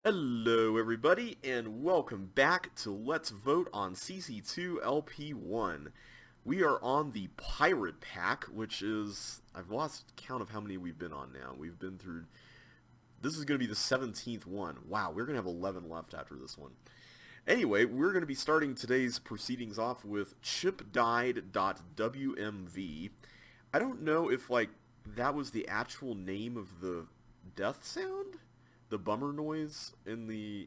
Hello everybody, and welcome back to Let's Vote on CC2LP1. We are on the Pirate Pack, which is... I've lost count of how many we've been on now. We've been through... This is going to be the 17th one. Wow, we're going to have 11 left after this one. Anyway, we're going to be starting today's proceedings off with chipdied.wmv. I don't know if, that was the actual name of the death sound? The bummer noise in the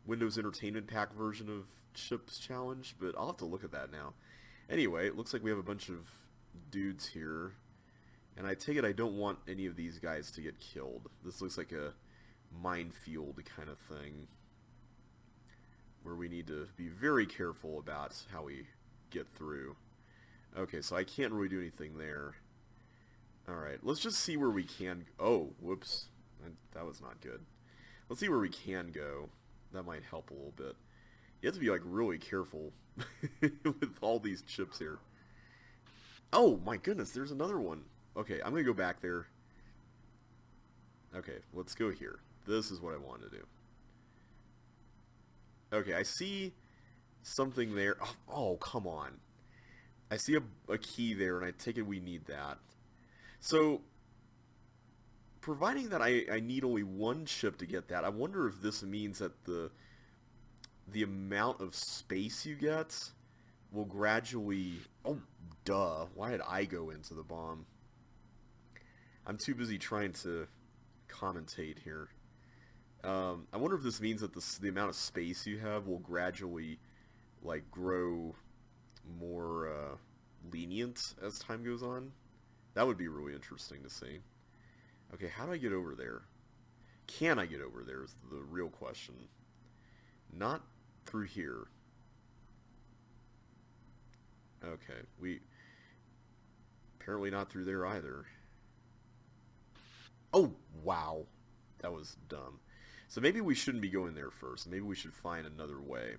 Windows Entertainment Pack version of Chip's Challenge, but I'll have to look at that now. Anyway, it looks like we have a bunch of dudes here, and I take it I don't want any of these guys to get killed. This looks like a minefield kind of thing, where we need to be very careful about how we get through. Okay, so I can't really do anything there. Alright, let's just see where we can... Oh, whoops. That was not good. Let's see where we can go. That might help a little bit. You have to be, really careful with all these chips here. Oh, my goodness, there's another one. Okay, I'm going to go back there. Okay, let's go here. This is what I wanted to do. Okay, I see something there. Oh, come on. I see a key there, and I take it we need that. So... providing that I need only one chip to get that, I wonder if this means that the amount of space you get will gradually... Oh, duh. Why did I go into the bomb? I'm too busy trying to commentate here. I wonder if this means that the amount of space you have will gradually, grow more lenient as time goes on. That would be really interesting to see. Okay, how do I get over there? Can I get over there is the real question. Not through here. Okay, apparently not through there either. Oh, wow. That was dumb. So maybe we shouldn't be going there first. Maybe we should find another way.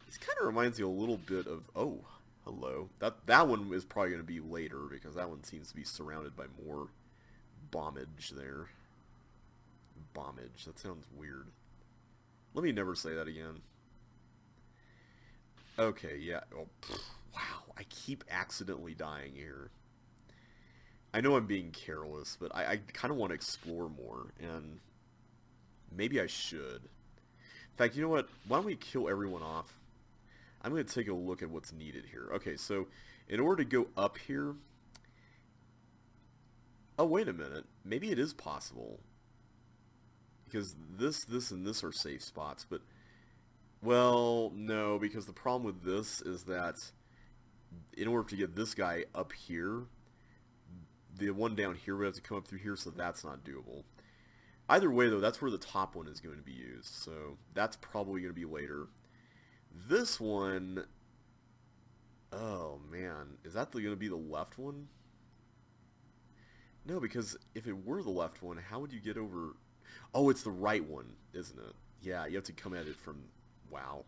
This kind of reminds me a little bit of... Oh, hello. That one is probably going to be later, because that one seems to be surrounded by more... bombage there. Bombage. That sounds weird. Let me never say that again. Okay, yeah. Oh, wow. I keep accidentally dying here. I know I'm being careless, but I kind of want to explore more, and maybe I should. In fact, you know what? Why don't we kill everyone off? I'm going to take a look at what's needed here. Okay, so in order to go up here... Oh, wait a minute. Maybe it is possible. Because this, and this are safe spots, but... Well, no, because the problem with this is that in order to get this guy up here, the one down here would have to come up through here, so that's not doable. Either way, though, that's where the top one is going to be used, so that's probably going to be later. This one... Oh, man. Is that going to be the left one? No, because if it were the left one, how would you get over... Oh, it's the right one, isn't it? Yeah, you have to come at it from... Wow.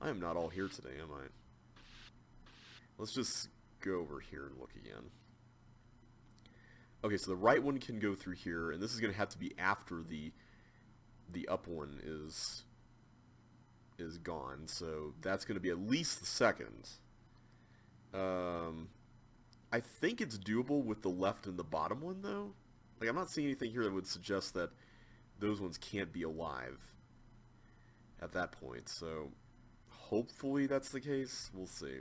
I am not all here today, am I? Let's just go over here and look again. Okay, so the right one can go through here, and this is going to have to be after the up one is gone, so that's going to be at least the second. I think it's doable with the left and the bottom one, though. I'm not seeing anything here that would suggest that those ones can't be alive at that point, so hopefully that's the case. We'll see.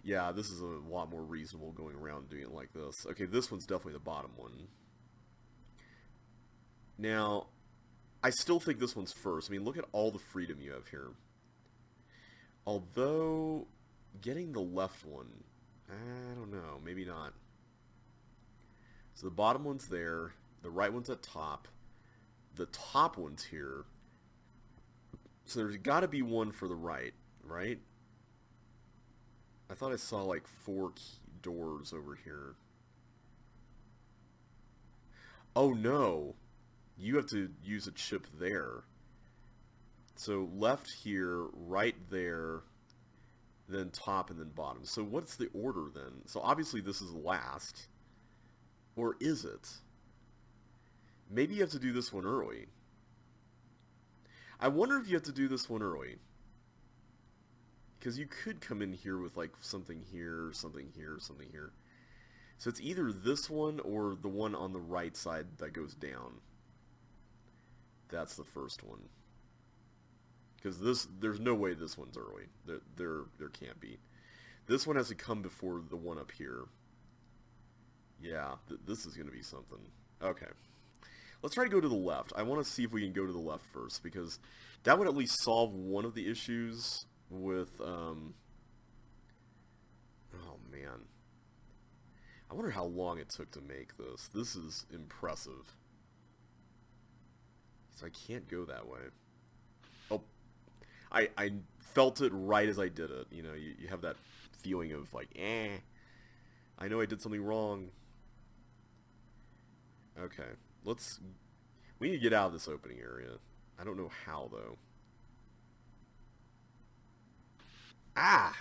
Yeah, this is a lot more reasonable going around and doing it like this. Okay, this one's definitely the bottom one. Now, I still think this one's first. I mean, look at all the freedom you have here. Although, getting the left one... I don't know, maybe not. So the bottom one's there, the right one's at top, the top one's here, so there's got to be one for the right, right? I thought I saw 4 doors over here. Oh no, you have to use a chip there. So left here, right there, then top, and then bottom. So what's the order then? So obviously this is last. Or is it? Maybe you have to do this one early. I wonder if you have to do this one early. Because you could come in here with like something here, something here, something here. So it's either this one or the one on the right side that goes down. That's the first one. Because there's no way this one's early. There can't be. This one has to come before the one up here. Yeah, this is going to be something. Okay. Let's try to go to the left. I want to see if we can go to the left first, because that would at least solve one of the issues with, oh man. I wonder how long it took to make this. This is impressive. So I can't go that way. Oh, I felt it right as I did it. You know, you have that feeling of like, I know I did something wrong. Okay, we need to get out of this opening area. I don't know how, though. Ah!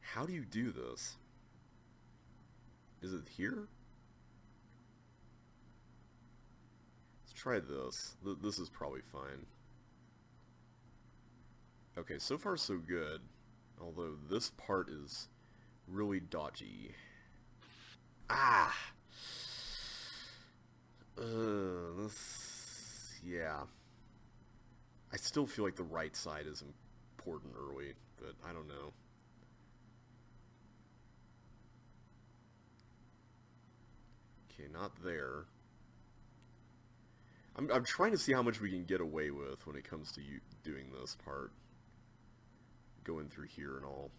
How do you do this? Is it here? Let's try this. This is probably fine. Okay, so far so good. Although this part is really dodgy. Ah! Yeah. I still feel like the right side is important early, but I don't know. Okay, not there. I'm trying to see how much we can get away with when it comes to you doing this part. Going through here and all.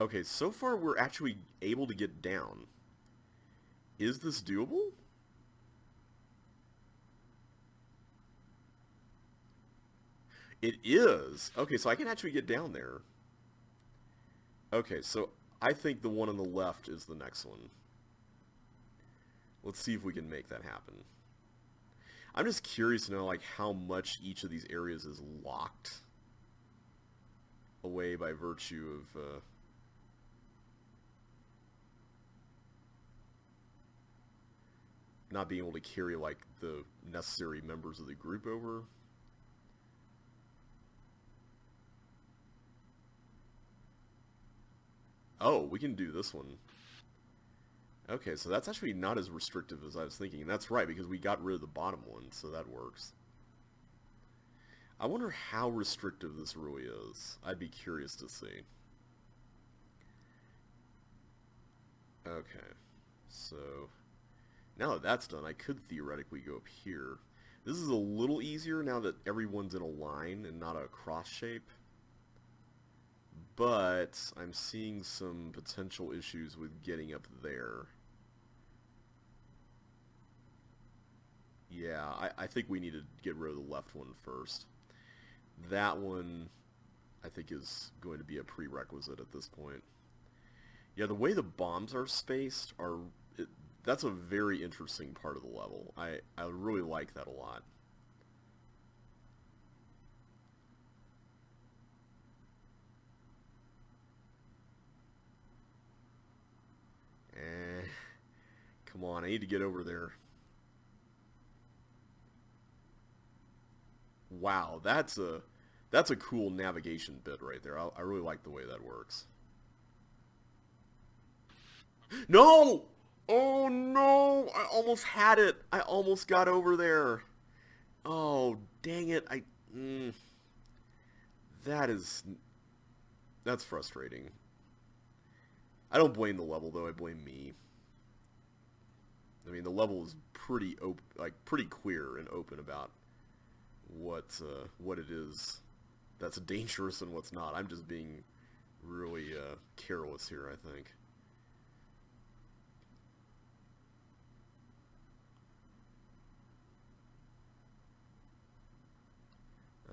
Okay, so far we're actually able to get down. Is this doable? It is! Okay, so I can actually get down there. Okay, so I think the one on the left is the next one. Let's see if we can make that happen. I'm just curious to know like how much each of these areas is locked away by virtue of not being able to carry like the necessary members of the group over. Oh, we can do this one. Okay, so that's actually not as restrictive as I was thinking. And that's right, because we got rid of the bottom one, so that works. I wonder how restrictive this really is. I'd be curious to see. Okay, so now that that's done, I could theoretically go up here. This is a little easier now that everyone's in a line and not a cross shape. But I'm seeing some potential issues with getting up there. Yeah, I think we need to get rid of the left one first. That one, I think, is going to be a prerequisite at this point. Yeah, the way the bombs are spaced that's a very interesting part of the level. I really like that a lot. Come on, I need to get over there. Wow, that's a cool navigation bit right there. I really like the way that works. No! Oh no! I almost had it. I almost got over there. Oh, dang it. That's frustrating. I don't blame the level though, I blame me. I mean, the level is pretty pretty clear and open about what it is that's dangerous and what's not. I'm just being really careless here, I think.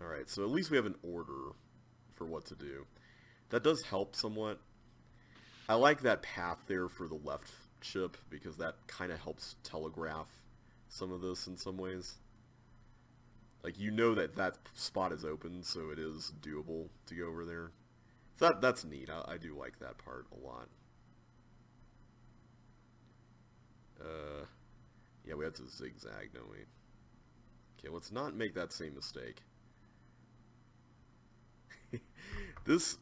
Alright, so at least we have an order for what to do. That does help somewhat. I like that path there for the left chip, because that kind of helps telegraph some of this in some ways. Like, you know that spot is open, so it is doable to go over there. So that's neat. I do like that part a lot. Yeah, we have to zigzag, don't we? Okay, let's not make that same mistake. This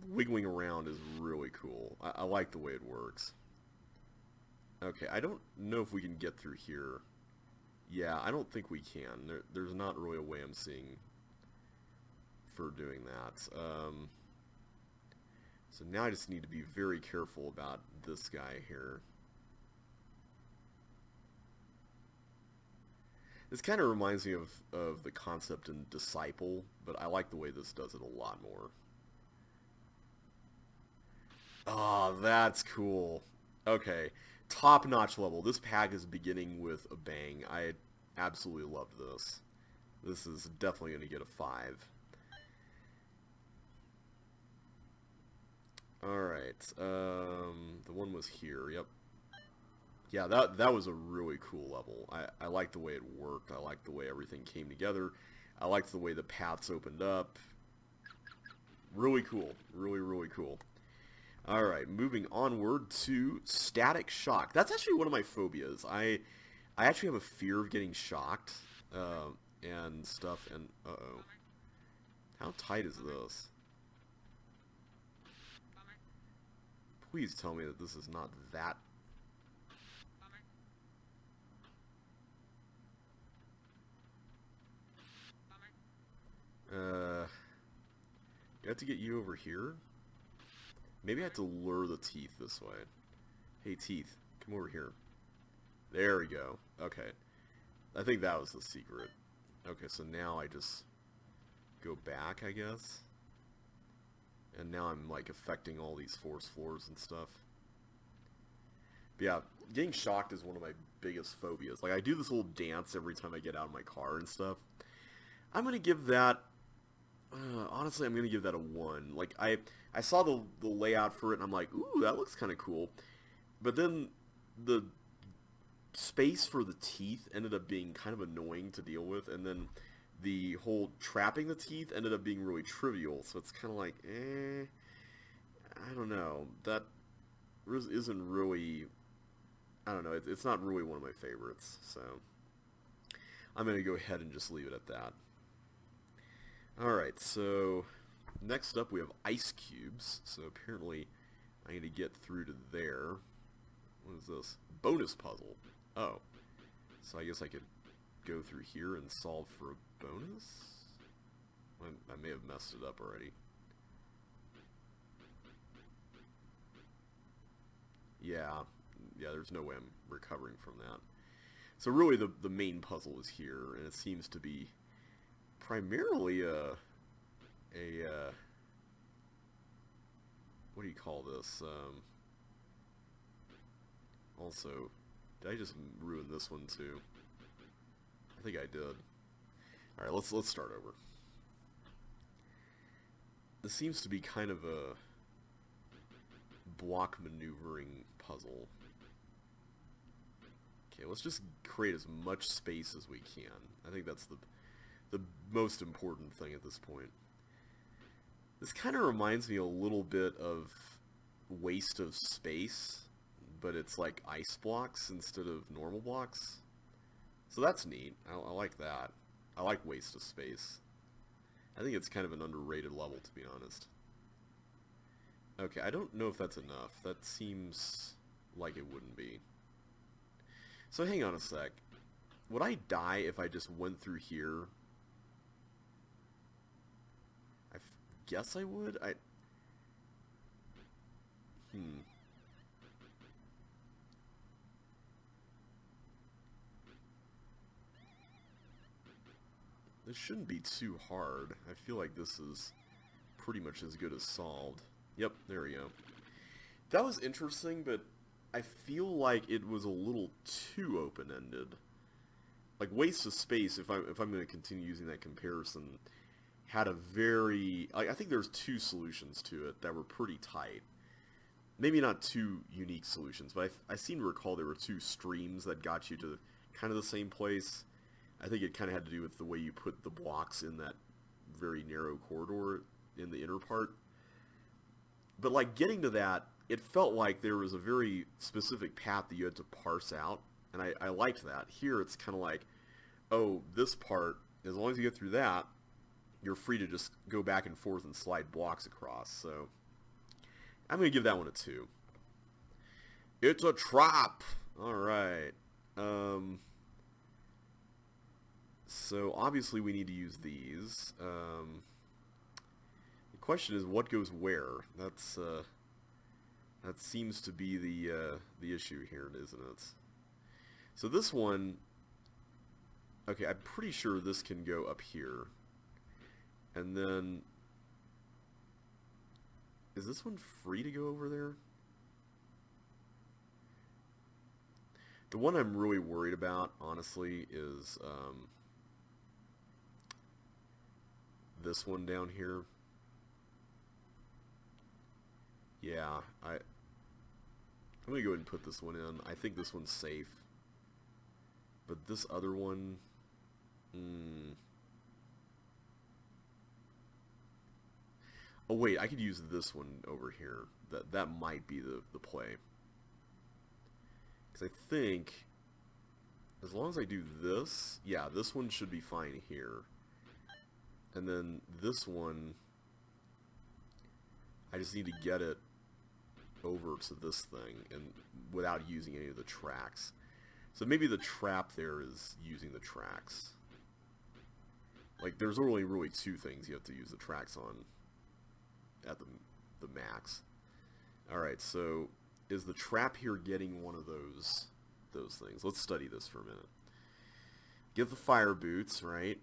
wiggling around is really cool. I like the way it works. Okay, I don't know if we can get through here. Yeah, I don't think we can. There's not really a way I'm seeing for doing that. So now I just need to be very careful about this guy here. This kind of reminds me of the concept in Disciple, but I like the way this does it a lot more. Oh, that's cool. Okay, top-notch level. This pack is beginning with a bang. I absolutely love this. This is definitely going to get a 5. Alright, the one was here, yep. Yeah, that was a really cool level. I like the way it worked. I like the way everything came together. I liked the way the paths opened up. Really cool. Really, really cool. Alright, moving onward to Static Shock. That's actually one of my phobias. I actually have a fear of getting shocked and stuff, and uh-oh. How tight is this? Please tell me that this is not that... do I have to get you over here? Maybe I have to lure the teeth this way. Hey, teeth, come over here. There we go. Okay. I think that was the secret. Okay, so now I just go back, I guess. And now I'm, like, affecting all these force floors and stuff. But yeah, getting shocked is one of my biggest phobias. Like, I do this little dance every time I get out of my car and stuff. I'm going to give that... honestly, I'm going to give that a 1. Like, I saw the layout for it, and I'm like, ooh, that looks kind of cool. But then the space for the teeth ended up being kind of annoying to deal with, and then the whole trapping the teeth ended up being really trivial, so it's kind of like, I don't know. That isn't really, I don't know, it's not really one of my favorites, so I'm going to go ahead and just leave it at that. Alright, so next up we have ice cubes, so apparently I need to get through to there. What is this? Bonus puzzle. Oh, so I guess I could go through here and solve for a bonus? I may have messed it up already. Yeah, there's no way I'm recovering from that. So really the main puzzle is here, and it seems to be primarily what do you call this? Also, did I just ruin this one too? I think I did. Alright, let's start over. This seems to be kind of a block maneuvering puzzle. Okay, let's just create as much space as we can. I think that's the most important thing at this point. This kind of reminds me a little bit of Waste of Space, but it's like ice blocks instead of normal blocks. So that's neat. I like that. I like Waste of Space. I think it's kind of an underrated level, to be honest. Okay, I don't know if that's enough. That seems like it wouldn't be. So hang on a sec. Would I die if I just went through here? I guess I would. This shouldn't be too hard. I feel like this is pretty much as good as solved. Yep, there we go. That was interesting, but I feel like it was a little too open-ended. Like, Waste of Space, if I'm going to continue using that comparison, had a very... I think there's 2 solutions to it that were pretty tight. Maybe not 2 unique solutions, but I seem to recall there were 2 streams that got you to kind of the same place. I think it kind of had to do with the way you put the blocks in that very narrow corridor in the inner part. But like getting to that, it felt like there was a very specific path that you had to parse out, and I liked that. Here it's kind of like, oh, this part, as long as you get through that, you're free to just go back and forth and slide blocks across. So I'm going to give that one a 2. It's a trap! Alright. So obviously we need to use these. The question is what goes where? That seems to be the issue here, isn't it? So this one, okay, I'm pretty sure this can go up here. And then, is this one free to go over there? The one I'm really worried about, honestly, is this one down here. Yeah, I'm going to go ahead and put this one in. I think this one's safe. But this other one... Oh wait, I could use this one over here. That might be the play. Because I think, as long as I do this, yeah, this one should be fine here. And then this one, I just need to get it over to this thing and without using any of the tracks. So maybe the trap there is using the tracks. Like, there's only really 2 things you have to use the tracks on at the max. Alright, so is the trap here getting one of those things? Let's study this for a minute. Get the fire boots, right?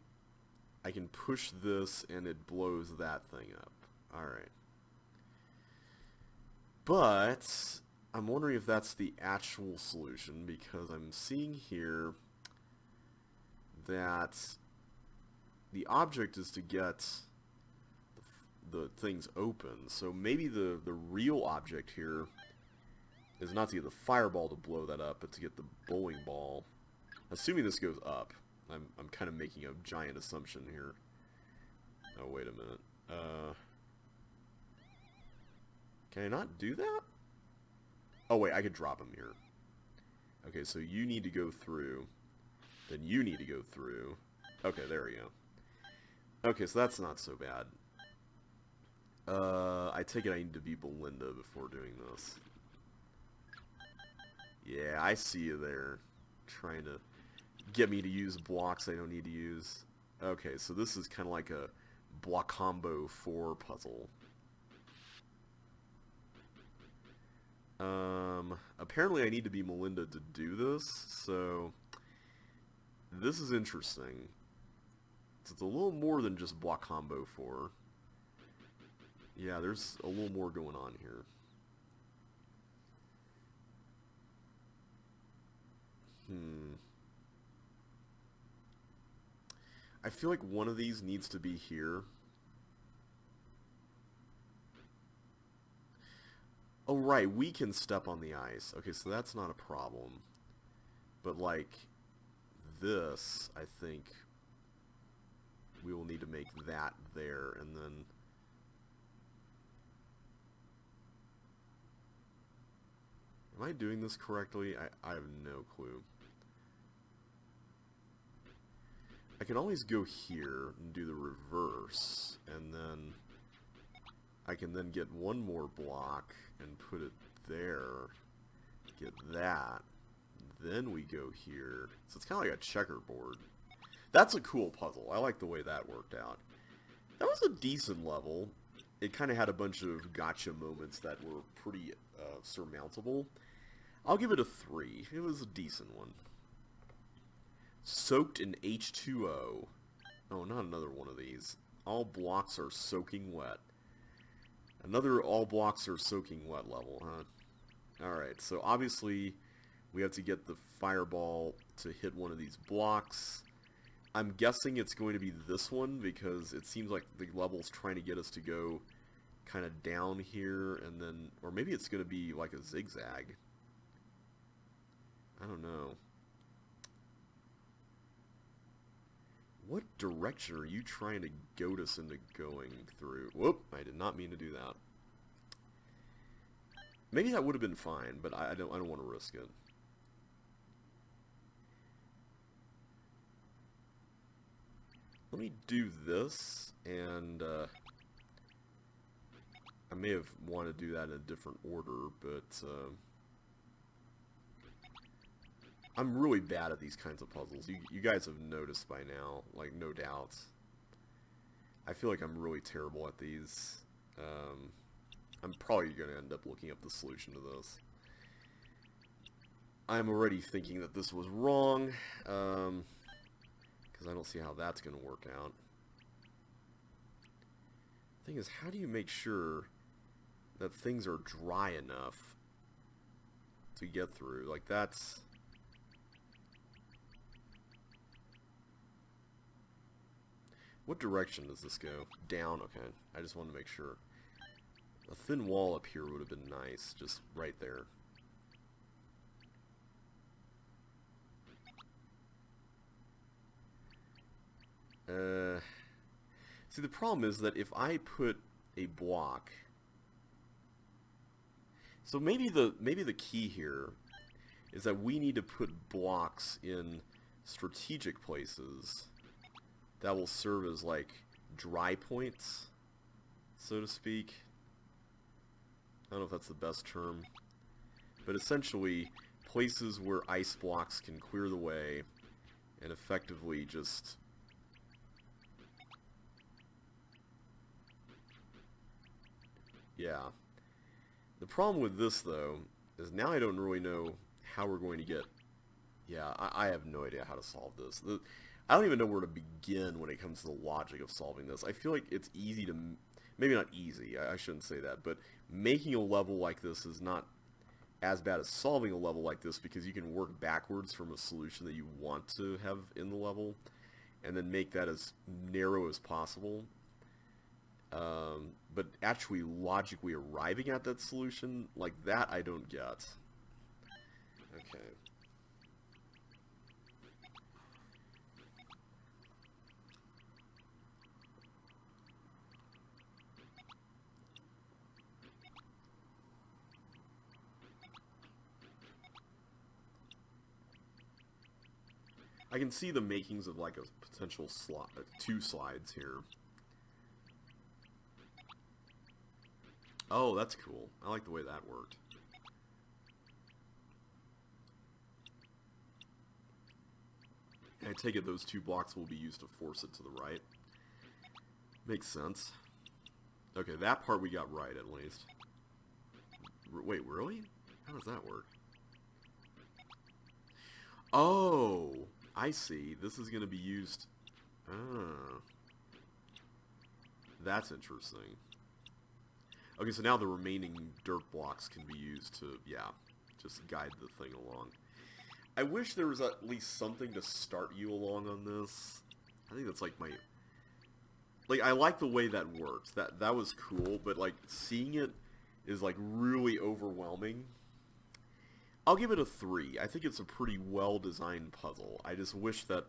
I can push this and it blows that thing up. Alright. But I'm wondering if that's the actual solution, because I'm seeing here that the object is to get the things open. So maybe the real object here is not to get the fireball to blow that up, but to get the bowling ball. Assuming this goes up. I'm kind of making a giant assumption here. Oh, wait a minute. Can I not do that? Oh, wait, I could drop him here. Okay, so you need to go through. Then you need to go through. Okay, there we go. Okay, so that's not so bad. I take it I need to be Belinda before doing this. Yeah, I see you there. Trying to get me to use blocks I don't need to use. Okay, so this is kind of like a block combo 4 puzzle. Apparently I need to be Melinda to do this, so this is interesting. It's a little more than just block combo 4. Yeah, there's a little more going on here. I feel like one of these needs to be here. Oh, right, we can step on the ice. Okay, so that's not a problem. But, like, this, I think, we will need to make that there, and then... Am I doing this correctly? I have no clue. I can always go here and do the reverse, and then I can then get one more block and put it there, get that, then we go here. So it's kind of like a checkerboard. That's a cool puzzle. I like the way that worked out. That was a decent level. It kind of had a bunch of gotcha moments that were pretty surmountable. I'll give it a 3. It was a decent one. Soaked in H2O. Oh, not another one of these. All blocks are soaking wet. Another all blocks are soaking wet level, huh? Alright, so obviously we have to get the fireball to hit one of these blocks. I'm guessing it's going to be this one because it seems like the level's trying to get us to go kind of down here and then... Or maybe it's going to be like a zigzag. I don't know. What direction are you trying to goad us into going through? Whoop, I did not mean to do that. Maybe that would have been fine, but I don't want to risk it. Let me do this, and I may have wanted to do that in a different order, but I'm really bad at these kinds of puzzles. You guys have noticed by now, like, no doubt. I feel like I'm really terrible at these. I'm probably going to end up looking up the solution to this. I'm already thinking that this was wrong, because I don't see how that's going to work out. The thing is, how do you make sure that things are dry enough to get through? Like, that's... What direction does this go? Down? Okay. I just wanted to make sure. A thin wall up here would have been nice, just right there. See, the problem is that if I put a block... So maybe the key here is that we need to put blocks in strategic places that will serve as, like, dry points, so to speak. I don't know if that's the best term. But essentially, places where ice blocks can clear the way and effectively just... Yeah. The problem with this, though, is now I don't really know how we're going to get... Yeah, I have no idea how to solve this. I don't even know where to begin when it comes to the logic of solving this. I feel like it's easy to... Maybe not easy, I shouldn't say that, but making a level like this is not as bad as solving a level like this, because you can work backwards from a solution that you want to have in the level, and then make that as narrow as possible. But actually logically arriving at that solution, like that, I don't get. Okay. I can see the makings of like a potential two slides here. Oh, that's cool. I like the way that worked. And I take it those two blocks will be used to force it to the right. Makes sense. Okay, that part we got right at least. Wait, really? How does that work? Oh, I see. This is going to be used... Ah. That's interesting. Okay, so now the remaining dirt blocks can be used to, yeah, just guide the thing along. I wish there was at least something to start you along on this. I think that's like my... Like, I like the way that works. That was cool, but like, seeing it is like really overwhelming. I'll give it a 3. I think it's a pretty well-designed puzzle. I just wish that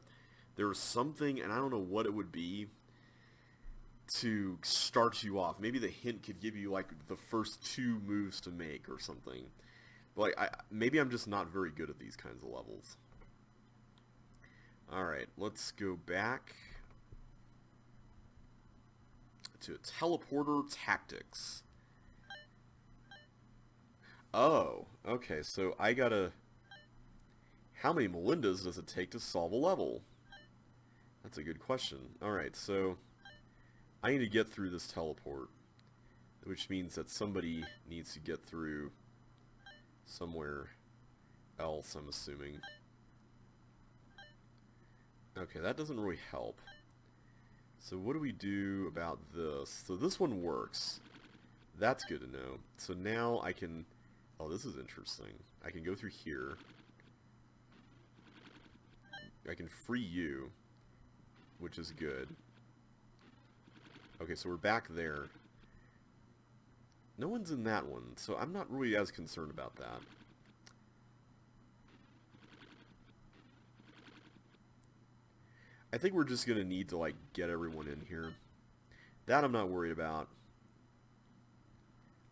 there was something, and I don't know what it would be, to start you off. Maybe the hint could give you like the first 2 moves to make or something. But like, maybe I'm just not very good at these kinds of levels. Alright, let's go back to teleporter tactics. Oh, okay, so I gotta... How many Melindas does it take to solve a level? That's a good question. Alright, so I need to get through this teleport, which means that somebody needs to get through somewhere else, I'm assuming. Okay, that doesn't really help. So what do we do about this? So this one works. That's good to know. So now I can... Oh, this is interesting. I can go through here. I can free you, which is good. Okay, so we're back there. No one's in that one, so I'm not really as concerned about that. I think we're just going to need to, like, get everyone in here. That I'm not worried about.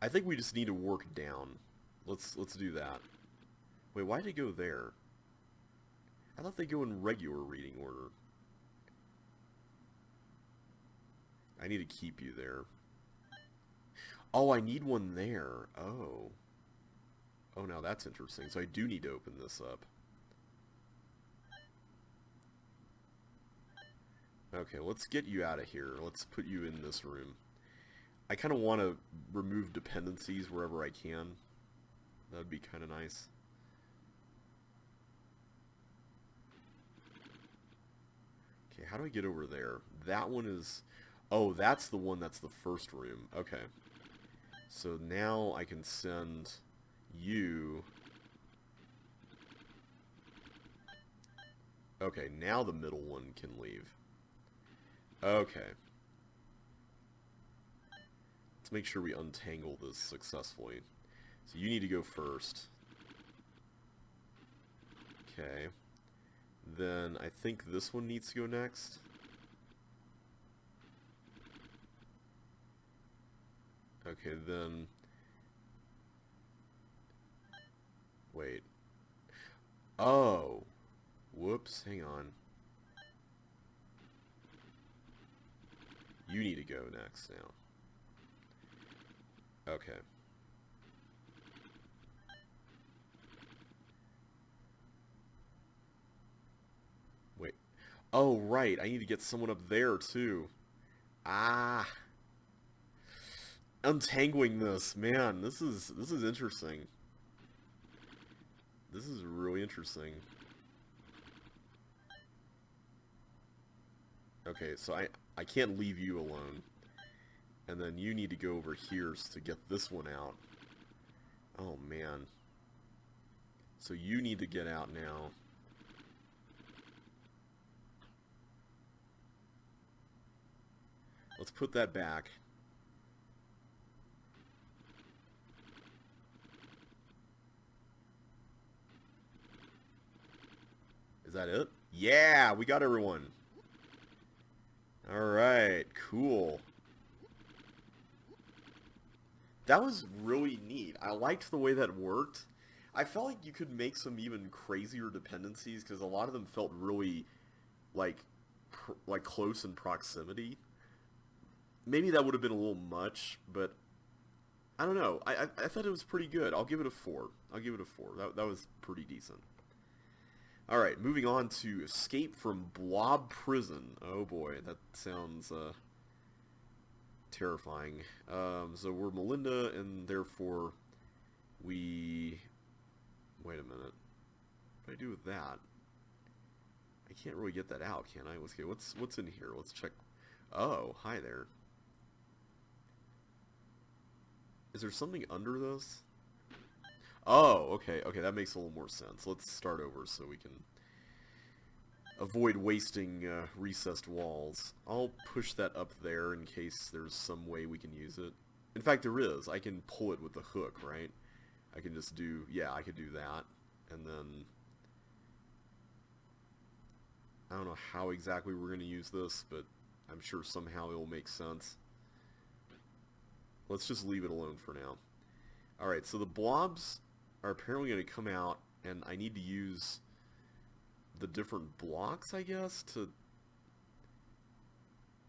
I think we just need to work down. Let's do that. Wait, why did it go there? I thought they go in regular reading order. I need to keep you there. Oh, I need one there. Oh. Oh, now that's interesting. So I do need to open this up. Okay, let's get you out of here. Let's put you in this room. I kind of want to remove dependencies wherever I can. That would be kind of nice. Okay, how do I get over there? That one is... Oh, that's the one that's the first room. Okay. So now I can send you... Okay, now the middle one can leave. Okay. Let's make sure we untangle this successfully. So you need to go first. Okay. Then I think this one needs to go next. Okay, then... Wait. Oh! Whoops, hang on. You need to go next now. Okay. Wait. Oh, right. I need to get someone up there, too. Ah. Untangling this. Man, this is interesting. This is really interesting. Okay, so I can't leave you alone. And then you need to go over here to get this one out. Oh, man. So you need to get out now. Let's put that back. Is that it? Yeah, we got everyone. Alright, cool. That was really neat. I liked the way that worked. I felt like you could make some even crazier dependencies because a lot of them felt really like close in proximity. Maybe that would have been a little much, but I don't know. I thought it was pretty good. I'll give it a 4. I'll give it a 4. That was pretty decent. Alright, moving on to Escape from Blob Prison. Oh boy, that sounds terrifying. So we're Melinda, and therefore we... Wait a minute. What do I do with that? I can't really get that out, can I? Okay, what's in here? Let's check. Oh, hi there. Is there something under this? Oh, okay, that makes a little more sense. Let's start over so we can avoid wasting recessed walls. I'll push that up there in case there's some way we can use it. In fact, there is. I can pull it with the hook, right? I can just do... Yeah, I could do that. And then... I don't know how exactly we're going to use this, but I'm sure somehow it will make sense. Let's just leave it alone for now. Alright, so the blobs are apparently going to come out, and I need to use the different blocks, I guess, to...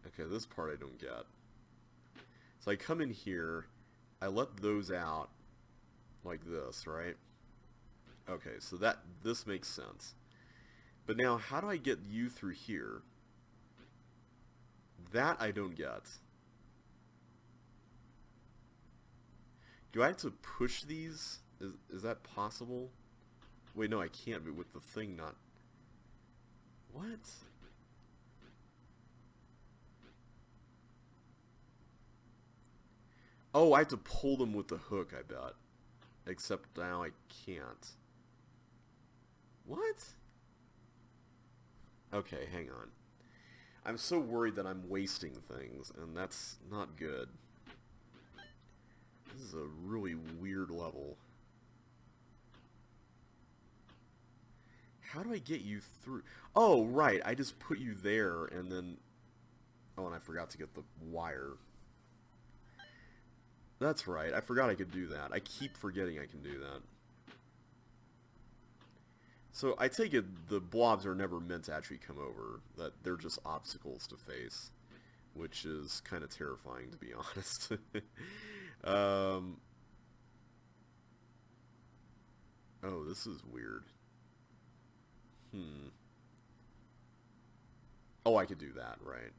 Okay, this part I don't get. So I come in here, I let those out like this, right? Okay, so this makes sense. But now, how do I get you through here? That I don't get. Do I have to push these? Is that possible? Wait, no, I can't, but with the thing not... What? Oh, I have to pull them with the hook, I bet. Except now I can't. What? Okay, hang on. I'm so worried that I'm wasting things, and that's not good. This is a really weird level. How do I get you through? Oh, right, I just put you there, and then... Oh, and I forgot to get the wire. That's right. I forgot I could do that. I keep forgetting I can do that. So I take it the blobs are never meant to actually come over. That they're just obstacles to face, which is kind of terrifying, to be honest. um, oh, this is weird. Hmm. Oh, I could do that, right.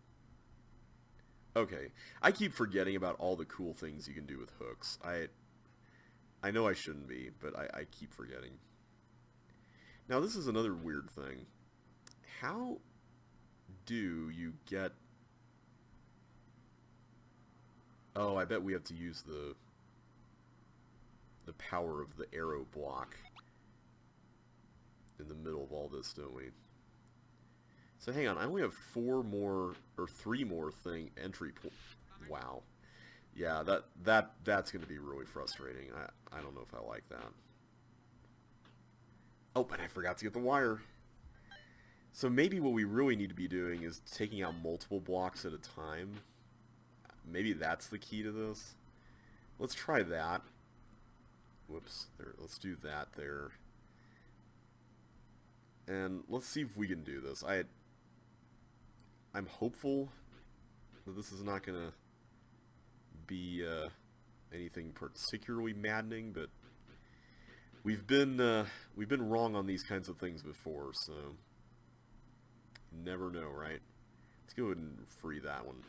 Okay. I keep forgetting about all the cool things you can do with hooks. I know I shouldn't be, but I keep forgetting. Now, this is another weird thing. How do you get... Oh, I bet we have to use the power of the arrow block in the middle of all this, don't we? So hang on, I only have 4 more, or 3 more entry points. Wow. Yeah, that's going to be really frustrating. I don't know if I like that. Oh, but I forgot to get the wire. So maybe what we really need to be doing is taking out multiple blocks at a time. Maybe that's the key to this. Let's try that. Whoops. There, let's do that there. And let's see if we can do this. I'm hopeful that this is not going to be anything particularly maddening, but we've been wrong on these kinds of things before, so you never know, right? Let's go ahead and free that one.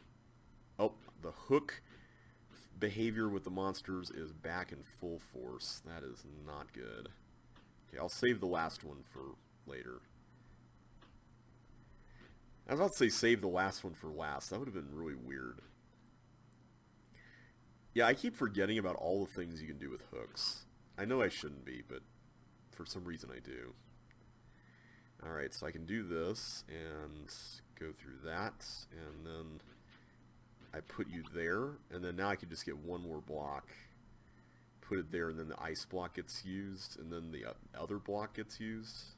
Oh, the hook behavior with the monsters is back in full force. That is not good. Okay, I'll save the last one for later. I was about to say save the last one for last. That would have been really weird. Yeah, I keep forgetting about all the things you can do with hooks. I know I shouldn't be, but for some reason I do. Alright, so I can do this and go through that, and then I put you there, and then now I can just get one more block, put it there, and then the ice block gets used, and then the other block gets used.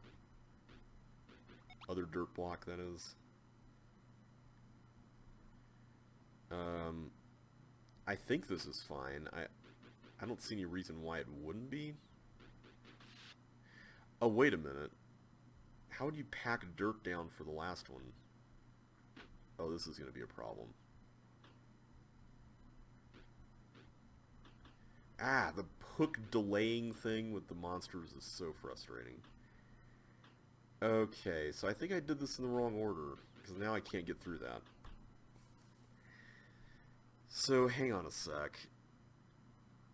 Other dirt block, that is. I think this is fine. I don't see any reason why it wouldn't be. Oh, wait a minute. How would you pack dirt down for the last one? Oh, this is going to be a problem. Ah, the hook delaying thing with the monsters is so frustrating. Okay, so I think I did this in the wrong order, because now I can't get through that. So, hang on a sec.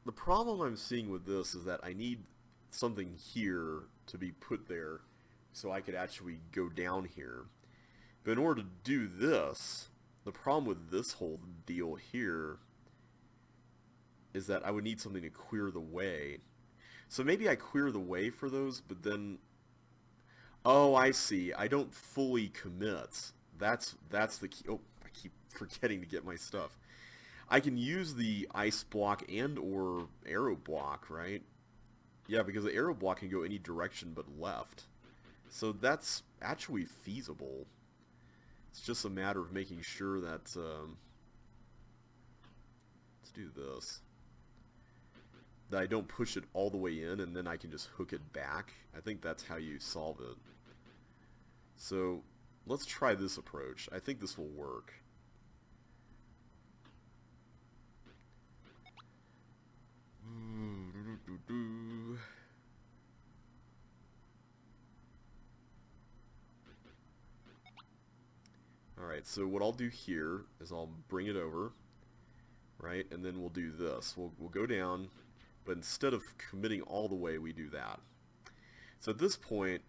The problem I'm seeing with this is that I need something here to be put there so I could actually go down here. But in order to do this, the problem with this whole deal here is that I would need something to clear the way. So maybe I clear the way for those, but then... Oh, I see. I don't fully commit. That's the key. Oh, I keep forgetting to get my stuff. I can use the ice block and or arrow block, right? Yeah, because the arrow block can go any direction but left. So that's actually feasible. It's just a matter of making sure that... let's do this. That I don't push it all the way in and then I can just hook it back. I think that's how you solve it. So let's try this approach. I think this will work. Alright, so what I'll do here is I'll bring it over, right, and then we'll do this. We'll go down, but instead of committing all the way, we do that. So at this point,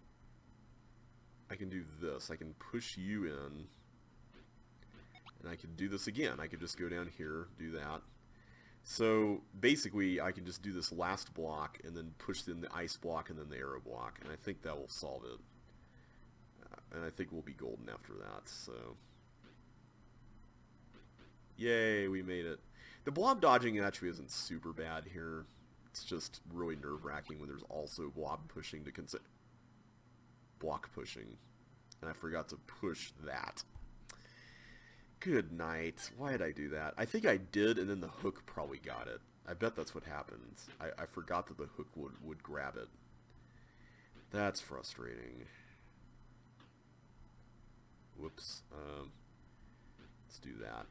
I can do this. I can push you in, and I can do this again. I could just go down here, do that. So basically, I can just do this last block, and then push in the ice block, and then the arrow block, and I think that will solve it. And I think we'll be golden after that, so... Yay, we made it. The blob dodging actually isn't super bad here. It's just really nerve-wracking when there's also blob pushing to consider. Block pushing. And I forgot to push that. Good night. Why did I do that? I think I did, and then the hook probably got it. I bet that's what happens. I forgot that the hook would grab it. That's frustrating. Whoops. Let's do that.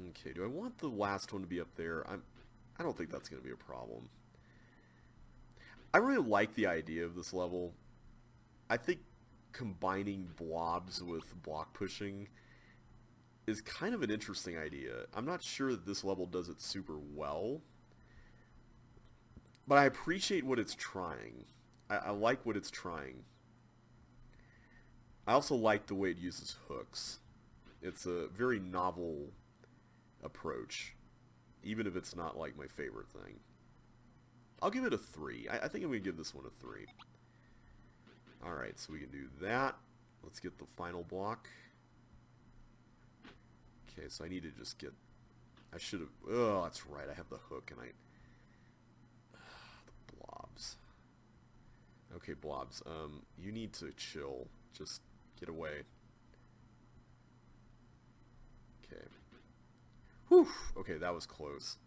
Okay, do I want the last one to be up there? I don't think that's going to be a problem. I really like the idea of this level. I think combining blobs with block pushing is kind of an interesting idea. I'm not sure that this level does it super well, but I appreciate what it's trying. I like what it's trying. I also like the way it uses hooks. It's a very novel approach, even if it's not like my favorite thing. I'll give it a 3. I think I'm going to give this one a 3. Alright, so we can do that. Let's get the final block. Okay, so I need to just get... I should have... Oh, that's right, I have the hook, and I... the blobs. Okay, blobs, you need to chill. Just get away. Okay. Whew! Okay, that was close.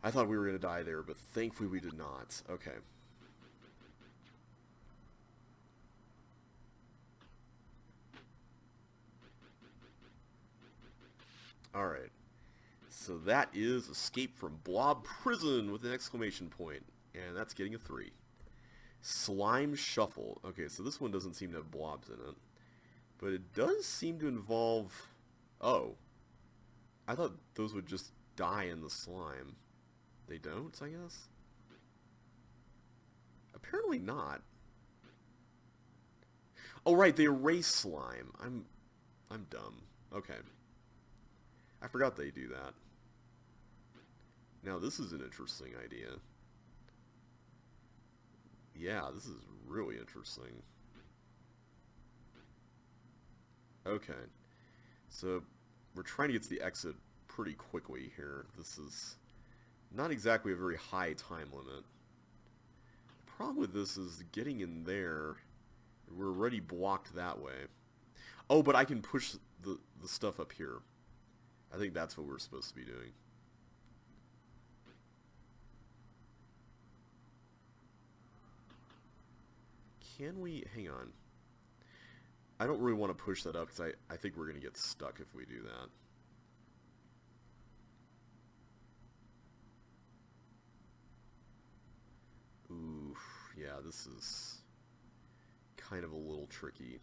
I thought we were going to die there, but thankfully we did not. Okay. Alright. So that is Escape from Blob Prison with an exclamation point. And that's getting a 3. Slime Shuffle. Okay, so this one doesn't seem to have blobs in it. But it does seem to involve... Oh. I thought those would just die in the slime. They don't, I guess? Apparently not. Oh, right, they erase slime. I'm dumb. Okay. I forgot they do that. Now, this is an interesting idea. Yeah, this is really interesting. Okay. So, we're trying to get to the exit pretty quickly here. This is not exactly a very high time limit. The problem with this is getting in there, we're already blocked that way. Oh, but I can push the stuff up here. I think that's what we're supposed to be doing. Can we... Hang on. I don't really want to push that up because I think we're going to get stuck if we do that. Ooh, yeah, this is kind of a little tricky.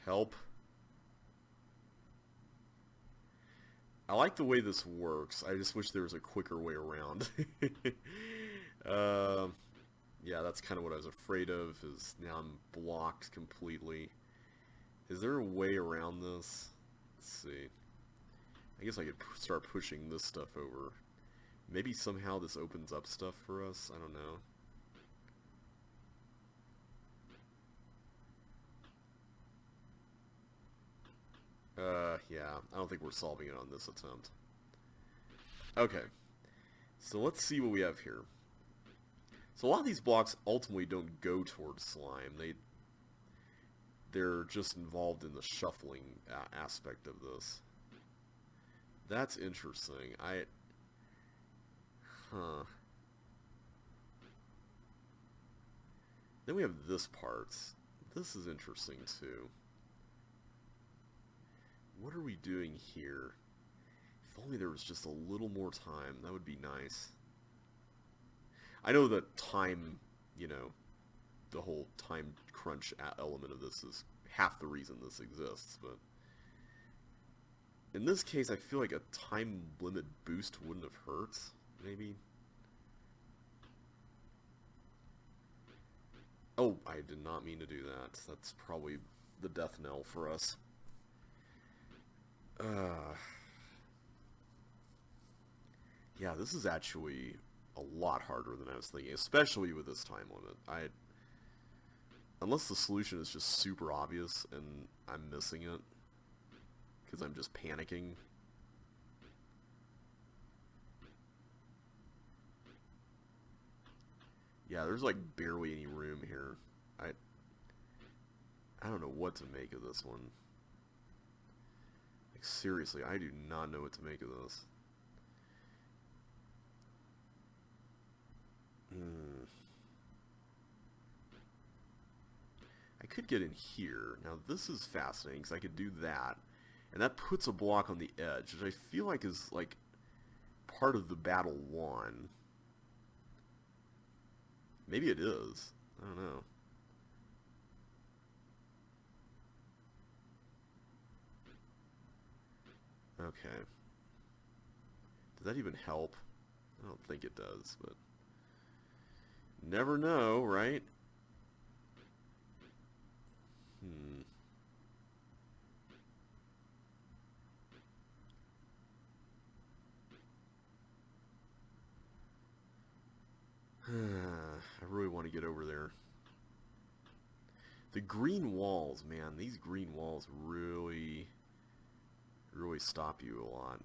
Help. I like the way this works. I just wish there was a quicker way around. Yeah, that's kind of what I was afraid of, is now I'm blocked completely. Is there a way around this? Let's see. I guess I could start pushing this stuff over. Maybe somehow this opens up stuff for us? I don't know. Yeah, I don't think we're solving it on this attempt. Okay, so let's see what we have here. So a lot of these blocks ultimately don't go towards slime. They're just involved in the shuffling aspect of this. That's interesting. Huh. Then we have this part. This is interesting too. What are we doing here? If only there was just a little more time, that would be nice. I know that time, you know, the whole time crunch element of this is half the reason this exists, but in this case I feel like a time limit boost wouldn't have hurt, maybe? Oh, I did not mean to do that. That's probably the death knell for us. Yeah, this is actually a lot harder than I was thinking, especially with this time limit. Unless the solution is just super obvious and I'm missing it, because I'm just panicking. Yeah, there's like barely any room here. I I don't know what to make of this one. Like, seriously, I do not know what to make of this. Hmm. I could get in here. Now, this is fascinating, because I could do that. And that puts a block on the edge, which I feel like is, like, part of the battle won. Maybe it is. I don't know. Okay. Does that even help? I don't think it does, but... Never know, right? Hmm. I really want to get over there. The green walls, man, these green walls really, really stop you a lot.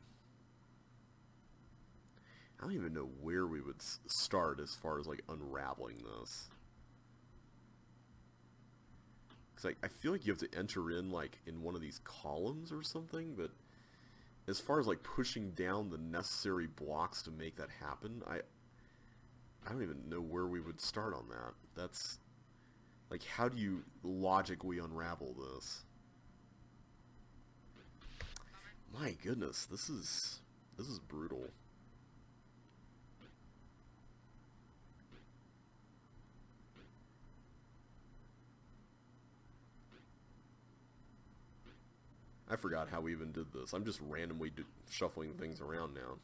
I don't even know where we would start as far as, like, unraveling this. Because I feel like you have to enter in, like, in one of these columns or something, but as far as, like, pushing down the necessary blocks to make that happen, I don't even know where we would start on that. That's, like, how do you logically unravel this? My goodness, this is brutal. I forgot how we even did this. I'm just randomly shuffling things around now,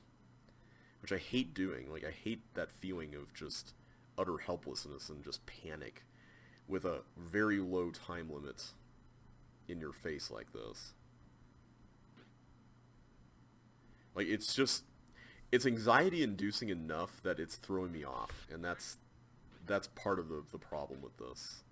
which I hate doing. Like, I hate that feeling of just utter helplessness and just panic with a very low time limit in your face like this. Like, it's anxiety inducing enough that it's throwing me off, and that's part of the problem with this.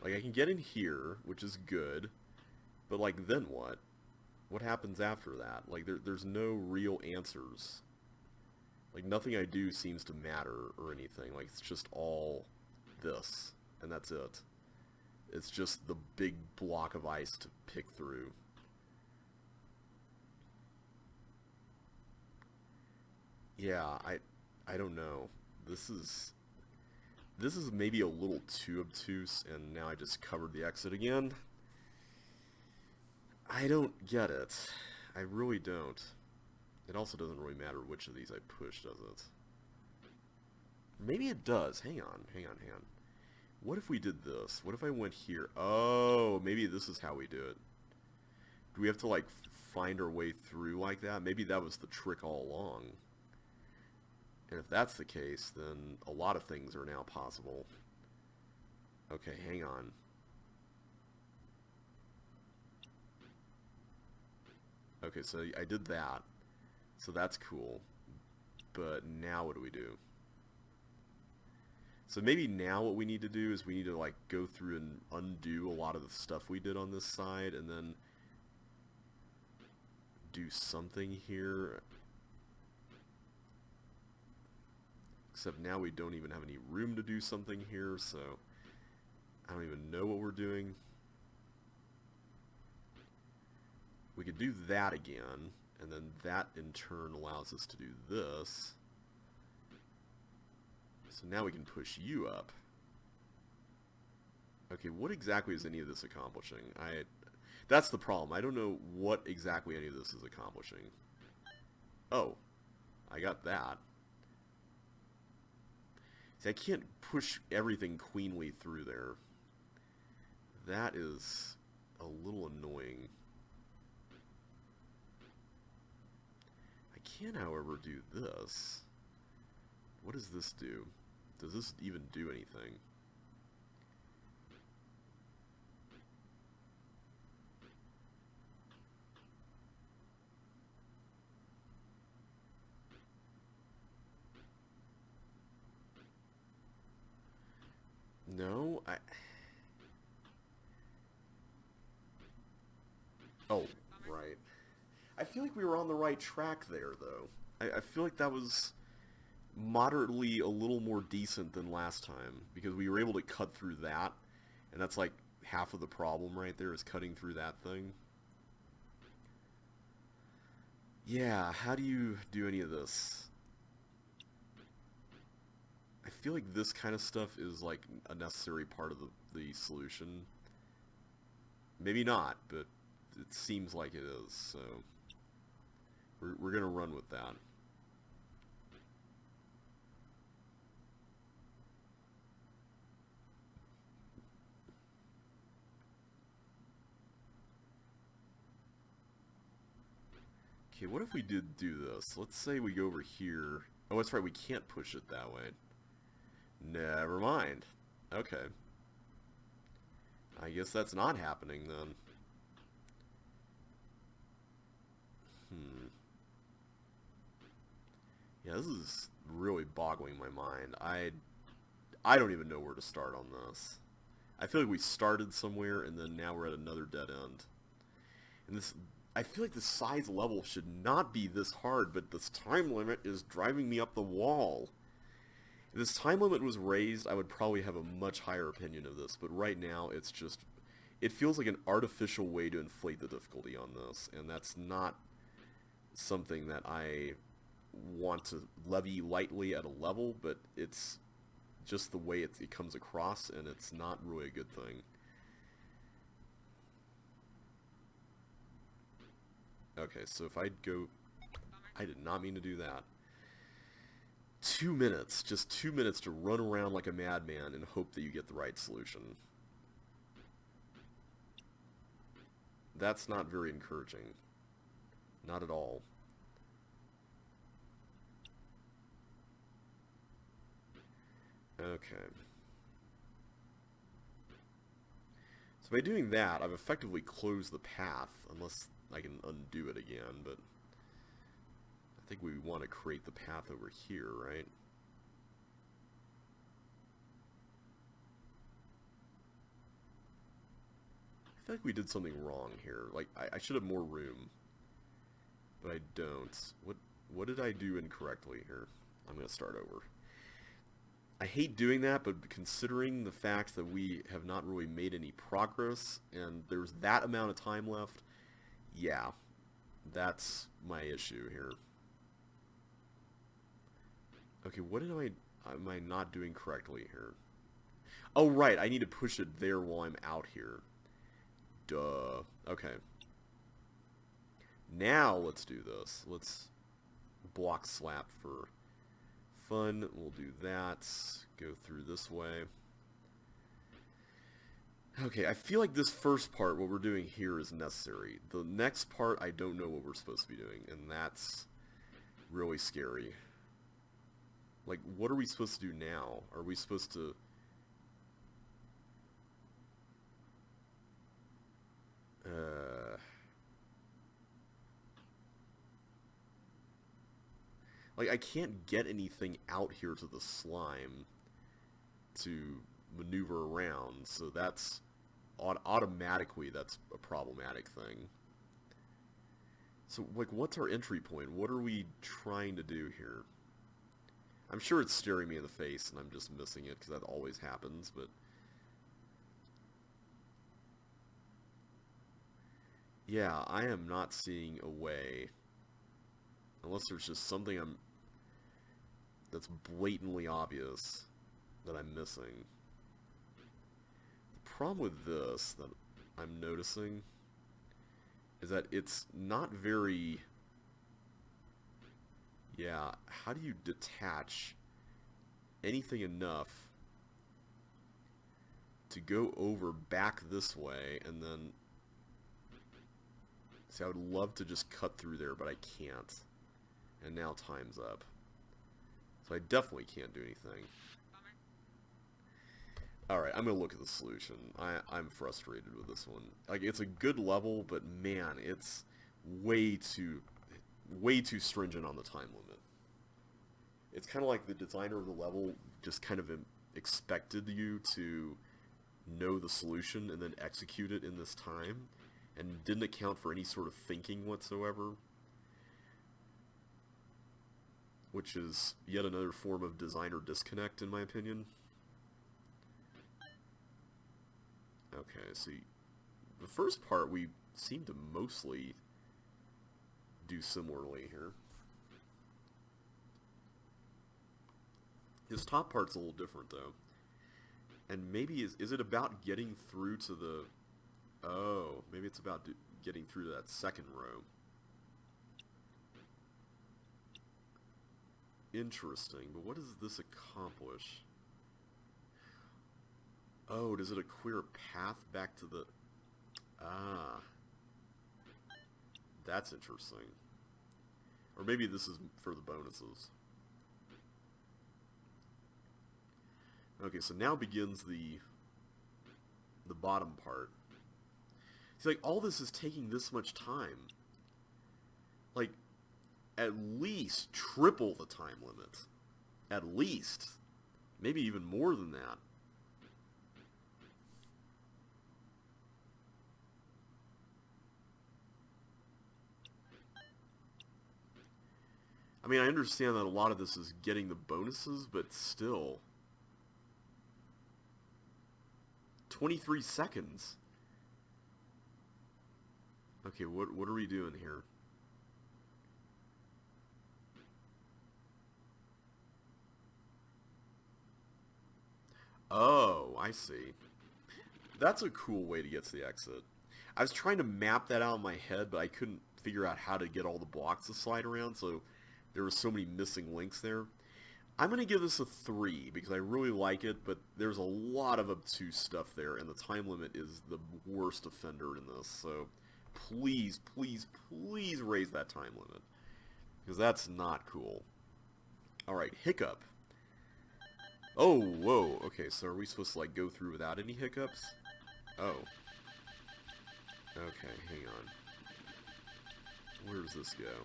Like, I can get in here, which is good, but, like, then what? What happens after that? Like, there's no real answers. Like, nothing I do seems to matter or anything. Like, it's just all this, and that's it. It's just the big block of ice to pick through. Yeah, I don't know. This is this is maybe a little too obtuse, and now I just covered the exit again. I don't get it. I really don't. It also doesn't really matter which of these I push, does it? Maybe it does. Hang on, hang on, hang on. What if we did this? What if I went here? Oh, maybe this is how we do it. Do we have to, like, find our way through like that? Maybe that was the trick all along. And if that's the case, then a lot of things are now possible. Okay, hang on. Okay, so I did that. So that's cool. But now what do we do? So maybe now what we need to do is we need to, like, go through and undo a lot of the stuff we did on this side, and then do something here. Except now we don't even have any room to do something here, so I don't even know what we're doing. We could do that again, and then that in turn allows us to do this. So now we can push you up. Okay, what exactly is any of this accomplishing? That's the problem. I don't know what exactly any of this is accomplishing. Oh, I got that. See, I can't push everything queenly through there. That is a little annoying. I can, however, do this. What does this do? Does this even do anything? No, I feel like we were on the right track there, though. I feel like that was moderately a little more decent than last time, because we were able to cut through that, and that's like half of the problem right there, is cutting through that thing. Yeah, how do you do any of this? I feel like this kind of stuff is like a necessary part of the solution. Maybe not, but it seems like it is, so we're gonna run with that. Okay, what if we did do this? Let's say we go over here. Oh, that's right, we can't push it that way. Never mind. Okay. I guess that's not happening then. Hmm. Yeah, this is really boggling my mind. I don't even know where to start on this. I feel like we started somewhere and then now we're at another dead end. And this, I feel like the size level should not be this hard, but this time limit is driving me up the wall. If this time limit was raised, I would probably have a much higher opinion of this, but right now it's just, it feels like an artificial way to inflate the difficulty on this, and that's not something that I want to levy lightly at a level, but it's just the way it comes across, and it's not really a good thing. Okay, so if I go... I did not mean to do that. 2 minutes, just 2 minutes to run around like a madman and hope that you get the right solution. That's not very encouraging. Not at all. Okay. So by doing that, I've effectively closed the path, unless I can undo it again, but I think we want to create the path over here, right? I feel like we did something wrong here. Like, I should have more room, but I don't. What did I do incorrectly here? I'm going to start over. I hate doing that, but considering the fact that we have not really made any progress, and there's that amount of time left, yeah, that's my issue here. Okay, what am I not doing correctly here? Oh, right, I need to push it there while I'm out here. Duh. Okay. Now let's do this. Let's block slap for fun. We'll do that. Go through this way. Okay, I feel like this first part, what we're doing here, is necessary. The next part, I don't know what we're supposed to be doing, and that's really scary. Like, what are we supposed to do now? Are we supposed to... Like, I can't get anything out here to the slime to maneuver around, so that's... automatically, that's a problematic thing. So, like, what's our entry point? What are we trying to do here? I'm sure it's staring me in the face, and I'm just missing it, because that always happens, but... Yeah, I am not seeing a way. Unless there's just something that's blatantly obvious that I'm missing. The problem with this that I'm noticing is that it's not very... Yeah, how do you detach anything enough to go over back this way and then... See, I would love to just cut through there, but I can't. And now time's up. So I definitely can't do anything. Alright, I'm gonna look at the solution. I'm frustrated with this one. Like, it's a good level, but man, it's way too stringent on the time limit. It's kind of like the designer of the level just kind of expected you to know the solution and then execute it in this time, and didn't account for any sort of thinking whatsoever. which is yet another form of designer disconnect, in my opinion. Okay, so the first part we seem to mostly do similarly here. This top part's a little different, though. And maybe, is it about getting through to the... Oh, maybe it's about getting through to that second row. Interesting, but what does this accomplish? Oh, does it clear a path back to the... Ah. That's interesting. Or maybe this is for the bonuses. Okay, so now begins the bottom part. See, like, all this is taking this much time. Like, at least triple the time limit. At least. Maybe even more than that. I mean, I understand that a lot of this is getting the bonuses, but still. 23 seconds. Okay, what are we doing here? Oh, I see. That's a cool way to get to the exit. I was trying to map that out in my head, but I couldn't figure out how to get all the blocks to slide around, so there were so many missing links there. I'm going to give this a 3 because I really like it, but there's a lot of obtuse stuff there, and the time limit is the worst offender in this, so please, please, please raise that time limit, because that's not cool. Alright, hiccup. Oh, whoa, okay, so are we supposed to, like, go through without any hiccups? Oh. Okay, hang on. Where does this go?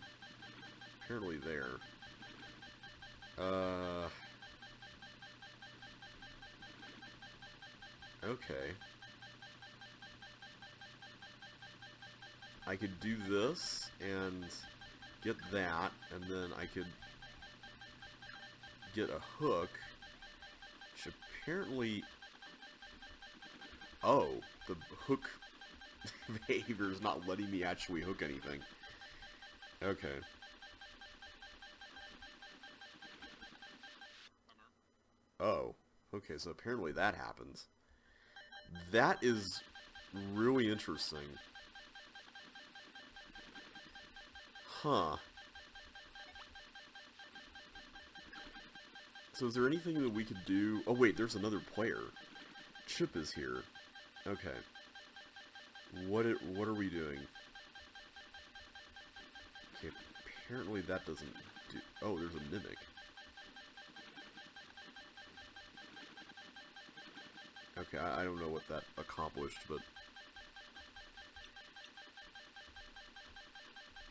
Apparently there. Okay. I could do this and get that, and then I could get a hook, which apparently... Oh, the hook behavior is not letting me actually hook anything. Okay. Oh, okay, so apparently that happens. That is really interesting. Huh. So is there anything that we could do? Oh wait, there's another player. Chip is here. Okay. What are we doing? Okay, apparently that doesn't do... Oh, there's a mimic. Okay, I don't know what that accomplished, but...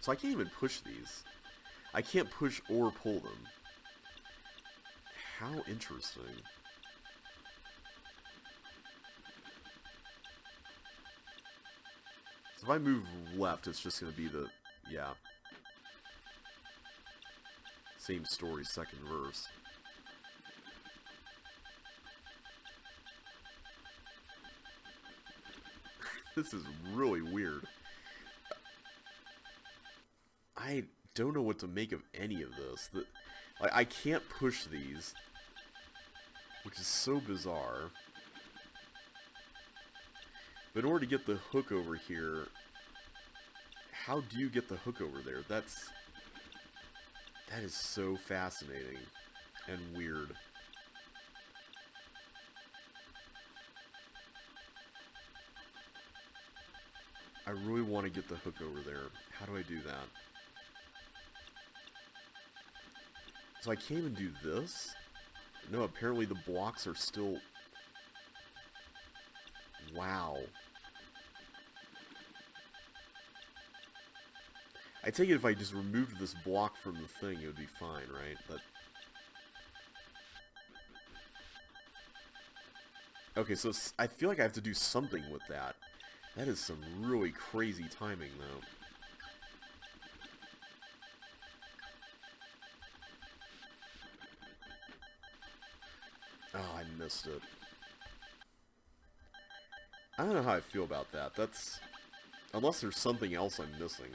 So I can't even push these. I can't push or pull them. How interesting. So if I move left, it's just going to be the... Yeah. Same story, second verse. This is really weird. I don't know what to make of any of this. I can't push these, which is so bizarre. But in order to get the hook over here, how do you get the hook over there? That is so fascinating and weird. I really want to get the hook over there. How do I do that? So I can't even do this? No, apparently the blocks are still... Wow. I take it if I just removed this block from the thing, it would be fine, right? But... Okay, so I feel like I have to do something with that. That is some really crazy timing, though. Oh, I missed it. I don't know how I feel about that. That's... Unless there's something else I'm missing.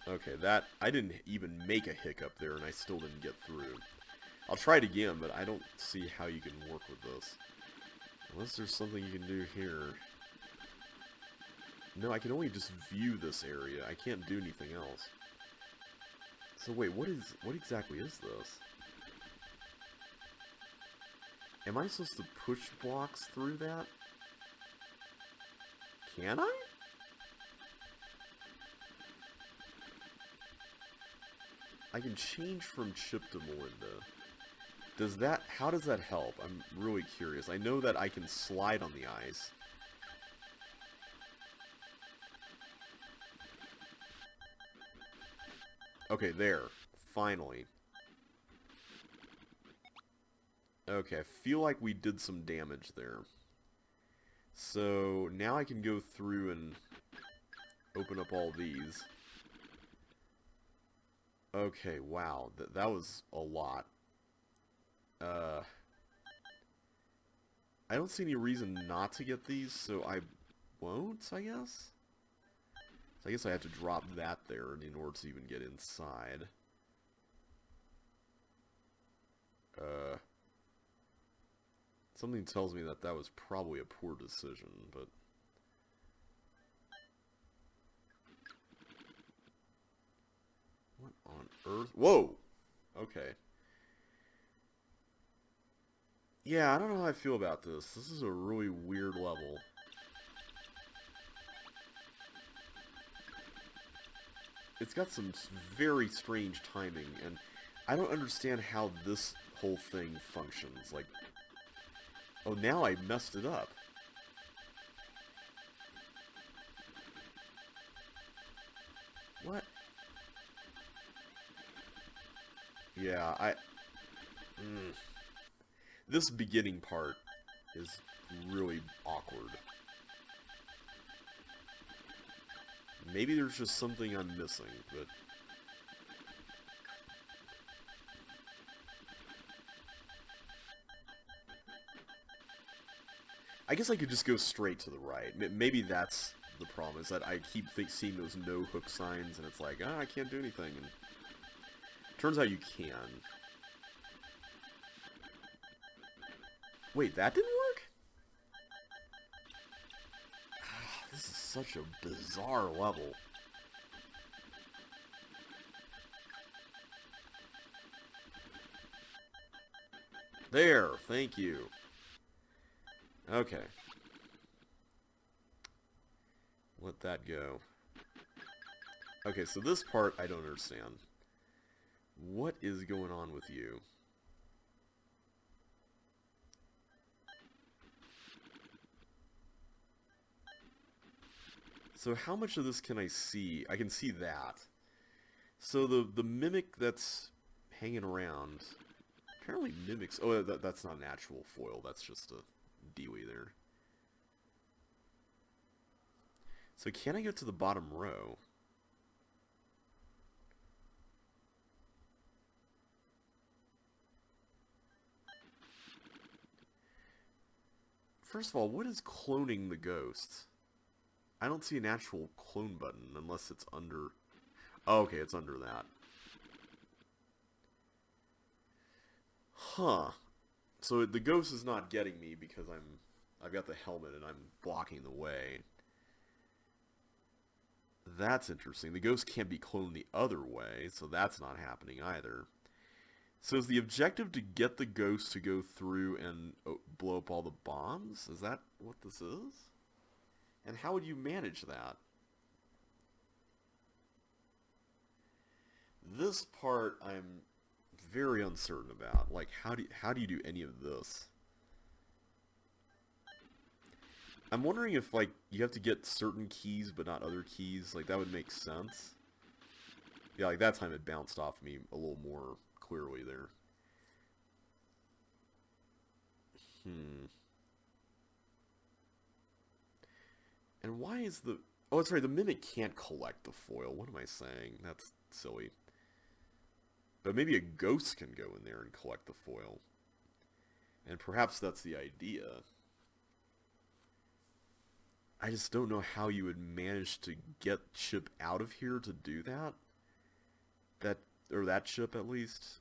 Okay, that... I didn't even make a hiccup there, and I still didn't get through. I'll try it again, but I don't see how you can work with this. Unless there's something you can do here. No, I can only just view this area. I can't do anything else. So wait, what exactly is this? Am I supposed to push blocks through that? Can I? I can change from chip to Melinda. Does that... How does that help? I'm really curious. I know that I can slide on the ice. Okay, there. Finally. Okay, I feel like we did some damage there. So, now I can go through and open up all these. Okay, wow. That was a lot. I don't see any reason not to get these, so I won't, I guess? So I guess I have to drop that there in order to even get inside. Something tells me that that was probably a poor decision, but... What on earth? Whoa! Okay. Yeah, I don't know how I feel about this. This is a really weird level. It's got some very strange timing, and I don't understand how this whole thing functions. Like, oh, now I messed it up. What? Yeah, This beginning part is really awkward. Maybe there's just something I'm missing, but... I guess I could just go straight to the right. Maybe that's the problem, is that I keep seeing those no hook signs, and it's like, I can't do anything, and... Turns out you can. Wait, that didn't work? This is such a bizarre level. There, thank you. Okay. Let that go. Okay, so this part I don't understand. What is going on with you? So how much of this can I see? I can see that. So the mimic that's hanging around apparently mimics... Oh, that's not an actual foil. That's just a Dewey there. So can I get to the bottom row? First of all, what is cloning the ghosts? I don't see an actual clone button unless it's under... Oh, okay, it's under that. Huh. So the ghost is not getting me because I've got the helmet and I'm blocking the way. That's interesting. The ghost can't be cloned the other way, so that's not happening either. So is the objective to get the ghost to go through and blow up all the bombs? Is that what this is? And how would you manage that? This part I'm very uncertain about. Like, how do you do any of this? I'm wondering if, like, you have to get certain keys but not other keys. Like, that would make sense. Yeah, like, that time it bounced off me a little more clearly there. And why is the... Oh, that's right, the Mimic can't collect the foil. What am I saying? That's silly. But maybe a ghost can go in there and collect the foil. And perhaps that's the idea. I just don't know how you would manage to get Chip out of here to do that. Or that Chip at least.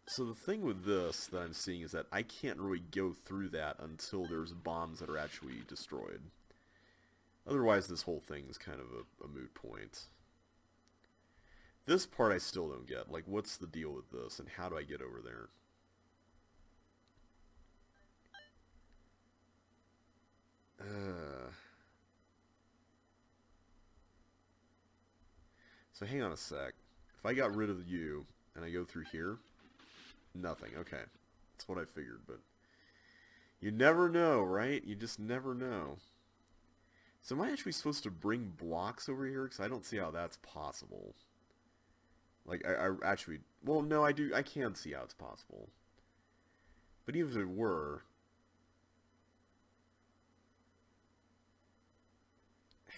So the thing with this that I'm seeing is that I can't really go through that until there's bombs that are actually destroyed. Otherwise, this whole thing is kind of a moot point. This part I still don't get. Like, what's the deal with this, and how do I get over there? So hang on a sec. If I got rid of you, and I go through here... Nothing. Okay. That's what I figured, but... You never know, right? You just never know. So am I actually supposed to bring blocks over here? Because I don't see how that's possible. Like, I actually... Well, no, I do. I can see how it's possible. But even if it were...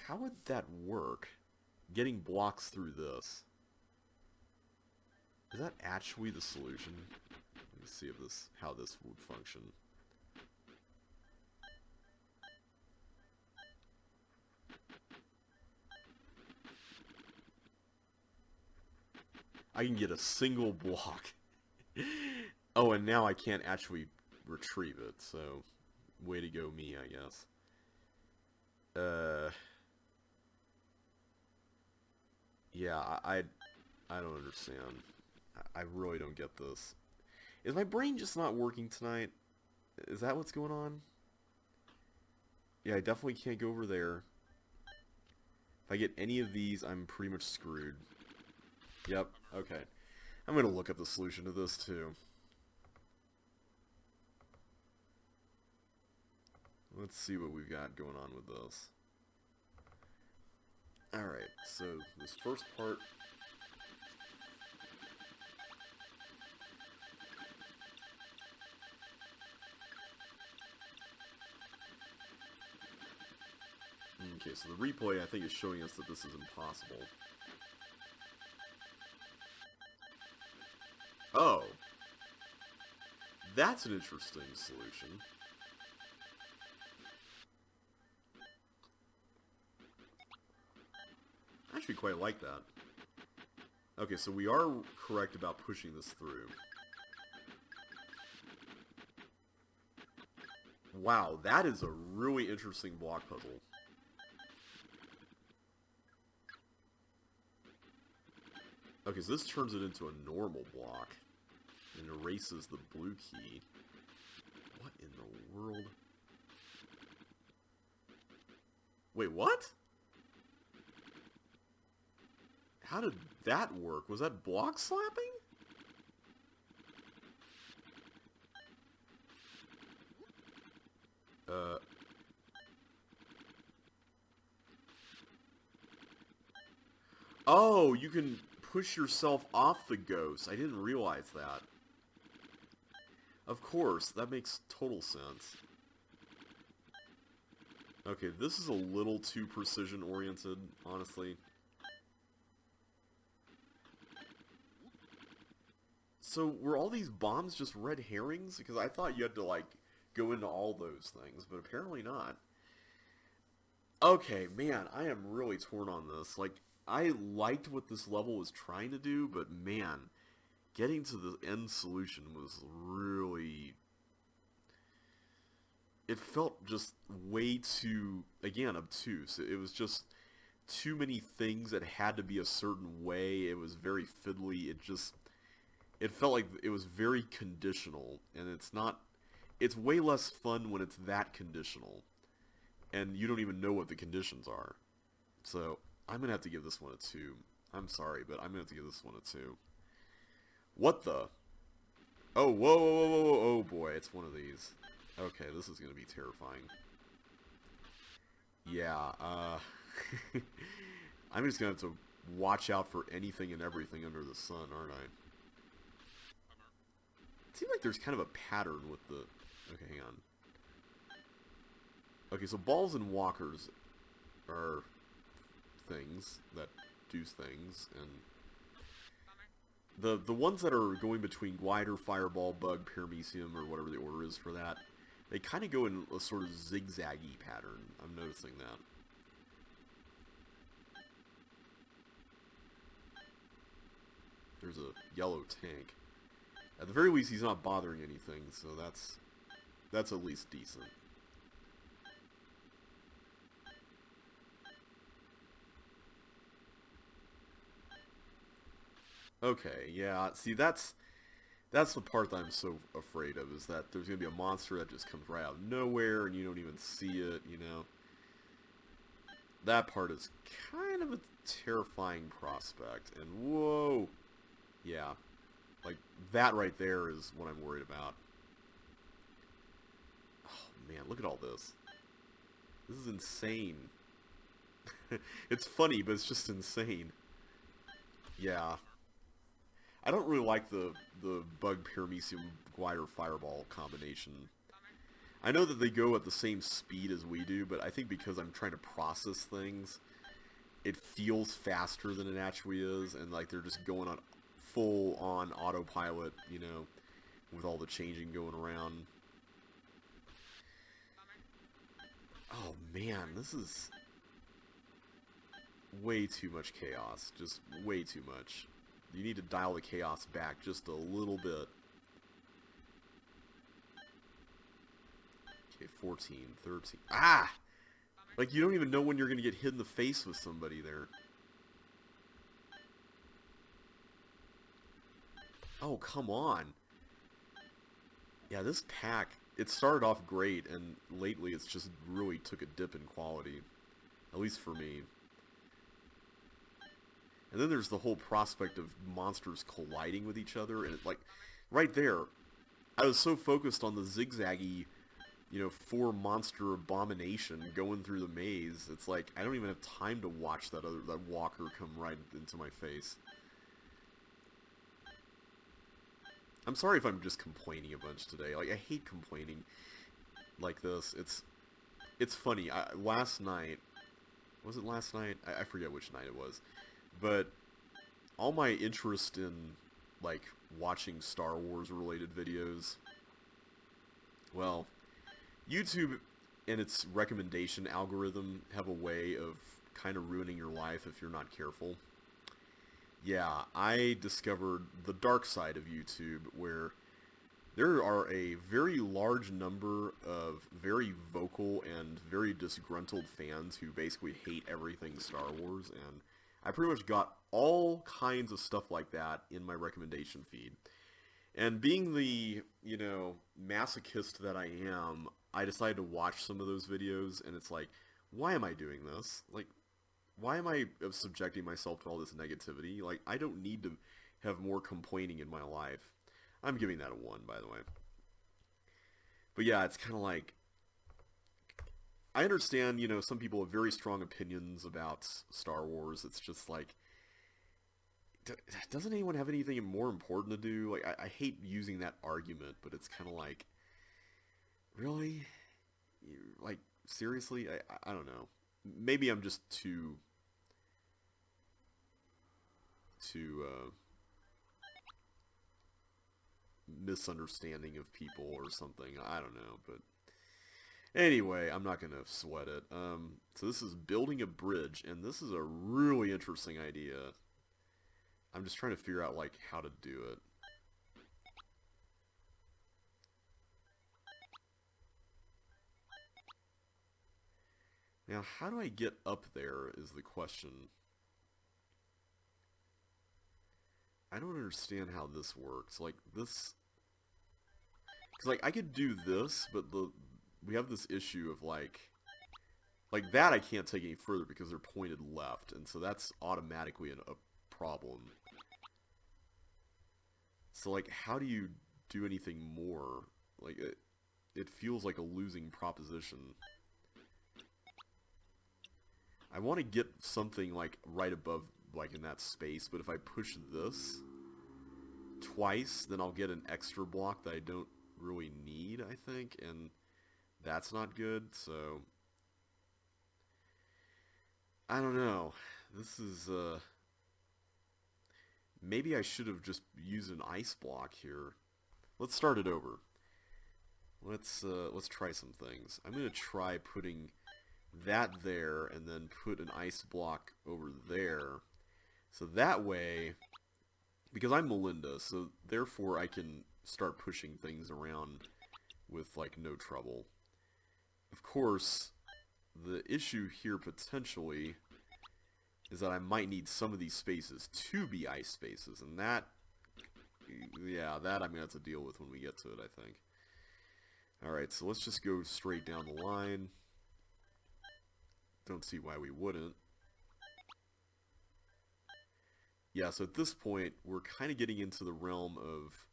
How would that work? Getting blocks through this. Is that actually the solution? Let me see if how this would function. I can get a single block. Oh, and now I can't actually retrieve it, so way to go me, I guess. Yeah, I don't understand. I really don't get this. Is my brain just not working tonight? Is that what's going on? Yeah, I definitely can't go over there. If I get any of these, I'm pretty much screwed. Yep, okay. I'm going to look up the solution to this, too. Let's see what we've got going on with this. Alright, so this first part... Okay, so the replay, I think, is showing us that this is impossible. Oh. That's an interesting solution. I actually quite like that. Okay, so we are correct about pushing this through. Wow, that is a really interesting block puzzle. Okay, so this turns it into a normal block and erases the blue key. What in the world? Wait, what? How did that work? Was that block slapping? Oh, you can push yourself off the ghost. I didn't realize that. Of course, that makes total sense. Okay, this is a little too precision-oriented, honestly. So, were all these bombs just red herrings? Because I thought you had to, like, go into all those things, but apparently not. Okay, man, I am really torn on this. Like, I liked what this level was trying to do, but man, getting to the end solution was really... It felt just way too, again, obtuse. It was just too many things that had to be a certain way. It was very fiddly. It felt like it was very conditional, and it's way less fun when it's that conditional, and you don't even know what the conditions are. So, I'm going to have to give this one a 2. I'm sorry, but I'm going to have to give this one a 2. What the? Oh, whoa, whoa, whoa, whoa, oh boy, it's one of these. Okay, this is going to be terrifying. Yeah, I'm just going to have to watch out for anything and everything under the sun, aren't I? It seems like there's kind of a pattern with the... Okay, hang on. Okay, so balls and walkers are things that do things, and The ones that are going between glider, fireball, bug, paramecium, or whatever the order is for that, they kind of go in a sort of zigzaggy pattern. I'm noticing that. There's a yellow tank. At the very least, he's not bothering anything, so that's at least decent. Okay, yeah. See, that's the part that I'm so afraid of, is that there's gonna be a monster that just comes right out of nowhere and you don't even see it. You know, that part is kind of a terrifying prospect. And whoa, yeah, like that right there is what I'm worried about. Oh man, look at all this. This is insane. It's funny, but it's just insane. Yeah. I don't really like the bug paramecium glider fireball combination. I know that they go at the same speed as we do, but I think because I'm trying to process things, it feels faster than it actually is, and like they're just going on full on autopilot, you know, with all the changing going around. Oh man, this is way too much chaos. Just way too much. You need to dial the chaos back just a little bit. Okay, 14, 13. Ah! Like, you don't even know when you're going to get hit in the face with somebody there. Oh, come on. Yeah, this pack, it started off great, and lately it's just really took a dip in quality. At least for me. And then there's the whole prospect of monsters colliding with each other, and it, like, right there, I was so focused on the zigzaggy, you know, four monster abomination going through the maze. It's like I don't even have time to watch that walker come right into my face. I'm sorry if I'm just complaining a bunch today. Like, I hate complaining like this. It's funny. Last night, was it last night? I forget which night it was, but all my interest in like watching Star Wars related videos, well, YouTube and its recommendation algorithm have a way of kind of ruining your life if you're not careful. Yeah, I discovered the dark side of YouTube, where there are a very large number of very vocal and very disgruntled fans who basically hate everything Star Wars, and I pretty much got all kinds of stuff like that in my recommendation feed. And being the, you know, masochist that I am, I decided to watch some of those videos, and it's like, why am I doing this? Like, why am I subjecting myself to all this negativity? Like, I don't need to have more complaining in my life. I'm giving that a 1, by the way. But yeah, it's kind of like, I understand, you know, some people have very strong opinions about Star Wars. It's just like, doesn't anyone have anything more important to do? Like, I hate using that argument, but it's kind of like, really? Like, seriously? I don't know. Maybe I'm just too misunderstanding of people or something. I don't know, but anyway, I'm not gonna sweat it. So this is building a bridge, and this is a really interesting idea. I'm just trying to figure out like how to do it. Now, how do I get up there is the question. I don't understand how this works. Like this, because like I could do this, but we have this issue of like that I can't take any further because they're pointed left, and so that's automatically a problem. So like, how do you do anything more? Like it feels like a losing proposition. I want to get something like right above, like in that space, but if I push this twice, then I'll get an extra block that I don't really need, I think, and that's not good, so I don't know. This is Maybe I should have just used an ice block here. Let's start it over. Let's try some things. I'm gonna try putting that there and then put an ice block over there. So that way, because I'm Melinda, so therefore I can start pushing things around with like no trouble. Of course, the issue here potentially is that I might need some of these spaces to be ice spaces, and that, yeah, that I'm gonna have to deal with when we get to it, I think. Alright, so let's just go straight down the line. Don't see why we wouldn't. Yeah, so at this point, we're kind of getting into the realm of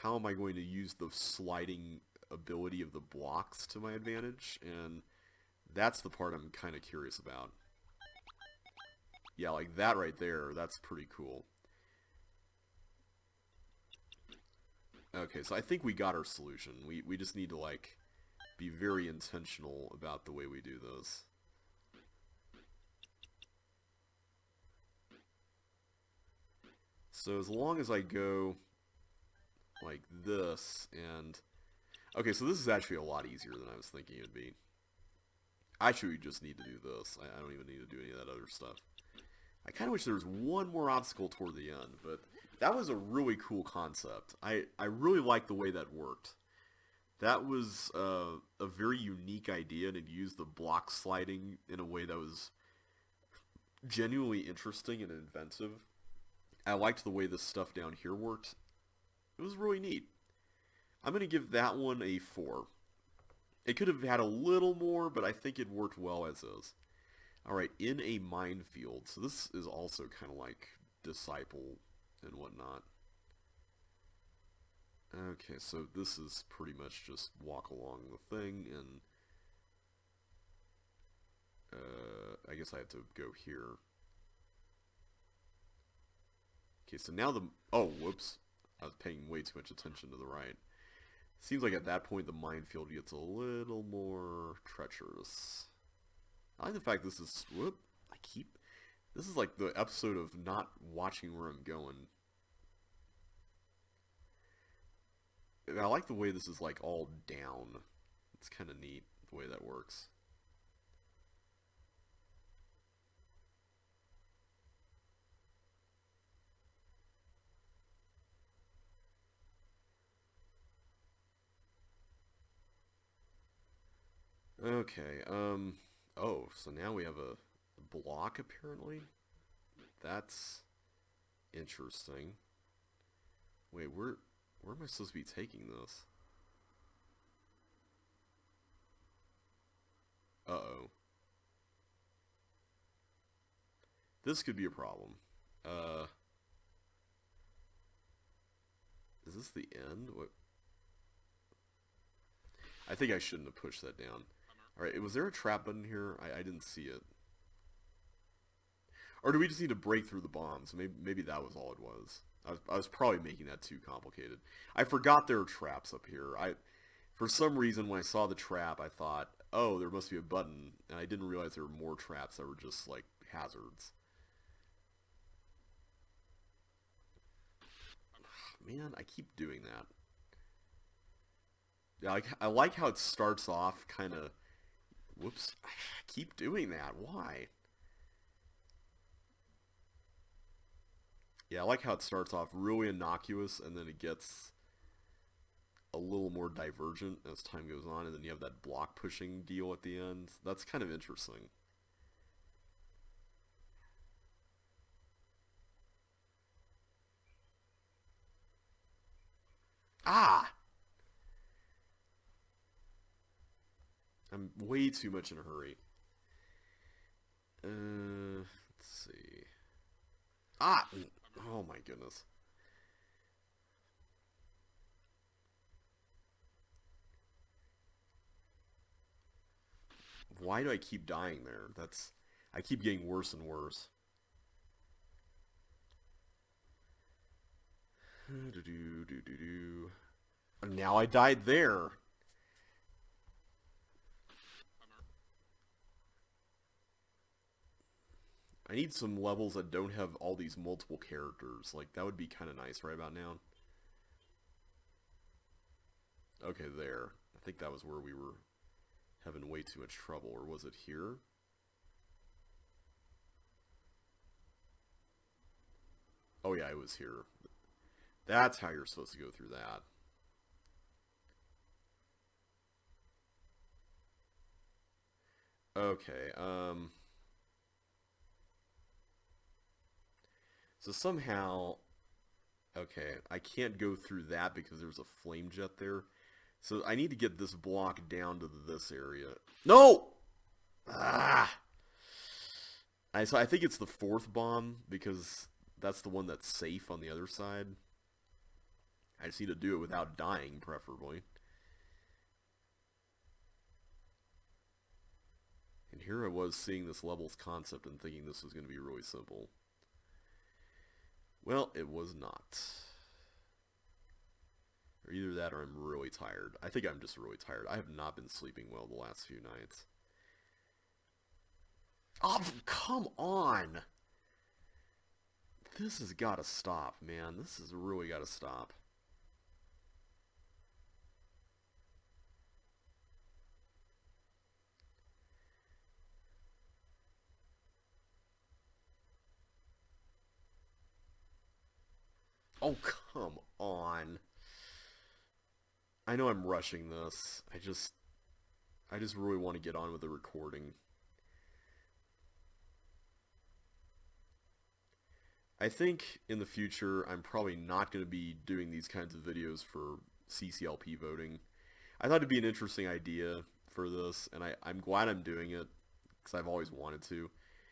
how am I going to use the sliding ability of the blocks to my advantage, and that's the part I'm kind of curious about. Yeah, like that right there, that's pretty cool. Okay, so I think we got our solution. We just need to, like, be very intentional about the way we do this. So as long as I go like this, and... Okay, so this is actually a lot easier than I was thinking it would be. Actually, we just need to do this. I don't even need to do any of that other stuff. I kind of wish there was one more obstacle toward the end, but that was a really cool concept. I really like the way that worked. That was a very unique idea, and it used the block sliding in a way that was genuinely interesting and inventive. I liked the way this stuff down here worked. It was really neat. I'm going to give that one a 4. It could have had a little more, but I think it worked well as is. Alright, in a minefield. So this is also kind of like Disciple and whatnot. Okay, so this is pretty much just walk along the thing, and I guess I have to go here. Okay, so now the... Oh, whoops. I was paying way too much attention to the right. Seems like at that point the minefield gets a little more treacherous. I like the fact this is... Whoop. This is like the episode of not watching where I'm going. I like the way this is like all down. It's kind of neat the way that works. Okay, oh, so now we have a block, apparently? That's interesting. Wait, where am I supposed to be taking this? Uh-oh. This could be a problem. Is this the end? What? I think I shouldn't have pushed that down. Alright, was there a trap button here? I didn't see it. Or do we just need to break through the bombs? Maybe that was all it was. I was probably making that too complicated. I forgot there were traps up here. For some reason, when I saw the trap, I thought, oh, there must be a button, and I didn't realize there were more traps that were just, like, hazards. Man, I keep doing that. Yeah, I like how it starts off kind of... Whoops. I keep doing that. Why? Yeah, I like how it starts off really innocuous, and then it gets a little more divergent as time goes on, and then you have that block pushing deal at the end. That's kind of interesting. Ah! I'm way too much in a hurry. Let's see. Ah! Oh my goodness. Why do I keep dying there? I keep getting worse and worse. Now I died there. I need some levels that don't have all these multiple characters. Like, that would be kind of nice right about now. Okay, there. I think that was where we were having way too much trouble. Or was it here? Oh yeah, it was here. That's how you're supposed to go through that. Okay, so somehow, okay, I can't go through that because there's a flame jet there. So I need to get this block down to this area. No! Ah! So I think it's the fourth bomb because that's the one that's safe on the other side. I just need to do it without dying, preferably. And here I was seeing this levels concept and thinking this was going to be really simple. Well, it was not. Or either that or I'm really tired. I think I'm just really tired. I have not been sleeping well the last few nights. Oh, come on! This has got to stop, man. This has really got to stop. Oh, come on. I know I'm rushing this. I just really want to get on with the recording. I think in the future I'm probably not going to be doing these kinds of videos for CCLP voting. I thought it'd be an interesting idea for this, and I'm glad I'm doing it because I've always wanted to.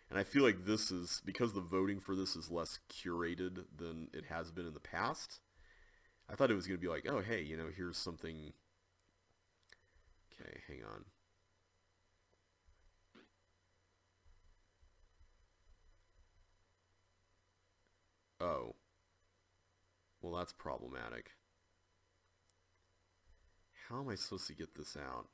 And I feel like this is, because the voting for this is less curated than it has been in the past, I thought it was going to be like, oh, hey, you know, here's something. Okay, hang on. Oh. Well, that's problematic. How am I supposed to get this out?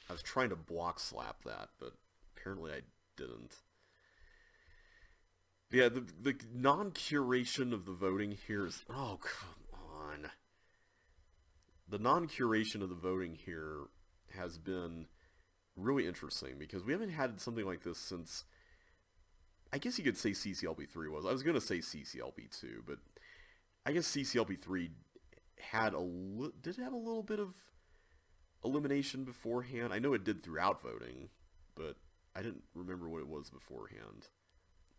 I was trying to block slap that, but apparently I didn't. Yeah, the non-curation of the voting here is... Oh, come on. The non-curation of the voting here has been really interesting because we haven't had something like this since... I guess you could say CCLP3 was. I was going to say CCLP2, but I guess CCLP3 had did it have a little bit of elimination beforehand? I know it did throughout voting, but I didn't remember what it was beforehand.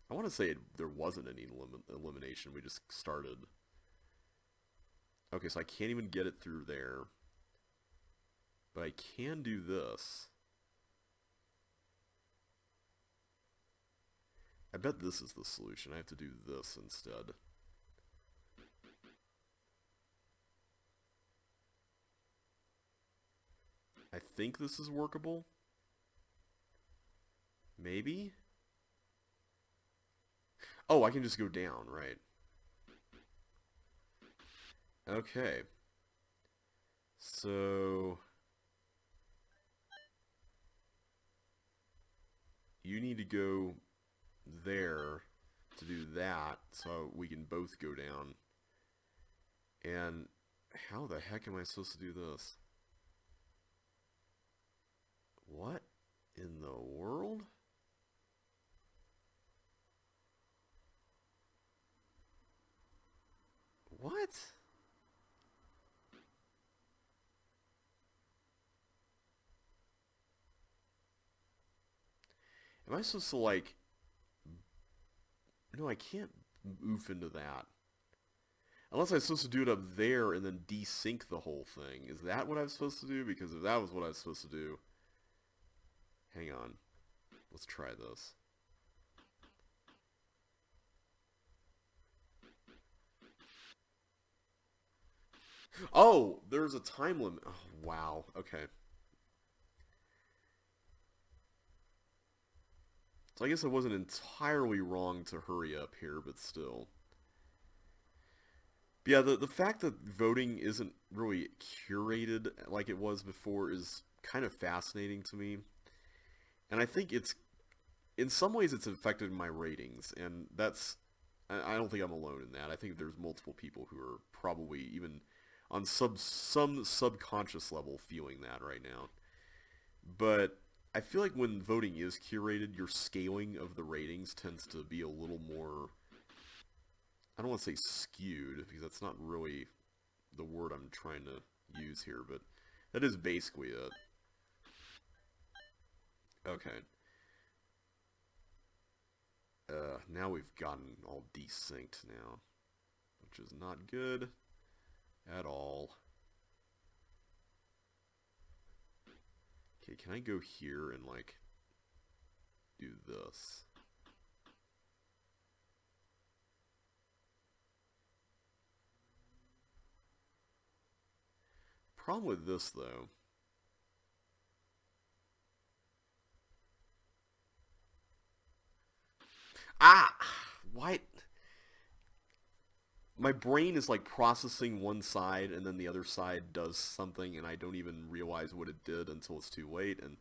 I want to say there wasn't any elimination. We just started. Okay, so I can't even get it through there. But I can do this. I bet this is the solution. I have to do this instead. I think this is workable. Maybe? Oh, I can just go down, right. Okay. So... you need to go there to do that, so we can both go down. And how the heck am I supposed to do this? What in the world? What? Am I supposed to, like... No, I can't oof into that. Unless I'm supposed to do it up there and then desync the whole thing. Is that what I'm supposed to do? Because if that was what I was supposed to do... Hang on. Let's try this. Oh! There's a time limit. Oh, wow. Okay. So I guess I wasn't entirely wrong to hurry up here, but still. But yeah, the fact that voting isn't really curated like it was before is kind of fascinating to me. And I think it's, in some ways, it's affected my ratings. And that's, I don't think I'm alone in that. I think there's multiple people who are probably even on some subconscious level feeling that right now. But I feel like when voting is curated, your scaling of the ratings tends to be a little more, I don't want to say skewed, because that's not really the word I'm trying to use here, but that is basically it. Okay. Now we've gotten all desynced now, which is not good at all. Okay, can I go here and, like, do this? Problem with this, though. Ah! Why? My brain is, like, processing one side, and then the other side does something, and I don't even realize what it did until it's too late. And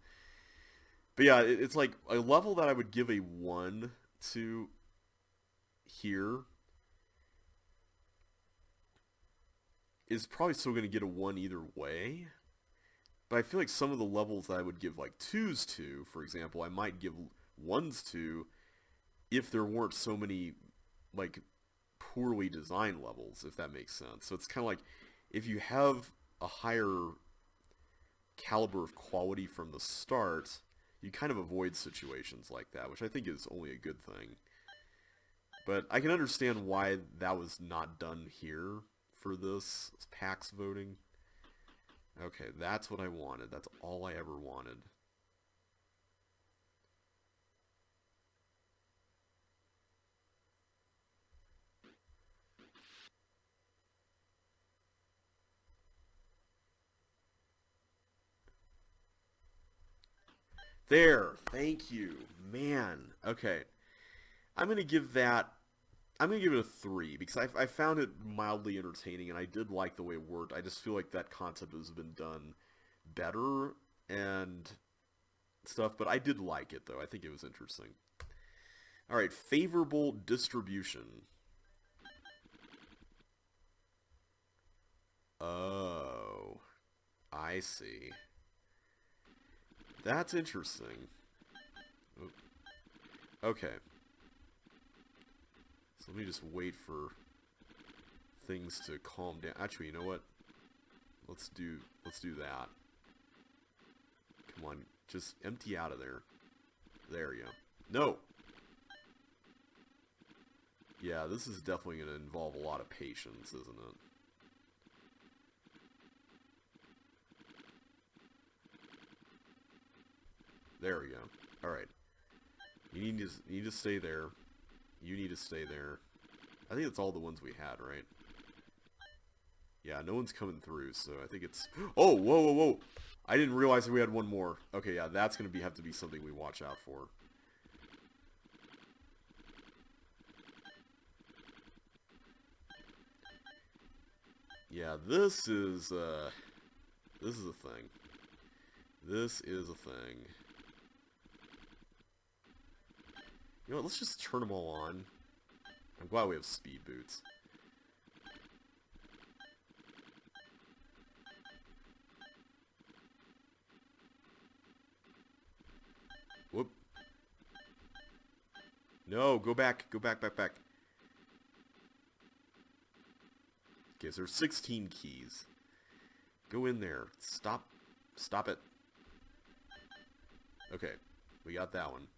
But yeah, it's like a level that I would give a 1 to here is probably still going to get a 1 either way. But I feel like some of the levels that I would give like 2s to, for example, I might give 1s to if there weren't so many like poorly designed levels, if that makes sense. So it's kind of like if you have a higher caliber of quality from the start, you kind of avoid situations like that, which I think is only a good thing. But I can understand why that was not done here for this PAX voting. Okay, that's what I wanted. That's all I ever wanted. There, thank you. Man, okay. I'm going to give that, I'm going to give it a 3 because I found it mildly entertaining and I did like the way it worked. I just feel like that concept has been done better and stuff, but I did like it though. I think it was interesting. All right, favorable distribution. Oh, I see. That's interesting. Okay. So let me just wait for things to calm down. Actually, you know what? Let's do that. Come on, just empty out of there. There you go. No. Yeah, this is definitely going to involve a lot of patience, isn't it? There we go. All right. You need to stay there. You need to stay there. I think that's all the ones we had, right? Yeah, no one's coming through, so I think it's... Oh, whoa, whoa, whoa! I didn't realize that we had one more. Okay, yeah, that's going to have to be something we watch out for. Yeah, this is a thing. This is a thing. You know what, let's just turn them all on. I'm glad we have speed boots. Whoop. No, go back, back. Okay, so there's 16 keys. Go in there. Stop it. Okay, we got that one.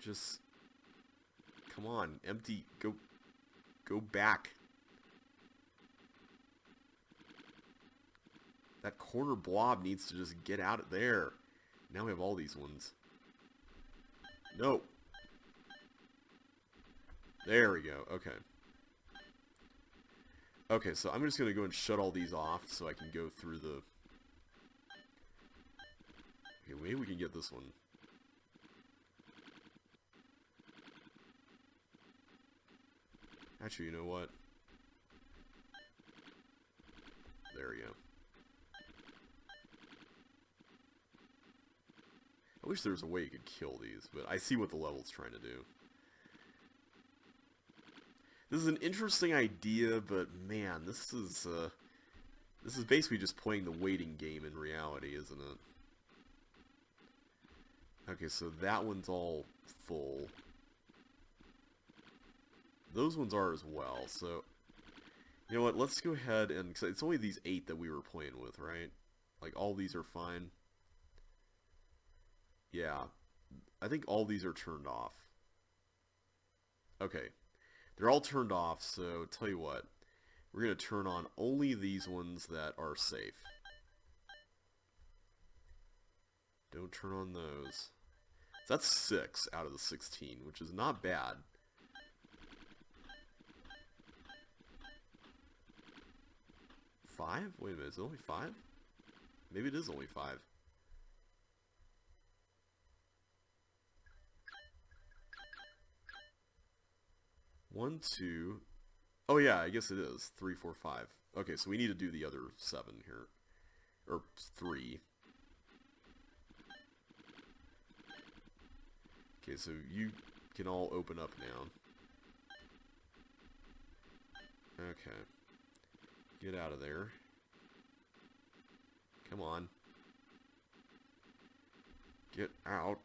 Just, come on, empty, go back. That corner blob needs to just get out of there. Now we have all these ones. No. There we go, okay. Okay, so I'm just going to go and shut all these off so I can go through the maybe we can get this one. Actually, you know what? There we go. I wish there was a way you could kill these, but I see what the level's trying to do. This is an interesting idea, but man, this is basically just playing the waiting game in reality, isn't it? Okay, so that one's all full. Those ones are as well, so... You know what, let's go ahead and... Cause it's only these 8 that we were playing with, right? Like, all these are fine. Yeah. I think all these are turned off. Okay. They're all turned off, so tell you what. We're going to turn on only these ones that are safe. Don't turn on those. So that's 6 out of the 16, which is not bad. Five? Wait a minute, is it only 5? Maybe it is only 5. One, two... Oh yeah, I guess it is. 3, 4, 5. Okay, so we need to do the other 7 here. Or 3. Okay, so you can all open up now. Okay. Get out of there. Come on. Get out.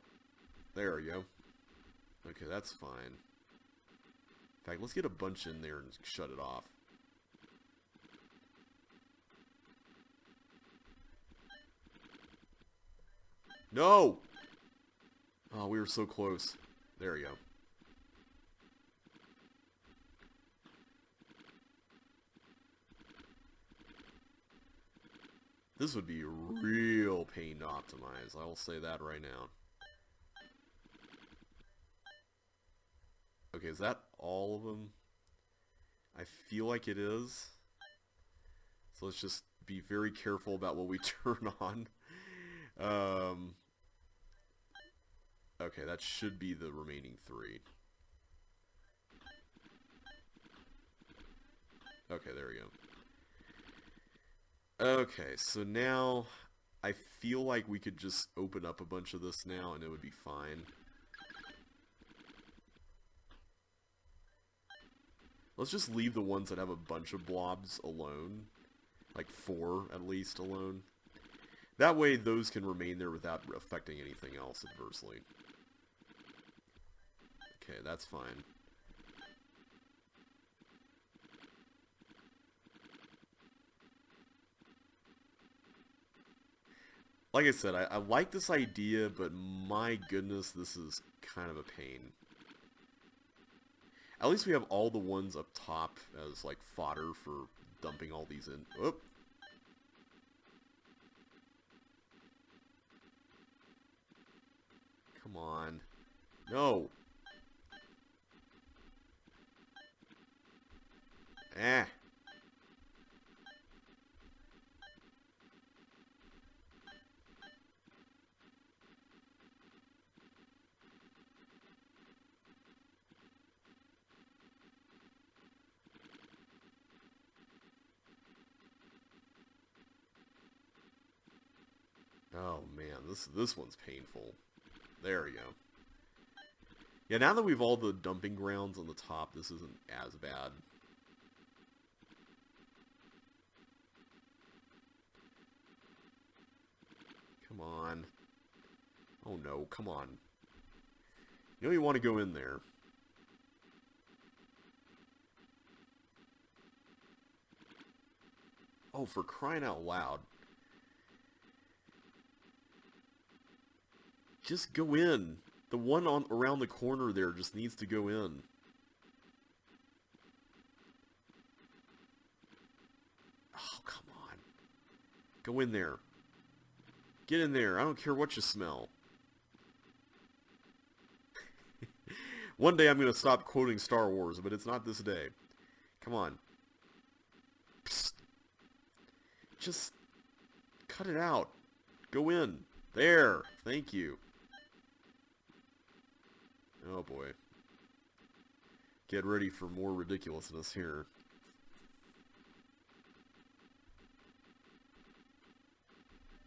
There we go. Okay, that's fine. In fact, let's get a bunch in there and shut it off. No! Oh, we were so close. There we go. This would be a real pain to optimize. I will say that right now. Okay, is that all of them? I feel like it is. So let's just be very careful about what we turn on. Okay, that should be the remaining 3. Okay, there we go. Okay, so now I feel like we could just open up a bunch of this now and it would be fine. Let's just leave the ones that have a bunch of blobs alone. Like 4, at least, alone. That way, those can remain there without affecting anything else adversely. Okay, that's fine. Like I said, I like this idea, but my goodness, this is kind of a pain. At least we have all the ones up top as, like, fodder for dumping all these in. Oop. Come on. No. Eh. Oh man, this one's painful. There we go. Yeah, now that we've all the dumping grounds on the top, this isn't as bad. Come on. Oh no, come on. You know you want to go in there. Oh, for crying out loud. Just go in. The one on around the corner there just needs to go in. Oh, come on. Go in there. Get in there. I don't care what you smell. One day I'm going to stop quoting Star Wars, but it's not this day. Come on. Psst. Just cut it out. Go in. There! Thank you. Oh boy. Get ready for more ridiculousness here.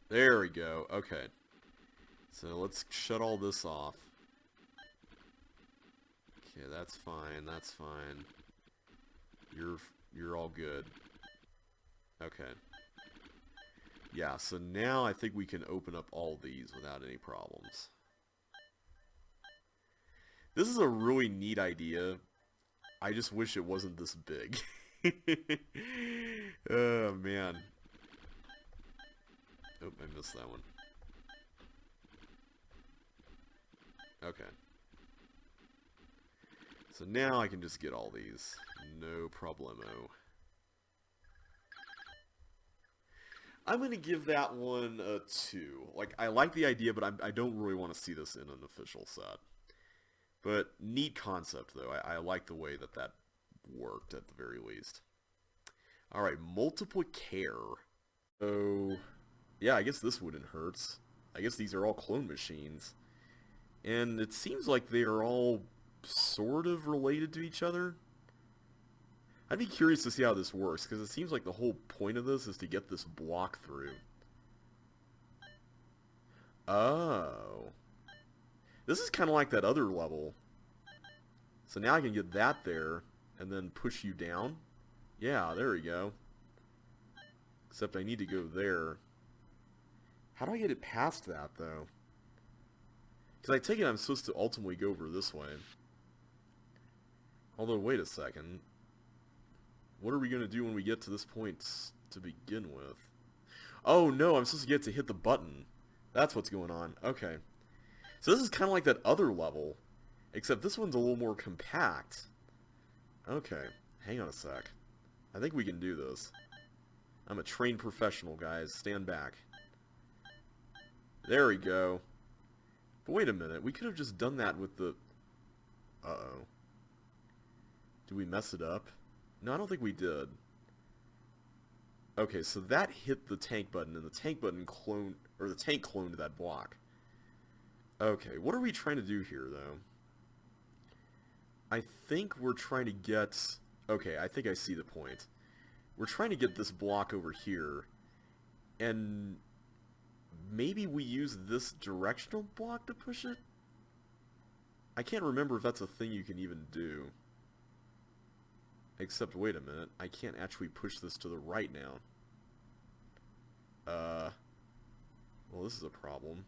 There we go. Okay. So let's shut all this off. Okay, that's fine. That's fine. You're all good. Okay. Yeah, so now I think we can open up all these without any problems. This is a really neat idea. I just wish it wasn't this big. Oh, man. Oh, I missed that one. Okay. So now I can just get all these. No problemo. I'm going to give that one a 2. Like, I like the idea, but I don't really want to see this in an official set. But neat concept, though. I like the way that that worked, at the very least. Alright, multiplicator. So, yeah, I guess this wouldn't hurt. I guess these are all clone machines. And it seems like they are all sort of related to each other. I'd be curious to see how this works, because it seems like the whole point of this is to get this block through. Oh. This is kind of like that other level. So now I can get that there, and then push you down. Yeah, there we go. Except I need to go there. How do I get it past that, though? Because I take it I'm supposed to ultimately go over this way. Although, wait a second. What are we going to do when we get to this point to begin with? Oh, no, I'm supposed to get to hit the button. That's what's going on. Okay. So this is kind of like that other level, except this one's a little more compact. Okay. Hang on a sec. I think we can do this. I'm a trained professional, guys. Stand back. There we go. But wait a minute. We could have just done that with the... Uh-oh. Did we mess it up? No, I don't think we did. Okay, so that hit the tank button, and the tank button cloned, or the tank cloned that block. Okay, what are we trying to do here, though? I think we're trying to get... Okay, I think I see the point. We're trying to get this block over here, and maybe we use this directional block to push it? I can't remember if that's a thing you can even do. Except, wait a minute, I can't actually push this to the right now. Well, this is a problem.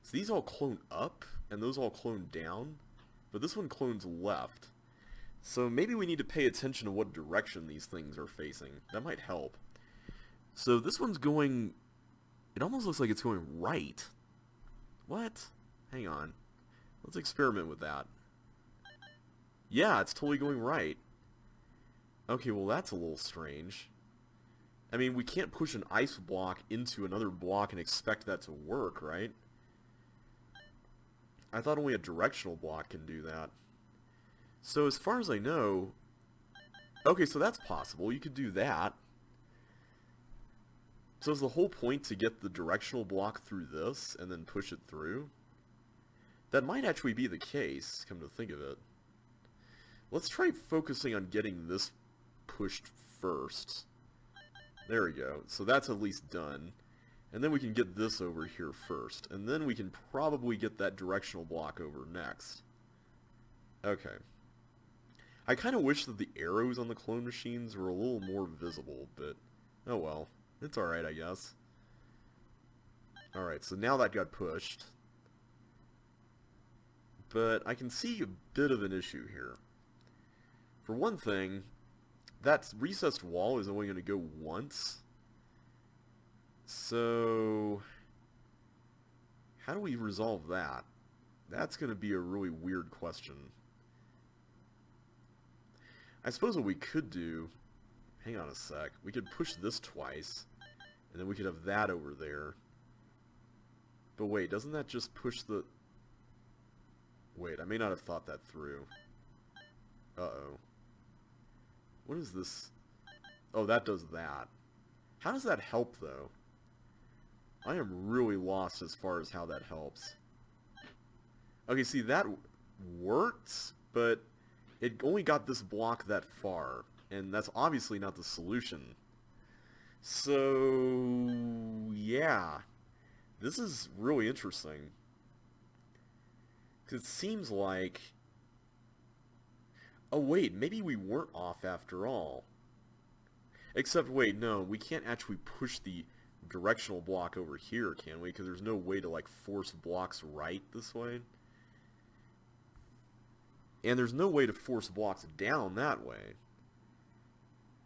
So these all clone up, and those all clone down, but this one clones left. So maybe we need to pay attention to what direction these things are facing. That might help. So this one's going... It almost looks like it's going right. What? Hang on. Let's experiment with that. Yeah, it's totally going right. Okay, well that's a little strange. I mean, we can't push an ice block into another block and expect that to work, right? I thought only a directional block can do that. So as far as I know... Okay, so that's possible. You could do that. So is the whole point to get the directional block through this and then push it through? That might actually be the case, come to think of it. Let's try focusing on getting this pushed first. There we go. So that's at least done. And then we can get this over here first. And then we can probably get that directional block over next. Okay. I kind of wish that the arrows on the clone machines were a little more visible, but oh well. It's alright, I guess. Alright, so now that got pushed. But I can see a bit of an issue here. For one thing, that recessed wall is only going to go once. So, how do we resolve that? That's going to be a really weird question. I suppose what we could do... Hang on a sec. We could push this twice, and then we could have that over there. But wait, doesn't that just push the... Wait, I may not have thought that through. Uh-oh. What is this? Oh, that does that. How does that help, though? I am really lost as far as how that helps. Okay, see, that worked, but it only got this block that far, and that's obviously not the solution. So, yeah, this is really interesting. 'Cause it seems like... Oh, wait, maybe we weren't off after all. Except, wait, no, we can't actually push the directional block over here, can we? Because there's no way to, like, force blocks right this way. And there's no way to force blocks down that way.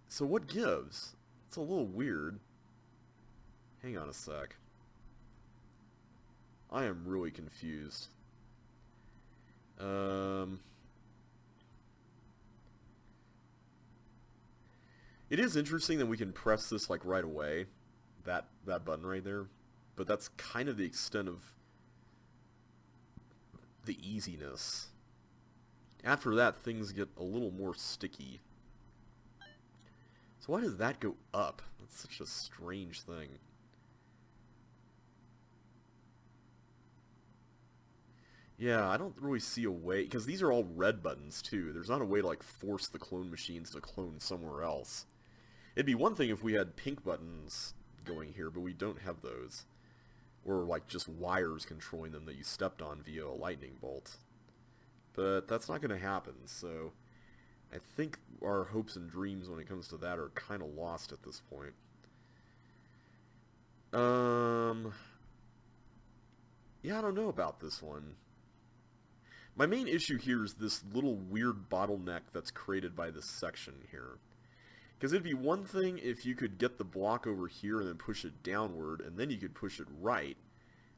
So what gives? It's a little weird. Hang on a sec. I am really confused. It is interesting that we can press this like right away. That button right there. But that's kind of the extent of the easiness. After that, things get a little more sticky. So why does that go up? That's such a strange thing. Yeah, I don't really see a way, because these are all red buttons too. There's not a way to like force the clone machines to clone somewhere else. It'd be one thing if we had pink buttons going here, but we don't have those. Or like just wires controlling them that you stepped on via a lightning bolt. But that's not going to happen, so I think our hopes and dreams when it comes to that are kind of lost at this point. Yeah, I don't know about this one. My main issue here is this little weird bottleneck that's created by this section here. Because it'd be one thing if you could get the block over here and then push it downward, and then you could push it right.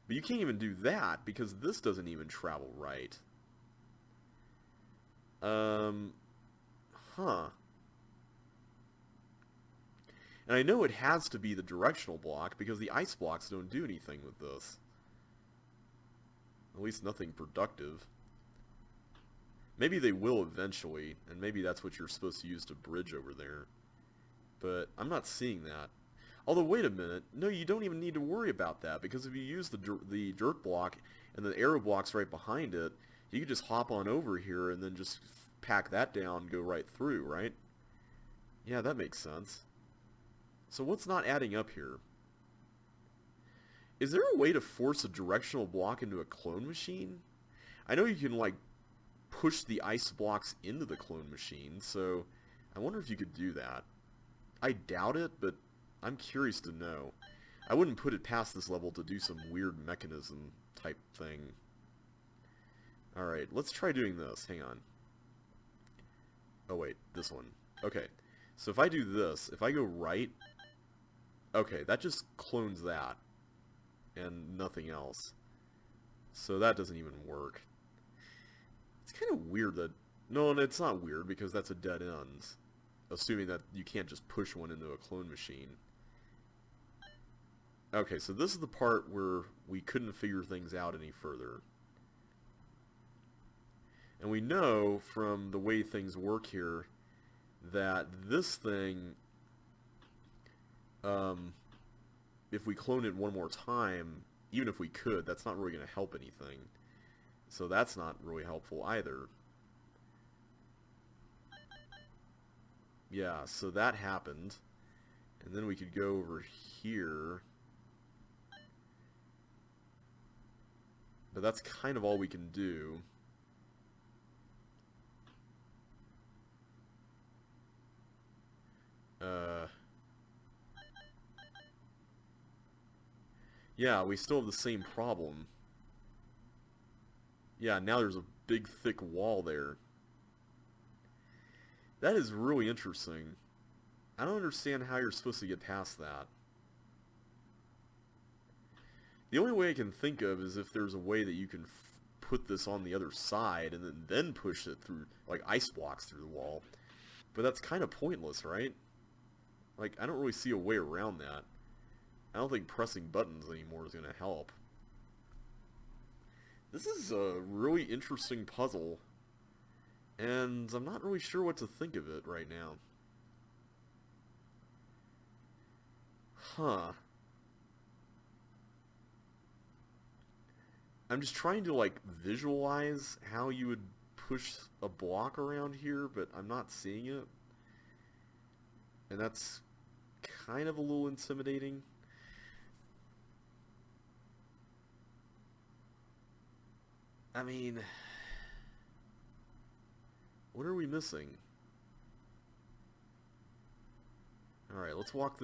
But you can't even do that, because this doesn't even travel right. Huh. And I know it has to be the directional block, because the ice blocks don't do anything with this. At least nothing productive. Maybe they will eventually, and maybe that's what you're supposed to use to bridge over there. But I'm not seeing that. Although, wait a minute. No, you don't even need to worry about that, because if you use the dirt block and the arrow block's right behind it, you can just hop on over here and then just pack that down and go right through, right? Yeah, that makes sense. So what's not adding up here? Is there a way to force a directional block into a clone machine? I know you can, like, push the ice blocks into the clone machine, so I wonder if you could do that. I doubt it, but I'm curious to know. I wouldn't put it past this level to do some weird mechanism type thing. Alright, let's try doing this. Hang on. Oh wait, this one. Okay, so if I do this, if I go right... Okay, that just clones that. And nothing else. So that doesn't even work. It's kind of weird that... No, it's not weird, because that's a dead end. Assuming that you can't just push one into a clone machine. Okay, so this is the part where we couldn't figure things out any further. And we know from the way things work here that this thing, if we clone it one more time, even if we could, that's not really going to help anything. So that's not really helpful either. Yeah, so that happened. And then we could go over here. But that's kind of all we can do. Yeah, we still have the same problem. Yeah, now there's a big thick wall there. That is really interesting. I don't understand how you're supposed to get past that. The only way I can think of is if there's a way that you can put this on the other side and then push it through, like ice blocks through the wall. But that's kind of pointless, right? Like, I don't really see a way around that. I don't think pressing buttons anymore is going to help. This is a really interesting puzzle. And I'm not really sure what to think of it right now. Huh. I'm just trying to, like, visualize how you would push a block around here, but I'm not seeing it. And that's kind of a little intimidating. I mean, what are we missing? All right, let's walk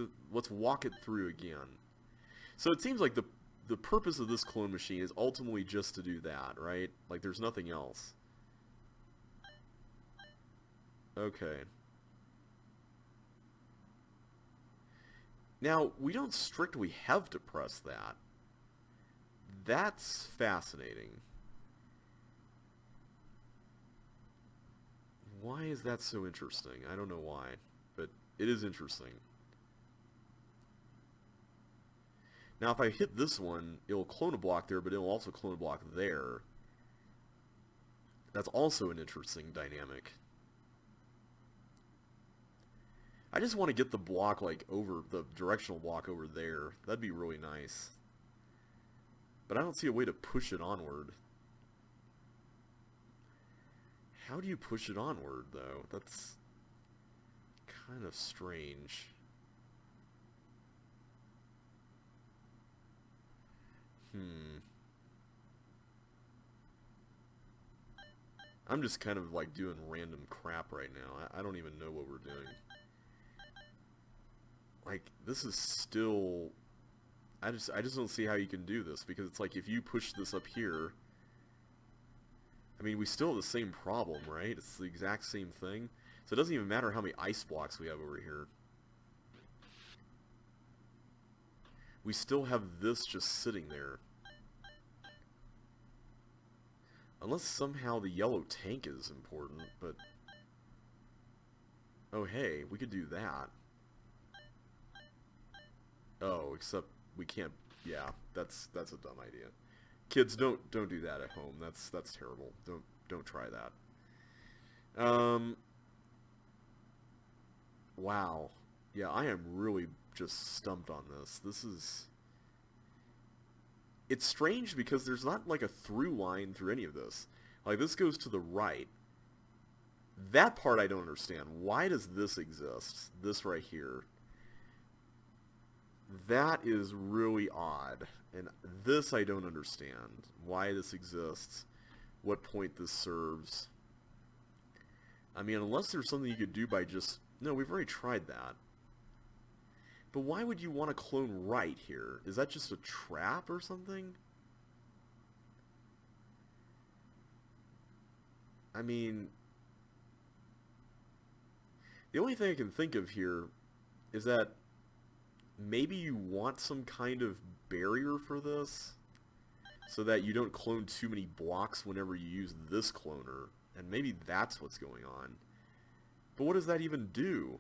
it through again. So it seems like the purpose of this clone machine is ultimately just to do that, right? Like there's nothing else. Okay. Now, we don't strictly have to press that. That's fascinating. Why is that so interesting? I don't know why, but it is interesting. Now, if I hit this one, it'll clone a block there, but it'll also clone a block there. That's also an interesting dynamic. I just want to get the block, like, over, the directional block over there. That'd be really nice. But I don't see a way to push it onward. How do you push it onward, though? That's kind of strange. I'm just kind of like doing random crap right now. I don't even know what we're doing. Like, this is still... I just don't see how you can do this, because it's like if you push this up here... I mean, we still have the same problem, right? It's the exact same thing. So it doesn't even matter how many ice blocks we have over here. We still have this just sitting there. Unless somehow the yellow tank is important, but... Oh, hey, we could do that. Oh, except we can't... Yeah, that's a dumb idea. Kids, don't do that at home. That's terrible. Don't try that. Wow. Yeah, I am really just stumped on this. This is... It's strange because there's not like a through line through any of this. Like, this goes to the right. That part I don't understand. Why does this exist? This right here. That is really odd. And this I don't understand. Why this exists. What point this serves. I mean, unless there's something you could do by just... No, we've already tried that. But why would you want to clone right here? Is that just a trap or something? I mean... The only thing I can think of here is that maybe you want some kind of barrier for this so that you don't clone too many blocks whenever you use this cloner. And maybe that's what's going on. But what does that even do?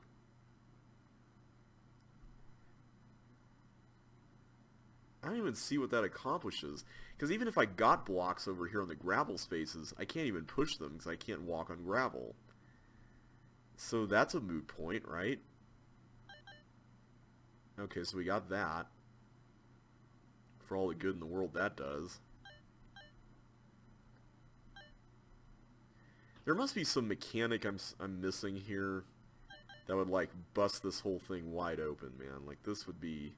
I don't even see what that accomplishes. Because even if I got blocks over here on the gravel spaces, I can't even push them because I can't walk on gravel. So that's a moot point, right? Okay, so we got that. For all the good in the world that does. There must be some mechanic I'm missing here that would, like, bust this whole thing wide open, man. Like, this would be...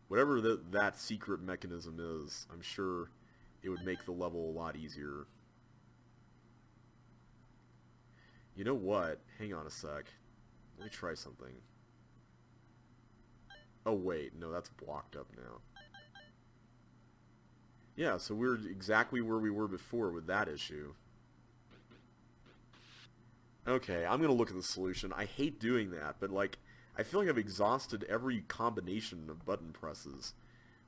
Whatever that secret mechanism is, I'm sure it would make the level a lot easier. You know what? Hang on a sec. Let me try something. Oh wait, no, that's blocked up now. Yeah, so we're exactly where we were before with that issue. Okay, I'm gonna look at the solution. I hate doing that, but like, I feel like I've exhausted every combination of button presses.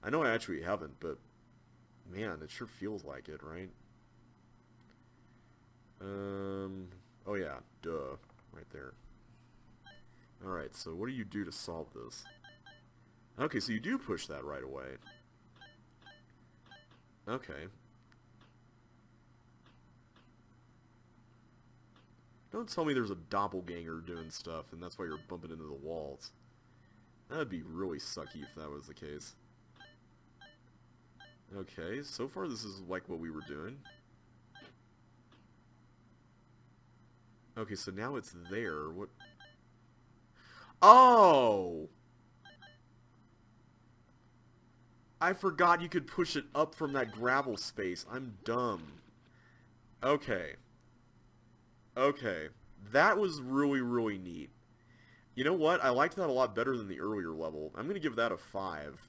I know I actually haven't, but man, it sure feels like it, right? Oh yeah, duh, right there. Alright, so what do you do to solve this? Okay, so you do push that right away. Okay. Don't tell me there's a doppelganger doing stuff, and that's why you're bumping into the walls. That'd be really sucky if that was the case. Okay, so far this is like what we were doing. Okay, so now it's there. What? Oh! I forgot you could push it up from that gravel space. I'm dumb. Okay. Okay. That was really, really neat. You know what? I liked that a lot better than the earlier level. I'm going to give that a 5.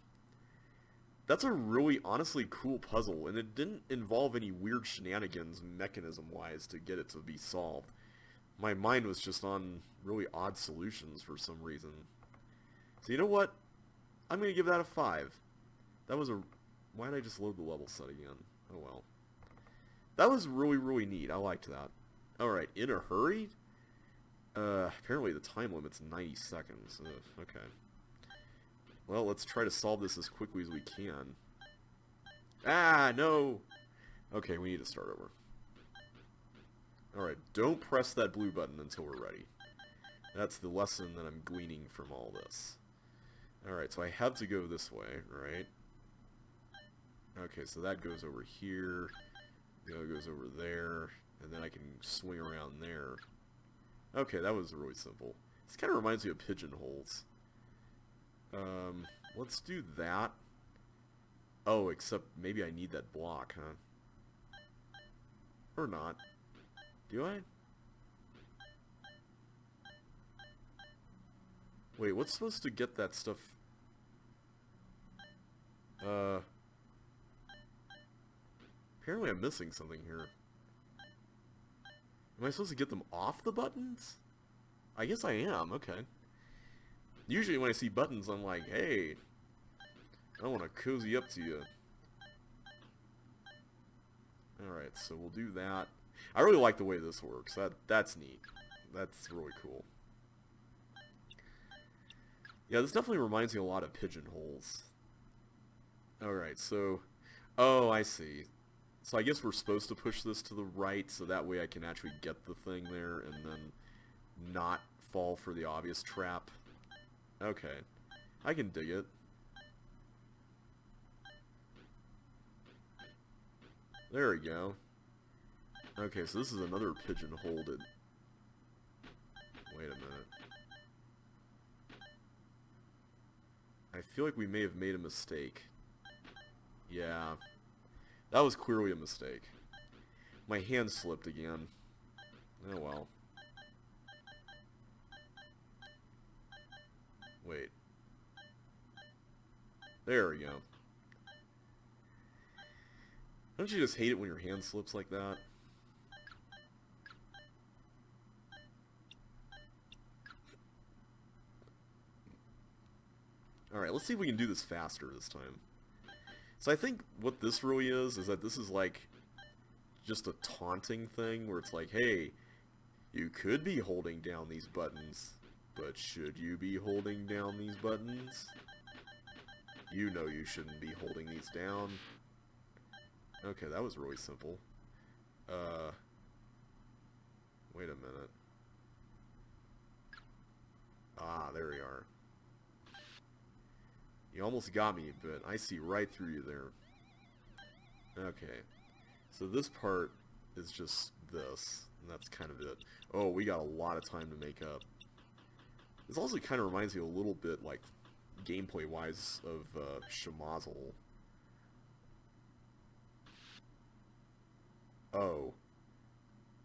That's a really, honestly cool puzzle, and it didn't involve any weird shenanigans mechanism-wise to get it to be solved. My mind was just on really odd solutions for some reason. So you know what? I'm going to give that a 5. That was a... Why did I just load the level set again? Oh well. That was really, really neat. I liked that. Alright, in a hurry? Apparently the time limit's 90 seconds. Okay. Well, let's try to solve this as quickly as we can. Ah, no! Okay, we need to start over. Alright, don't press that blue button until we're ready. That's the lesson that I'm gleaning from all this. Alright, so I have to go this way, right? Okay, so that goes over here, that goes over there, and then I can swing around there. Okay, that was really simple. This kind of reminds me of pigeonholes. Let's do that. Oh, except maybe I need that block, huh? Or not. Do I? Wait, what's supposed to get that stuff? Apparently I'm missing something here. Am I supposed to get them off the buttons? I guess I am, okay. Usually when I see buttons, I'm like, hey, I want to cozy up to you. Alright, so we'll do that. I really like the way this works. That's neat. That's really cool. Yeah, this definitely reminds me a lot of pigeonholes. Alright, so... Oh, I see. So I guess we're supposed to push this to the right, so that way I can actually get the thing there and then not fall for the obvious trap. Okay. I can dig it. There we go. Okay, so this is another pigeonholed. Wait a minute. I feel like we may have made a mistake. Yeah. That was clearly a mistake. My hand slipped again. Oh well. Wait. There we go. Don't you just hate it when your hand slips like that? Alright, let's see if we can do this faster this time. So I think what this really is that this is like just a taunting thing where it's like, hey, you could be holding down these buttons, but should you be holding down these buttons? You know you shouldn't be holding these down. Okay, that was really simple. Wait a minute. Ah, there we are. You almost got me, but I see right through you there. Okay. So this part is just this, and that's kind of it. Oh, we got a lot of time to make up. This also kind of reminds me a little bit, like, gameplay-wise of Shamazel. Oh.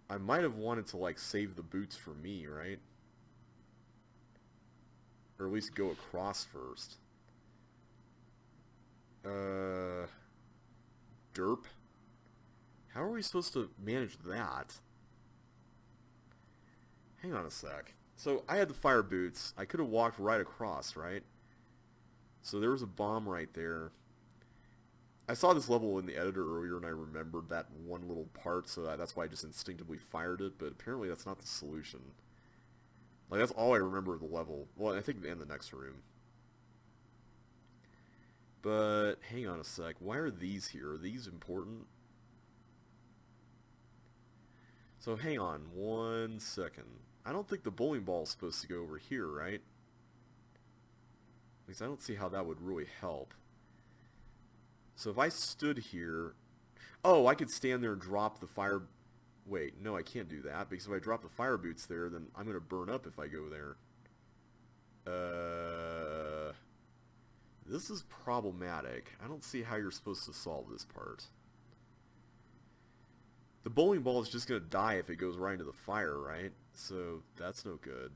I might have wanted to, like, save the boots for me, right? Or at least go across first. Derp? How are we supposed to manage that? Hang on a sec. So, I had the fire boots. I could have walked right across, right? So there was a bomb right there. I saw this level in the editor earlier and I remembered that one little part, so that's why I just instinctively fired it, but apparently that's not the solution. Like, that's all I remember of the level. Well, I think in the next room. But, hang on a sec. Why are these here? Are these important? So, hang on 1 second. I don't think the bowling ball is supposed to go over here, right? At least I don't see how that would really help. So if I stood here... Oh, I could stand there and drop the fire... Wait, no, I can't do that, because if I drop the fire boots there, then I'm going to burn up if I go there. This is problematic. I don't see how you're supposed to solve this part. The bowling ball is just going to die if it goes right into the fire, right? So, that's no good.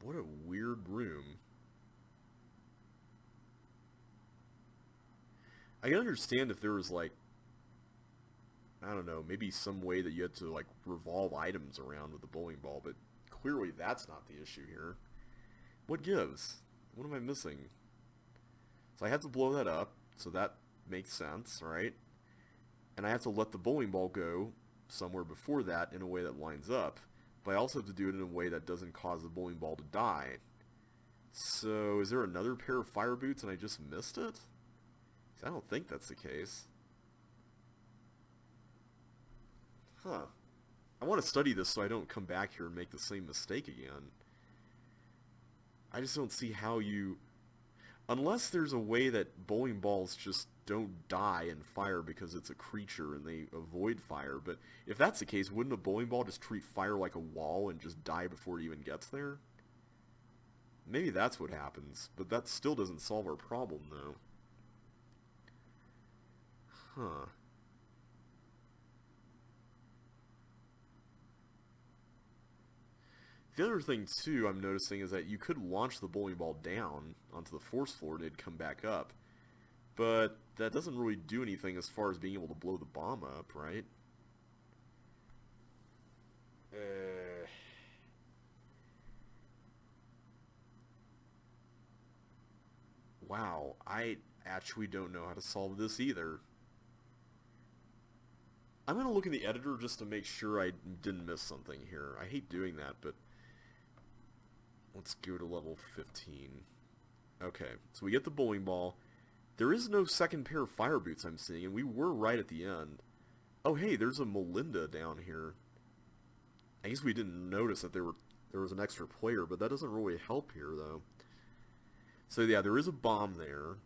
What a weird room. I can understand if there was, like, I don't know, maybe some way that you had to, like, revolve items around with the bowling ball, but clearly that's not the issue here. What gives? What am I missing? So I have to blow that up, so that makes sense, right? And I have to let the bowling ball go somewhere before that in a way that lines up, but I also have to do it in a way that doesn't cause the bowling ball to die. So is there another pair of fire boots and I just missed it? I don't think that's the case. Huh. I want to study this so I don't come back here and make the same mistake again. I just don't see how you... Unless there's a way that bowling balls just don't die in fire because it's a creature and they avoid fire. But if that's the case, wouldn't a bowling ball just treat fire like a wall and just die before it even gets there? Maybe that's what happens, but that still doesn't solve our problem, though. Huh. The other thing, too, I'm noticing is that you could launch the bowling ball down onto the force floor and it'd come back up. But that doesn't really do anything as far as being able to blow the bomb up, right? Wow, I actually don't know how to solve this either. I'm going to look in the editor just to make sure I didn't miss something here. I hate doing that, but let's go to level 15. Okay, so we get the bowling ball. There is no second pair of fire boots I'm seeing, and we were right at the end. Oh, hey, there's a Melinda down here. I guess we didn't notice that there was an extra player, but that doesn't really help here, though. So, yeah, there is a bomb there.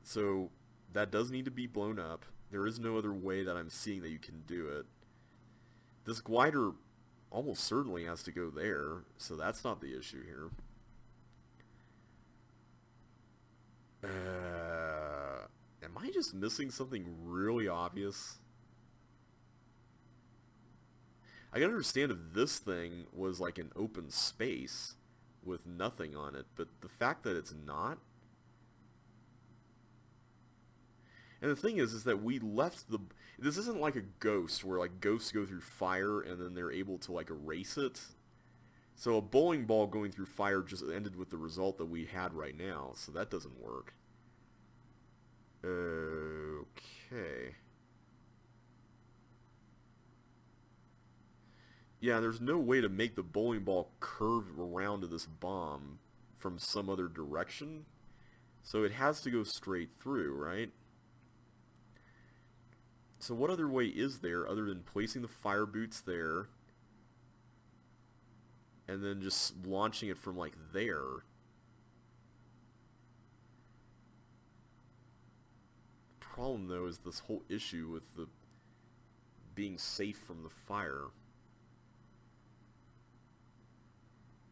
So, that does need to be blown up. There is no other way that I'm seeing that you can do it. This glider almost certainly has to go there, so that's not the issue here. Am I just missing something really obvious? I can understand if this thing was like an open space with nothing on it, but the fact that it's not... And the thing is that we left the... This isn't like a ghost, where like ghosts go through fire and then they're able to like erase it. So a bowling ball going through fire just ended with the result that we had right now, so that doesn't work. Okay. Yeah, there's no way to make the bowling ball curve around to this bomb from some other direction. So it has to go straight through, right? So what other way is there other than placing the fire boots there and then just launching it from like there? The problem though is this whole issue with the being safe from the fire.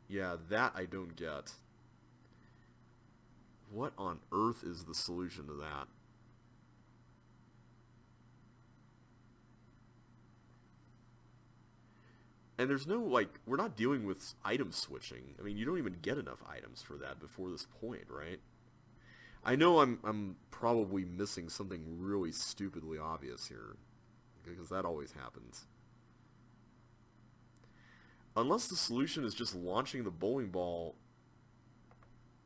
Yeah, that I don't get. What on earth is the solution to that? And there's no, like, we're not dealing with item switching. I mean, you don't even get enough items for that before this point, right? I know I'm probably missing something really stupidly obvious here, because that always happens. Unless the solution is just launching the bowling ball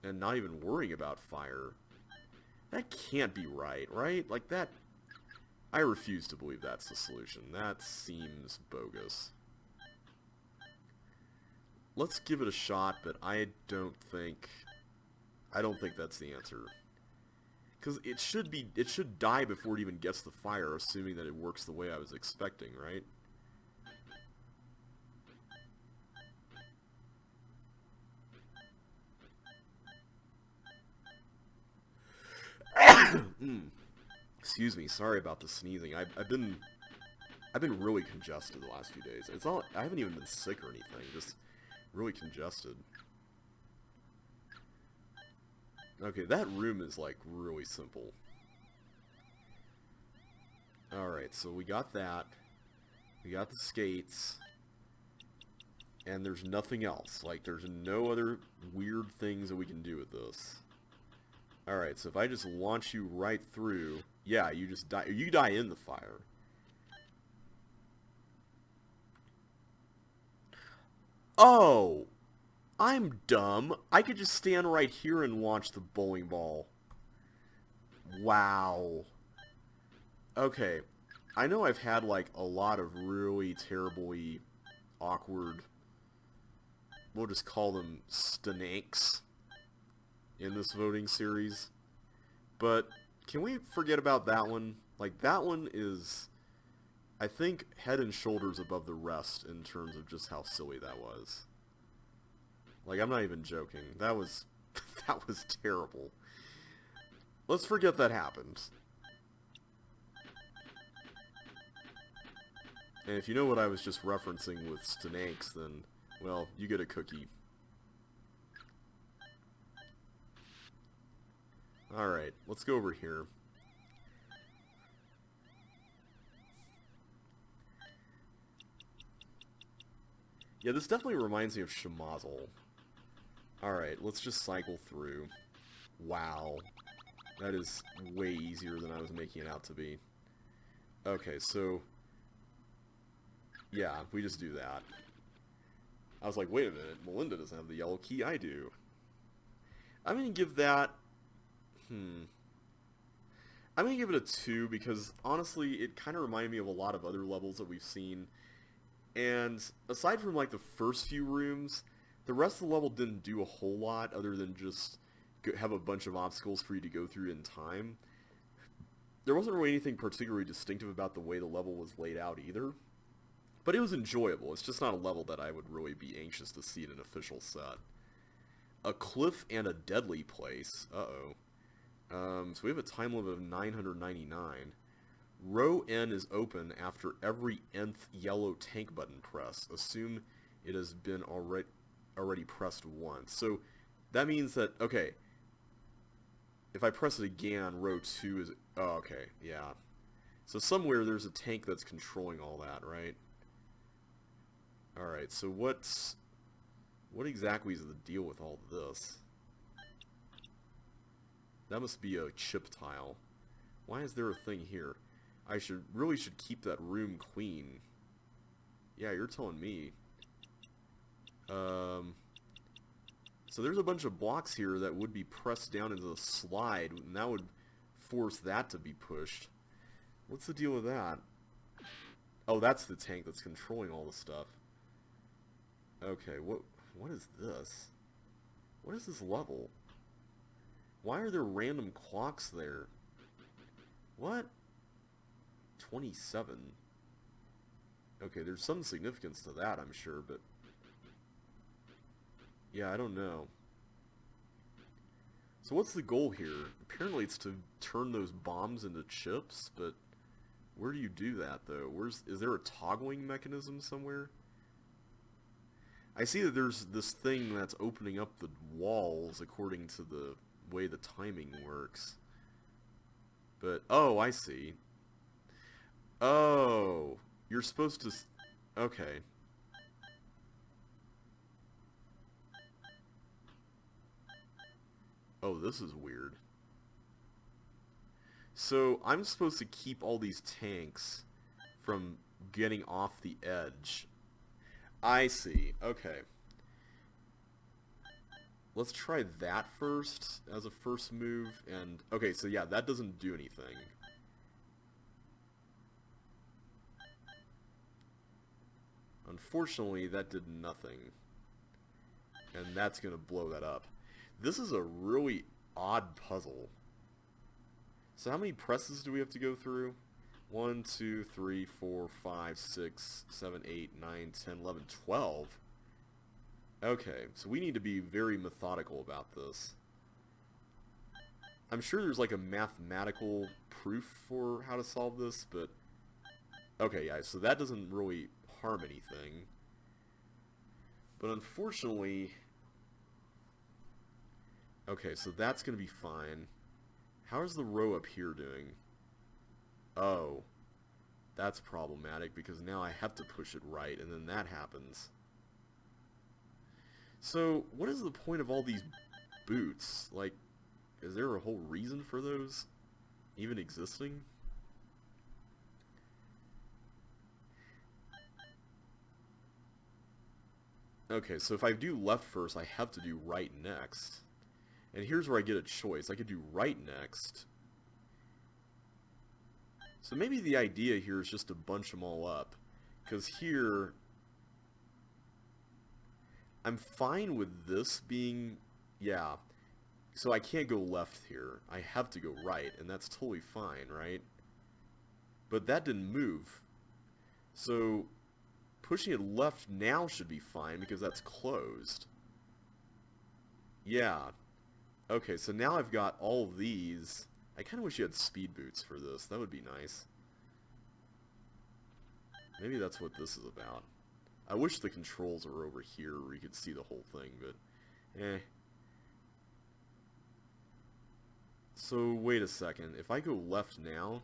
and not even worrying about fire. That can't be right, right? Like that... I refuse to believe that's the solution. That seems bogus. Let's give it a shot, but I don't think that's the answer. Because it should die before it even gets the fire, assuming that it works the way I was expecting, right? Excuse me, sorry about the sneezing. I've been really congested the last few days. It's all I haven't even been sick or anything, just really congested. Okay, that room is like really simple. Alright, so we got that. We got the skates. And there's nothing else. Like, there's no other weird things that we can do with this. Alright, so if I just launch you right through... Yeah, you just die. You die in the fire. Oh! I'm dumb. I could just stand right here and launch the bowling ball. Wow. Okay. I know I've had, like, a lot of really terribly awkward... We'll just call them snakes in this voting series. But can we forget about that one? Like, that one is, I think, head and shoulders above the rest in terms of just how silly that was. Like, I'm not even joking. That was that was terrible. Let's forget that happened. And if you know what I was just referencing with snakes, then... well, you get a cookie. Alright, let's go over here. Yeah, this definitely reminds me of Shemazel. Alright, let's just cycle through. Wow. That is way easier than I was making it out to be. Okay, so... yeah, we just do that. I was like, wait a minute, Melinda doesn't have the yellow key, I do. I'm going to give that... I'm going to give it a 2 because, honestly, it kind of reminded me of a lot of other levels that we've seen. And aside from, like, the first few rooms, the rest of the level didn't do a whole lot other than just have a bunch of obstacles for you to go through in time. There wasn't really anything particularly distinctive about the way the level was laid out either. But it was enjoyable. It's just not a level that I would really be anxious to see in an official set. A cliff and a deadly place. Uh-oh. So we have a time limit of 999. Row N is open after every nth yellow tank button press. Assume it has been already pressed once. So that means that, okay, if I press it again, row 2 is... oh, okay, yeah. So somewhere there's a tank that's controlling all that, right? Alright, so what exactly is the deal with all this? That must be a chip tile. Why is there a thing here? I really should keep that room clean. Yeah, you're telling me. So there's a bunch of blocks here that would be pressed down into the slide, and that would force that to be pushed. What's the deal with that? Oh, that's the tank that's controlling all the stuff. Okay, what is this? What is this level? Why are there random clocks there? What? 27. Okay, there's some significance to that, I'm sure, but... yeah, I don't know. So what's the goal here? Apparently it's to turn those bombs into chips, but... where do you do that, though? Is there a toggling mechanism somewhere? I see that there's this thing that's opening up the walls according to the way the timing works. But, oh, I see. Oh, you're supposed to... okay. Oh, this is weird. So, I'm supposed to keep all these tanks from getting off the edge. I see. Okay. Let's try that first as a first move, and... okay, so yeah, that doesn't do anything. Unfortunately, that did nothing. And that's gonna blow that up. This is a really odd puzzle. So how many presses do we have to go through? 1, 2, 3, 4, 5, 6, 7, 8, 9, 10, 11, 12. Okay, so we need to be very methodical about this. I'm sure there's like a mathematical proof for how to solve this, but... Okay, yeah, so that doesn't really harm anything. But unfortunately... Okay, so that's going to be fine. How's the row up here doing? Oh, that's problematic because now I have to push it right, and then that happens. So, what is the point of all these boots? Like, is there a whole reason for those even existing? Okay, so if I do left first, I have to do right next. And here's where I get a choice. I could do right next. So maybe the idea here is just to bunch them all up. Because here, I'm fine with this being, yeah. So I can't go left here. I have to go right, and that's totally fine, right? But that didn't move. So pushing it left now should be fine because that's closed. Yeah. Okay, so now I've got all of these. I kind of wish you had speed boots for this. That would be nice. Maybe that's what this is about. I wish the controls were over here where you could see the whole thing, but eh. So, wait a second. If I go left now...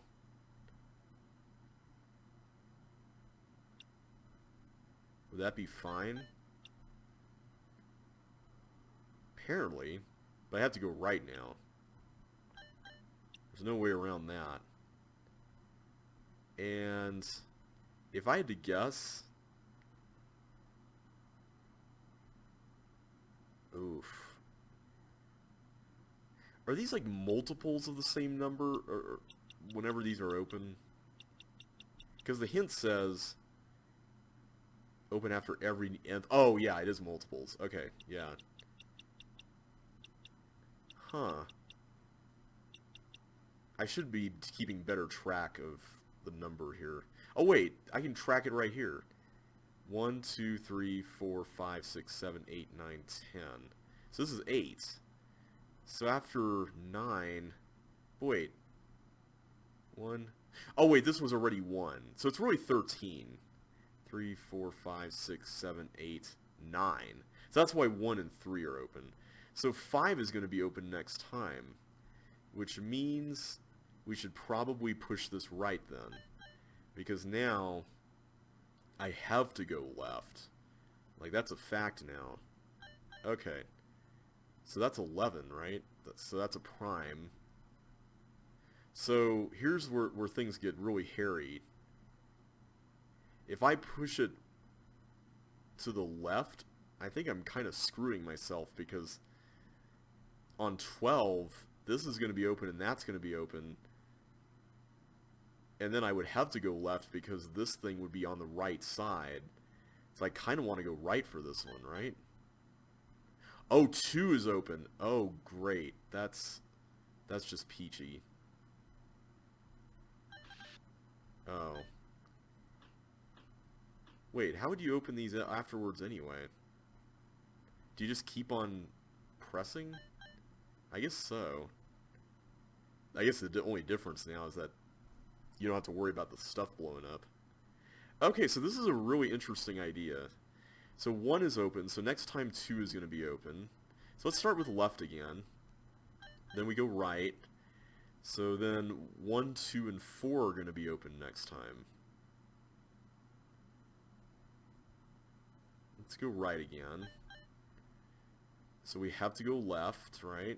Would that be fine? Apparently. But I have to go right now. There's no way around that. And if I had to guess... Oof. Are these like multiples of the same number or whenever these are open? Because the hint says open after every nth. Oh, yeah, it is multiples. Okay, yeah. Huh. I should be keeping better track of the number here. Oh, wait, I can track it right here. 1, 2, 3, 4, 5, 6, 7, 8, 9, 10. So this is 8. So after 9... Wait. 1... Oh, wait, this was already 1. So it's really 13. 3, 4, 5, 6, 7, 8, 9. So that's why 1 and 3 are open. So 5 is going to be open next time. Which means we should probably push this right then. Because now I have to go left. Like, that's a fact now. Okay. So that's 11, right? So that's a prime. So here's where things get really hairy. If I push it to the left, I think I'm kind of screwing myself because on 12, this is going to be open and that's going to be open. And then I would have to go left because this thing would be on the right side. So I kind of want to go right for this one, right? Oh, 2 is open. Oh, great. That's just peachy. Oh. Wait, how would you open these afterwards anyway? Do you just keep on pressing? I guess so. I guess the only difference now is that you don't have to worry about the stuff blowing up. Okay, so this is a really interesting idea. So 1 is open, so next time 2 is going to be open. So let's start with left again. Then we go right. So then 1, 2, and 4 are going to be open next time. Let's go right again. So we have to go left, right?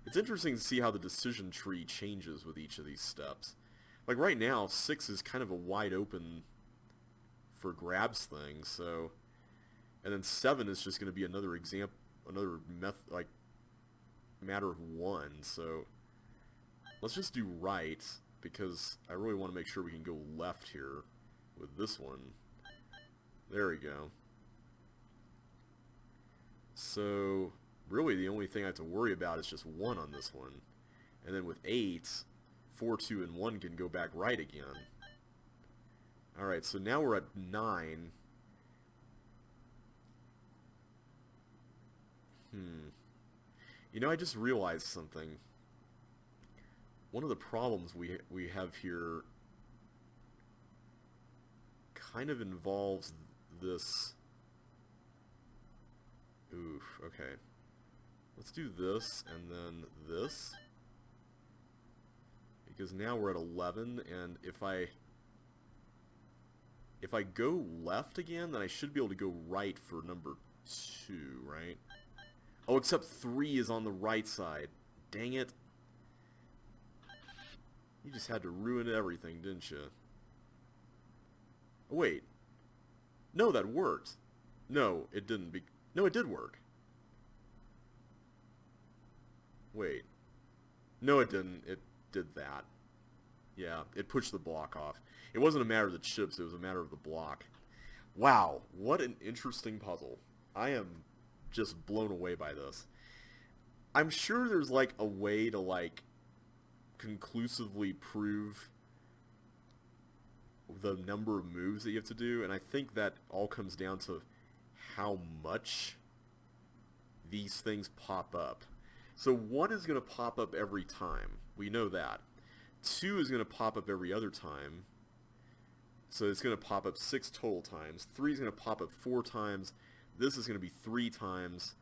It's interesting to see how the decision tree changes with each of these steps. Like right now, 6 is kind of a wide open for grabs thing, so... And then 7 is just going to be another example, another matter of 1, so... Let's just do right, because I really want to make sure we can go left here with this one. There we go. So, really the only thing I have to worry about is just 1 on this one. And then with 8, 4, 2, and 1 can go back right again. Alright, so now we're at 9. You know, I just realized something. one of the problems we have here kind of involves this. Oof, okay. Let's do this and then this. Because now we're at 11, and if I go left again, then I should be able to go right for number 2, right? Oh, except 3 is on the right side. Dang it. You just had to ruin everything, didn't you? Oh, wait. No, that worked. No, it didn't. No, it did work. Wait. No, it didn't. It did that. Yeah, it pushed the block off. It wasn't a matter of the chips, it was a matter of the block. Wow, what an interesting puzzle. I am just blown away by this. I'm sure there's like a way to like conclusively prove the number of moves that you have to do, and I think that all comes down to how much these things pop up. So 1 is going to pop up every time. We know that. 2 is going to pop up every other time. So it's going to pop up 6 total times. 3 is going to pop up 4 times. This is going to be 3 times.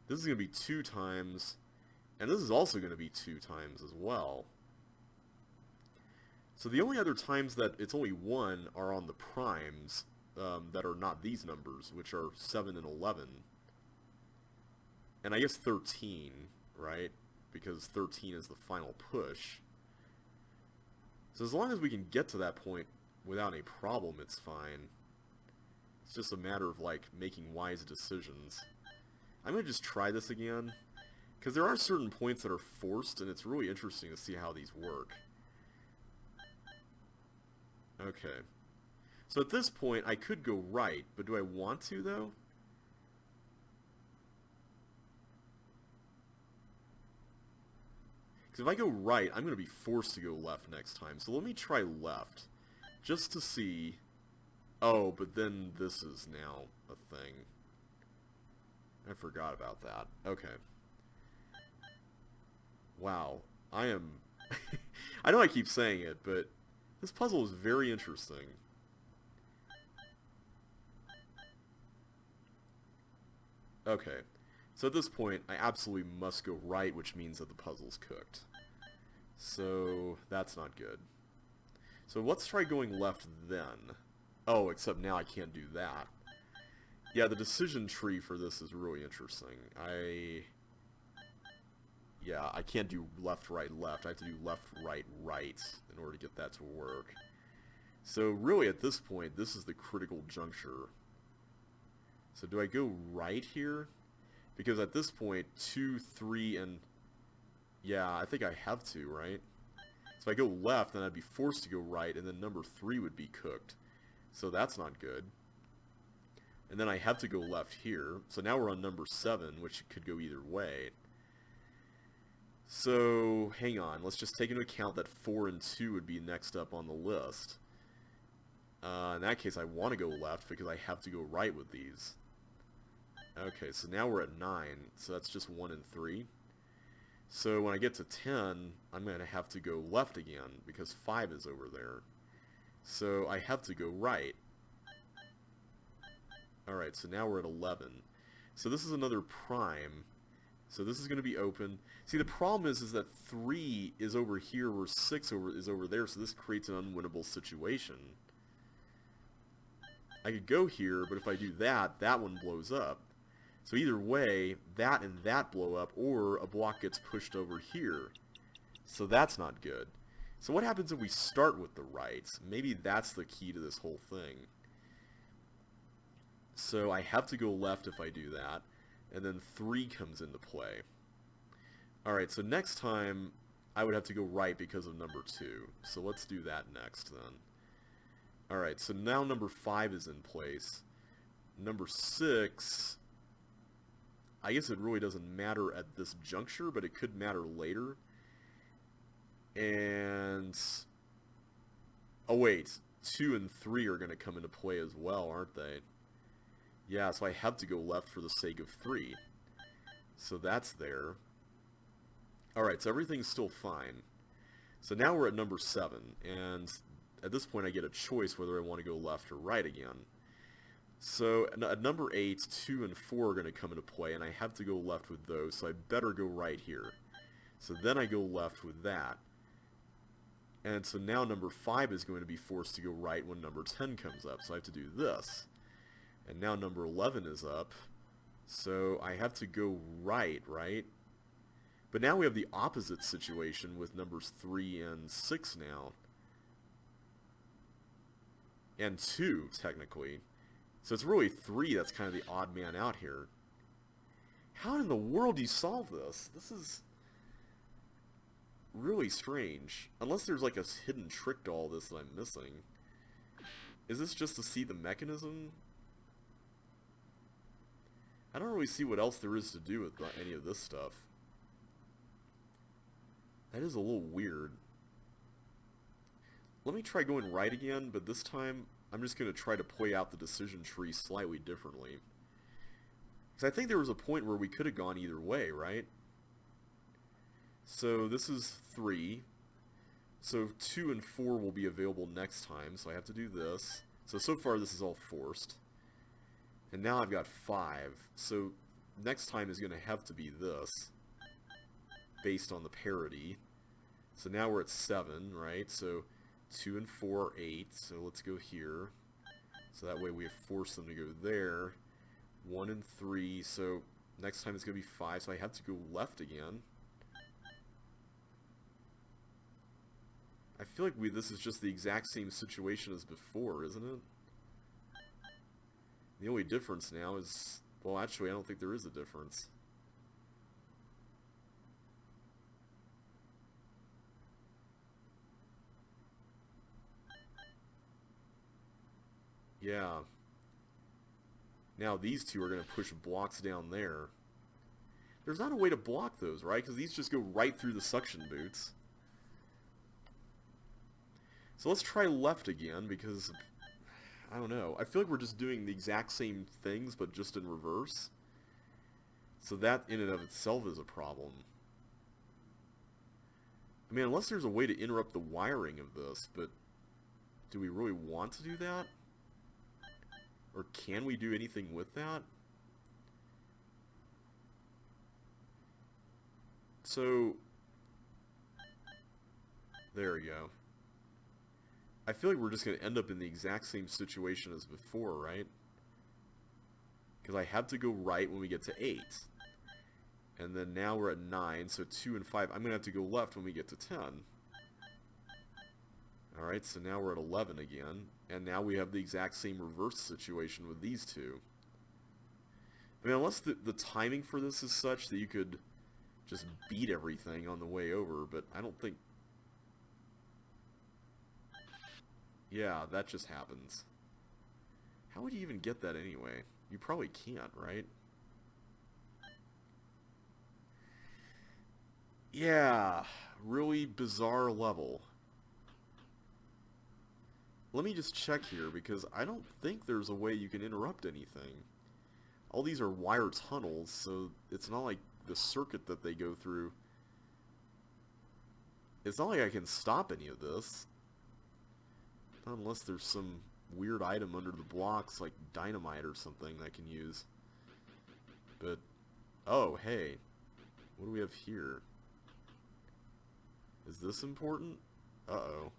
This is going to be 2 times. And this is also going to be 2 times as well. So the only other times that it's only 1 are on the primes that are not these numbers, which are 7 and 11. And I guess 13, right? Because 13 is the final push. So as long as we can get to that point without any problem, it's fine. It's just a matter of, like, making wise decisions. I'm going to just try this again, because there are certain points that are forced, and it's really interesting to see how these work. Okay. So at this point, I could go right, but do I want to, though? Because if I go right, I'm going to be forced to go left next time. So let me try left, just to see. Oh, but then this is now a thing. I forgot about that. Okay. Wow. I am... I know I keep saying it, but this puzzle is very interesting. Okay. So at this point, I absolutely must go right, which means that the puzzle's cooked. So that's not good. So let's try going left then. Oh, except now I can't do that. Yeah, the decision tree for this is really interesting. Yeah, I can't do left, right, left. I have to do left, right, right in order to get that to work. So really at this point, this is the critical juncture. So do I go right here? Because at this point, 2, 3, and... yeah, I think I have to, right? So if I go left, then I'd be forced to go right, and then number 3 would be cooked. So that's not good. And then I have to go left here. So now we're on number 7, which could go either way. So, hang on. Let's just take into account that 4 and 2 would be next up on the list. In that case, I want to go left because I have to go right with these. Okay, so now we're at 9. So that's just 1 and 3. So when I get to 10, I'm going to have to go left again because 5 is over there. So I have to go right. Alright, so now we're at 11. So this is another prime. So this is going to be open. See, the problem is that 3 is over here where 6 is over there, so this creates an unwinnable situation. I could go here, but if I do that, that one blows up. So either way, that and that blow up, or a block gets pushed over here. So that's not good. So what happens if we start with the rights? Maybe that's the key to this whole thing. So I have to go left if I do that, and then 3 comes into play. Alright, so next time I would have to go right because of number 2. So let's do that next then. Alright, so now number 5 is in place. Number 6, I guess it really doesn't matter at this juncture, but it could matter later. And... oh wait, 2 and 3 are going to come into play as well, aren't they? Yeah, so I have to go left for the sake of 3. So that's there. Alright, so everything's still fine. So now we're at number 7, and at this point I get a choice whether I want to go left or right again. So at number 8, 2 and 4 are going to come into play, and I have to go left with those, so I better go right here. So then I go left with that. And so now number 5 is going to be forced to go right when number 10 comes up, so I have to do this. And now number 11 is up, so I have to go right, right? But now we have the opposite situation with numbers 3 and 6 now. And 2, technically. So it's really 3 that's kind of the odd man out here. How in the world do you solve this? This is really strange. Unless there's like a hidden trick to all this that I'm missing. Is this just to see the mechanism? I don't really see what else there is to do with any of this stuff. That is a little weird. Let me try going right again, but this time I'm just going to try to play out the decision tree slightly differently. Because I think there was a point where we could have gone either way, right? So this is 3. So 2 and 4 will be available next time, so I have to do this. So far this is all forced. And now I've got 5. So next time is going to have to be this, based on the parity. So now we're at 7, right? So 2 and 4 are 8, so let's go here. So that way we have forced them to go there. 1 and 3, so next time it's going to be 5, so I have to go left again. I feel like this is just the exact same situation as before, isn't it? The only difference now is... well, actually, I don't think there is a difference. Yeah. Now these two are going to push blocks down there. There's not a way to block those, right? Because these just go right through the suction boots. So let's try left again, because... I don't know. I feel like we're just doing the exact same things, but just in reverse. So that, in and of itself, is a problem. I mean, unless there's a way to interrupt the wiring of this, but... do we really want to do that? Or can we do anything with that? So... there we go. I feel like we're just going to end up in the exact same situation as before, right? Because I have to go right when we get to 8. And then now we're at 9, so 2 and 5. I'm going to have to go left when we get to 10. Alright, so now we're at 11 again. And now we have the exact same reverse situation with these two. I mean, unless the timing for this is such that you could just beat everything on the way over, but I don't think... yeah, that just happens. How would you even get that anyway? You probably can't, right? Yeah, really bizarre level. Let me just check here, because I don't think there's a way you can interrupt anything. All these are wire tunnels, so it's not like the circuit that they go through. It's not like I can stop any of this. Unless there's some weird item under the blocks, like dynamite or something that I can use. But, oh, hey. What do we have here? Is this important? Uh-oh.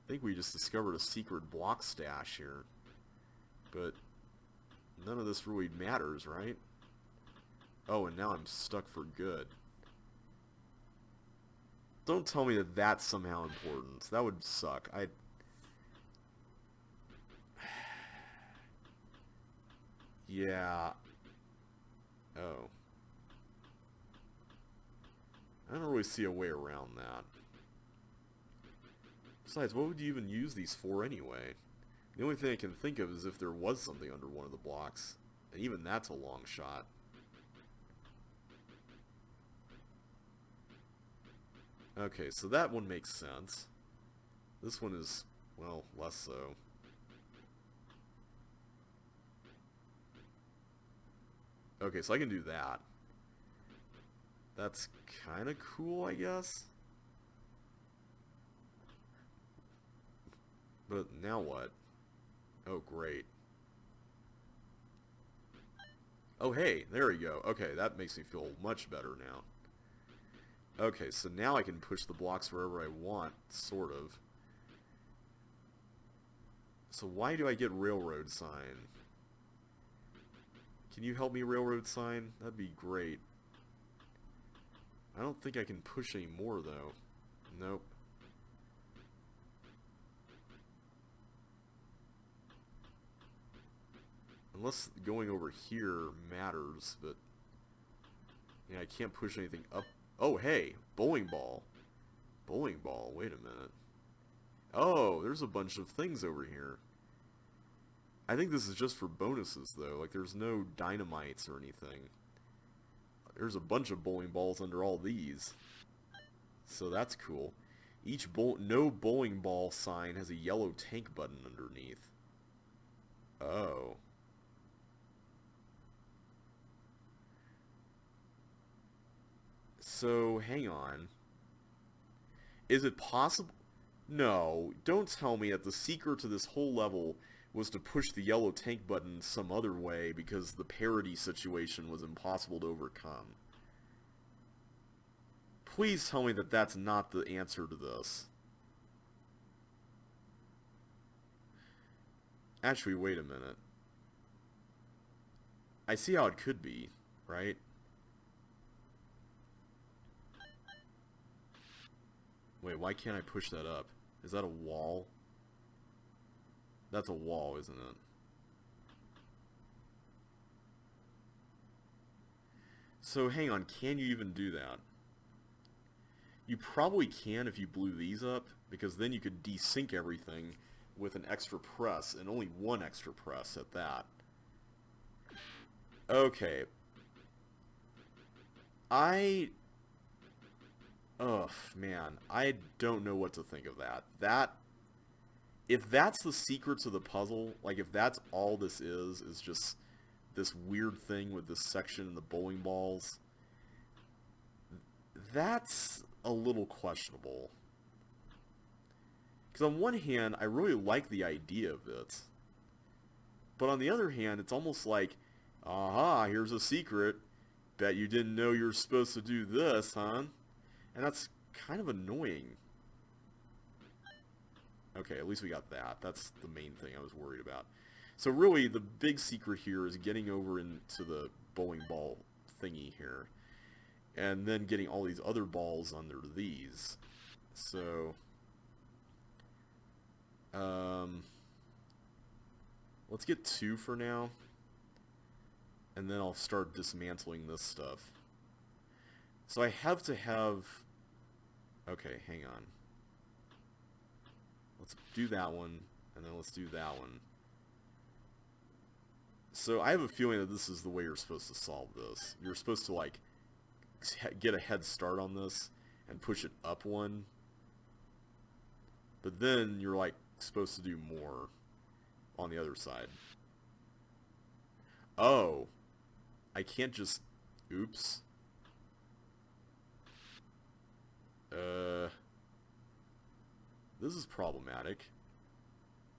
I think we just discovered a secret block stash here. But none of this really matters, right? Oh, and now I'm stuck for good. Don't tell me that that's somehow important. That would suck. Yeah. Oh. I don't really see a way around that. Besides, what would you even use these for anyway? The only thing I can think of is if there was something under one of the blocks. And even that's a long shot. Okay, so that one makes sense. This one is, well, less so. Okay, so I can do that. That's kind of cool, I guess. But now what? Oh, great. Oh, hey, there we go. Okay, that makes me feel much better now. Okay, so now I can push the blocks wherever I want, sort of. So why do I get railroad sign? Can you help me, railroad sign? That'd be great. I don't think I can push any more, though. Nope. Unless going over here matters, but... yeah, I can't push anything up. Oh, hey! Bowling ball. Bowling ball, wait a minute. Oh, there's a bunch of things over here. I think this is just for bonuses, though. Like, there's no dynamites or anything. There's a bunch of bowling balls under all these. So that's cool. No bowling ball sign has a yellow tank button underneath. Oh. So, hang on. Is it possible? No, don't tell me that the secret to this whole level was to push the yellow tank button some other way because the parity situation was impossible to overcome. Please tell me that that's not the answer to this. Actually, wait a minute. I see how it could be, right? Wait, why can't I push that up? Is that a wall? That's a wall, isn't it? So, hang on, can you even do that? You probably can if you blew these up, because then you could desync everything with an extra press, and only one extra press at that. Okay. Ugh, man, I don't know what to think of that. If that's the secret to the puzzle, like if that's all this is just this weird thing with this section and the bowling balls, that's a little questionable. Because on one hand, I really like the idea of it. But on the other hand, it's almost like, aha, here's a secret. Bet you didn't know you were supposed to do this, huh? And that's kind of annoying. Okay, at least we got that. That's the main thing I was worried about. So really, the big secret here is getting over into the bowling ball thingy here. And then getting all these other balls under these. So... let's get 2 for now. And then I'll start dismantling this stuff. So I have to have... okay, hang on. Let's do that one, and then let's do that one. So I have a feeling that this is the way you're supposed to solve this. You're supposed to, like, get a head start on this and push it up one. But then you're, like, supposed to do more on the other side. Oh. I can't just... oops. This is problematic.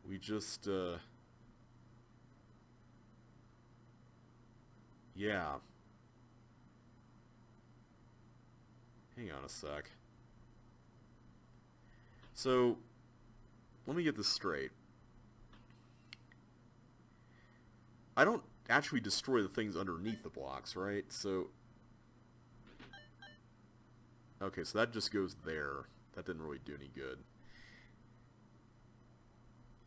We just, yeah. Hang on a sec. So, let me get this straight. I don't actually destroy the things underneath the blocks, right? So... okay, so that just goes there. That didn't really do any good.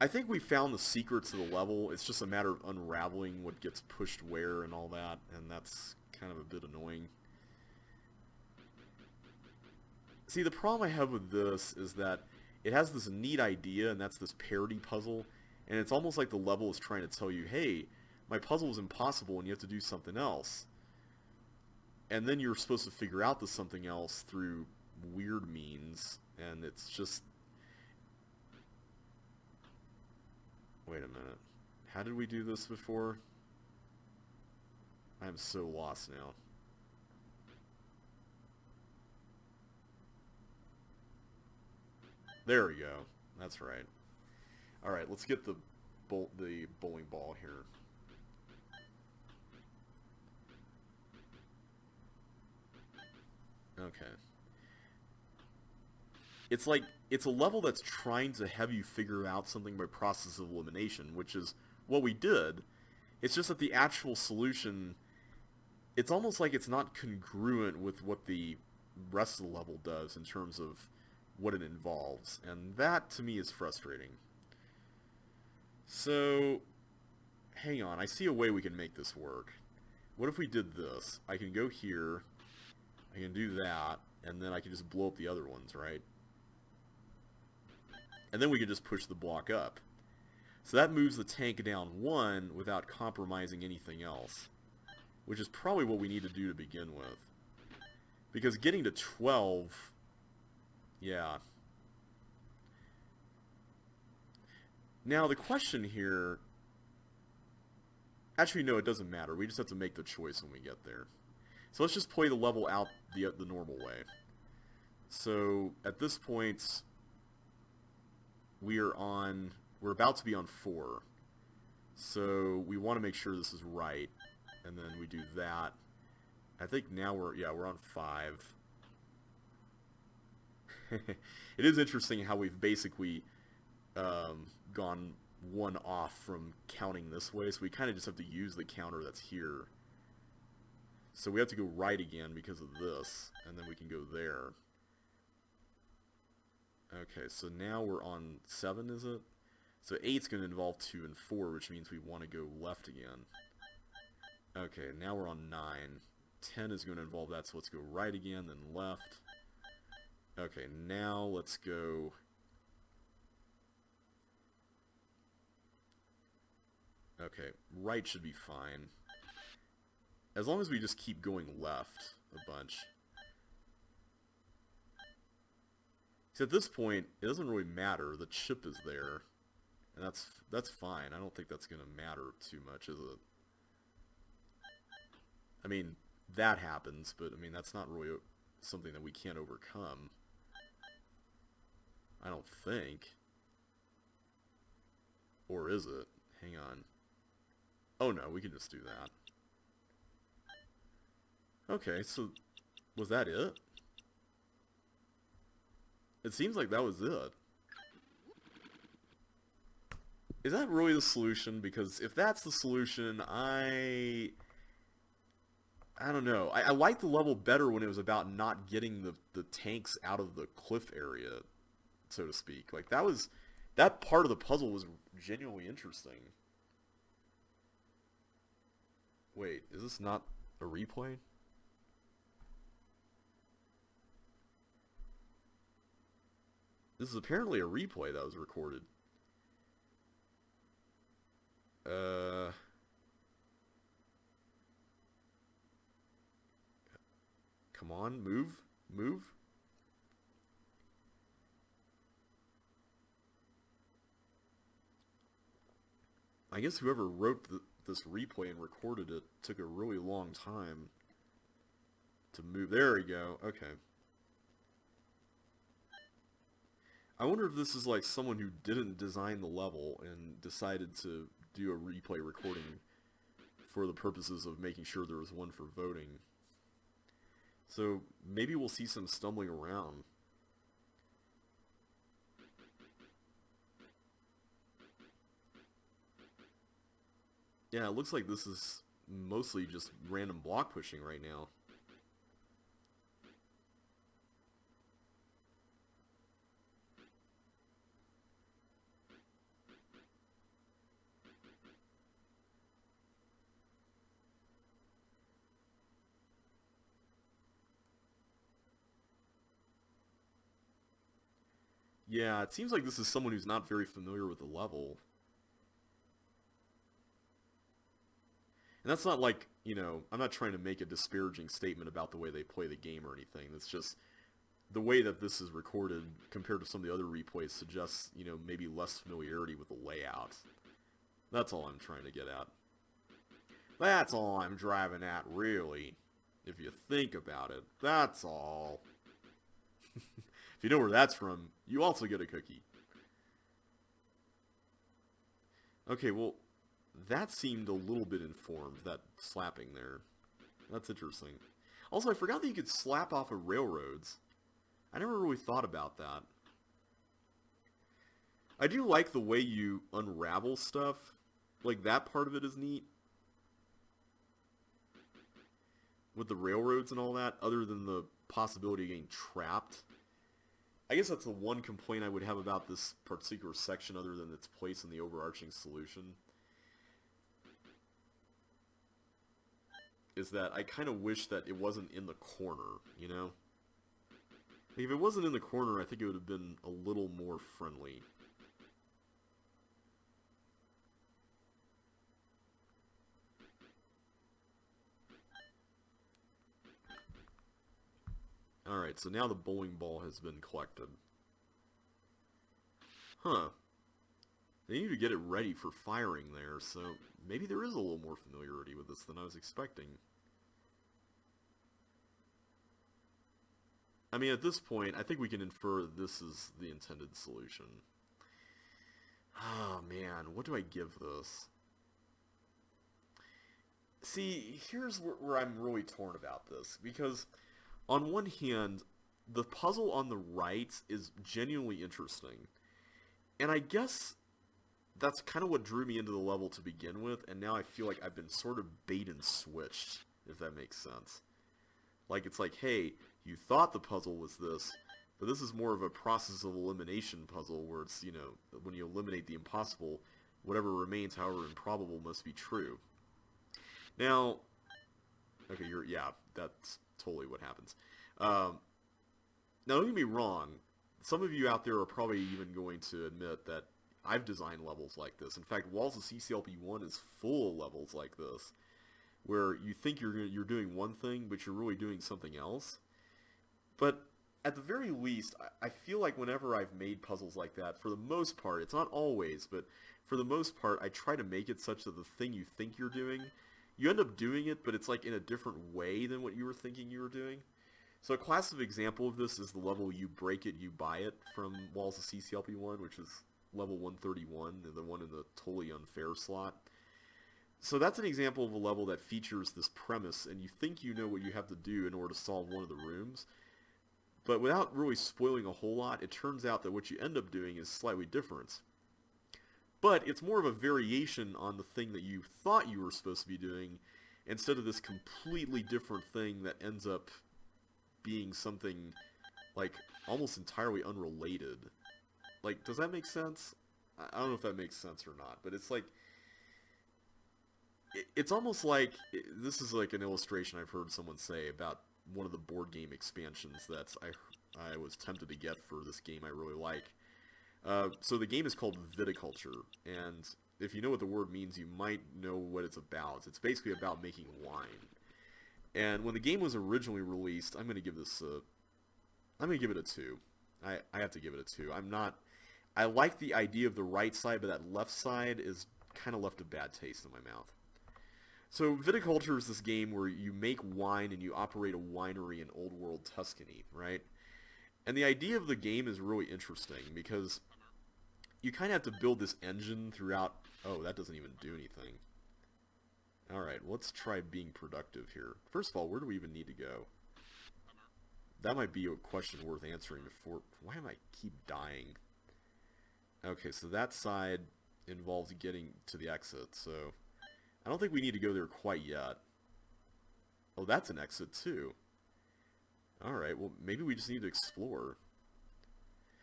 I think we found the secret to the level. It's just a matter of unraveling what gets pushed where and all that, and that's kind of a bit annoying. See, the problem I have with this is that it has this neat idea, and that's this parody puzzle, and it's almost like the level is trying to tell you, hey, my puzzle is impossible and you have to do something else. And then you're supposed to figure out the something else through weird means, and it's just... wait a minute. How did we do this before? I am so lost now. There we go. That's right. All right, let's get the bowling ball here. Okay. It's like, it's a level that's trying to have you figure out something by process of elimination, which is what we did. It's just that the actual solution, it's almost like it's not congruent with what the rest of the level does in terms of what it involves, and that to me is frustrating. So, hang on, I see a way we can make this work. What if we did this? I can go here, I can do that, and then I can just blow up the other ones, right? And then we can just push the block up. So that moves the tank down 1 without compromising anything else, which is probably what we need to do to begin with. Because getting to 12, yeah. Now the question here, actually no, it doesn't matter. We just have to make the choice when we get there. So let's just play the level out the normal way. So at this point, we're about to be on 4. So we want to make sure this is right. And then we do that. I think now we're on 5. It is interesting how we've basically gone 1 off from counting this way. So we kind of just have to use the counter that's here. So we have to go right again because of this. And then we can go there. Okay, so now we're on 7, is it? So 8's going to involve 2 and 4, which means we want to go left again. Okay, now we're on 9. 10 is going to involve that, so let's go right again, then left. Okay, now let's go... Okay, right should be fine. As long as we just keep going left a bunch. So at this point, it doesn't really matter. The chip is there. And that's fine. I don't think that's going to matter too much, is it? I mean, that happens, but I mean, that's not really something that we can't overcome. I don't think. Or is it? Hang on. Oh no, we can just do that. Okay, so was that it? It seems like that was it. Is that really the solution? Because if that's the solution, I don't know. I like the level better when it was about not getting the tanks out of the cliff area, so to speak. Like, that part of the puzzle was genuinely interesting. Wait, is this not a replay? This is apparently a replay that was recorded. Come on, move, move. I guess whoever wrote this replay and recorded it took a really long time to move. There we go. Okay. I wonder if this is like someone who didn't design the level and decided to do a replay recording for the purposes of making sure there was one for voting. So maybe we'll see some stumbling around. Yeah, it looks like this is mostly just random block pushing right now. Yeah, it seems like this is someone who's not very familiar with the level. And that's not like, you know, I'm not trying to make a disparaging statement about the way they play the game or anything. It's just the way that this is recorded compared to some of the other replays suggests, you know, maybe less familiarity with the layout. That's all I'm trying to get at. That's all I'm driving at, really. If you think about it, that's all. If you know where that's from, you also get a cookie. Okay, well, that seemed a little bit informed, that slapping there. That's interesting. Also, I forgot that you could slap off of railroads. I never really thought about that. I do like the way you unravel stuff. Like, that part of it is neat. With the railroads and all that, other than the possibility of getting trapped. I guess that's the one complaint I would have about this particular section other than its place in the overarching solution. Is that I kind of wish that it wasn't in the corner, you know? Like if it wasn't in the corner, I think it would have been a little more friendly. Alright, so now the bowling ball has been collected. Huh. They need to get it ready for firing there, so maybe there is a little more familiarity with this than I was expecting. I mean, at this point, I think we can infer that this is the intended solution. Oh, man, what do I give this? See, here's where I'm really torn about this, because on one hand, the puzzle on the right is genuinely interesting, and I guess that's kind of what drew me into the level to begin with, and now I feel like I've been sort of bait and switched, if that makes sense. Like, it's like, hey, you thought the puzzle was this, but this is more of a process of elimination puzzle, where it's, you know, when you eliminate the impossible, whatever remains, however improbable, must be true. Now, okay, yeah, that's totally what happens. Um, Now, don't get me wrong, some of you out there are probably even going to admit that I've designed levels like this. In fact, Walls of CCLP1 is full of levels like this, where you think you're doing one thing, but you're really doing something else. But at the very least, I feel like whenever I've made puzzles like that, for the most part, it's not always, but for the most part, I try to make it such that the thing you think you're doing, you end up doing it, but it's like in a different way than what you were thinking you were doing. So a classic example of this is the level You Break It, You Buy It from Walls of CCLP1, which is level 131, the one in the totally unfair slot. So that's an example of a level that features this premise, and you think you know what you have to do in order to solve one of the rooms, but without really spoiling a whole lot, it turns out that what you end up doing is slightly different. But it's more of a variation on the thing that you thought you were supposed to be doing, instead of this completely different thing that ends up being something, like, almost entirely unrelated. Like, does that make sense? I don't know if that makes sense or not, but it's like, it's almost like, this is like an illustration I've heard someone say about one of the board game expansions that I was tempted to get for this game I really like. So the game is called Viticulture, and if you know what the word means, you might know what it's about. It's basically about making wine. And when the game was originally released, I'm going to give this I'm going to give it a 2. I have to give it a 2. I like the idea of the right side, but that left side is kind of left a bad taste in my mouth. So Viticulture is this game where you make wine and you operate a winery in old world Tuscany, right? And the idea of the game is really interesting because you kind of have to build this engine throughout. Oh, that doesn't even do anything. Alright, let's try being productive here. First of all, where do we even need to go? That might be a question worth answering before... Why am I keep dying? Okay, so that side involves getting to the exit, so... I don't think we need to go there quite yet. Oh, that's an exit too. Alright, well, maybe we just need to explore.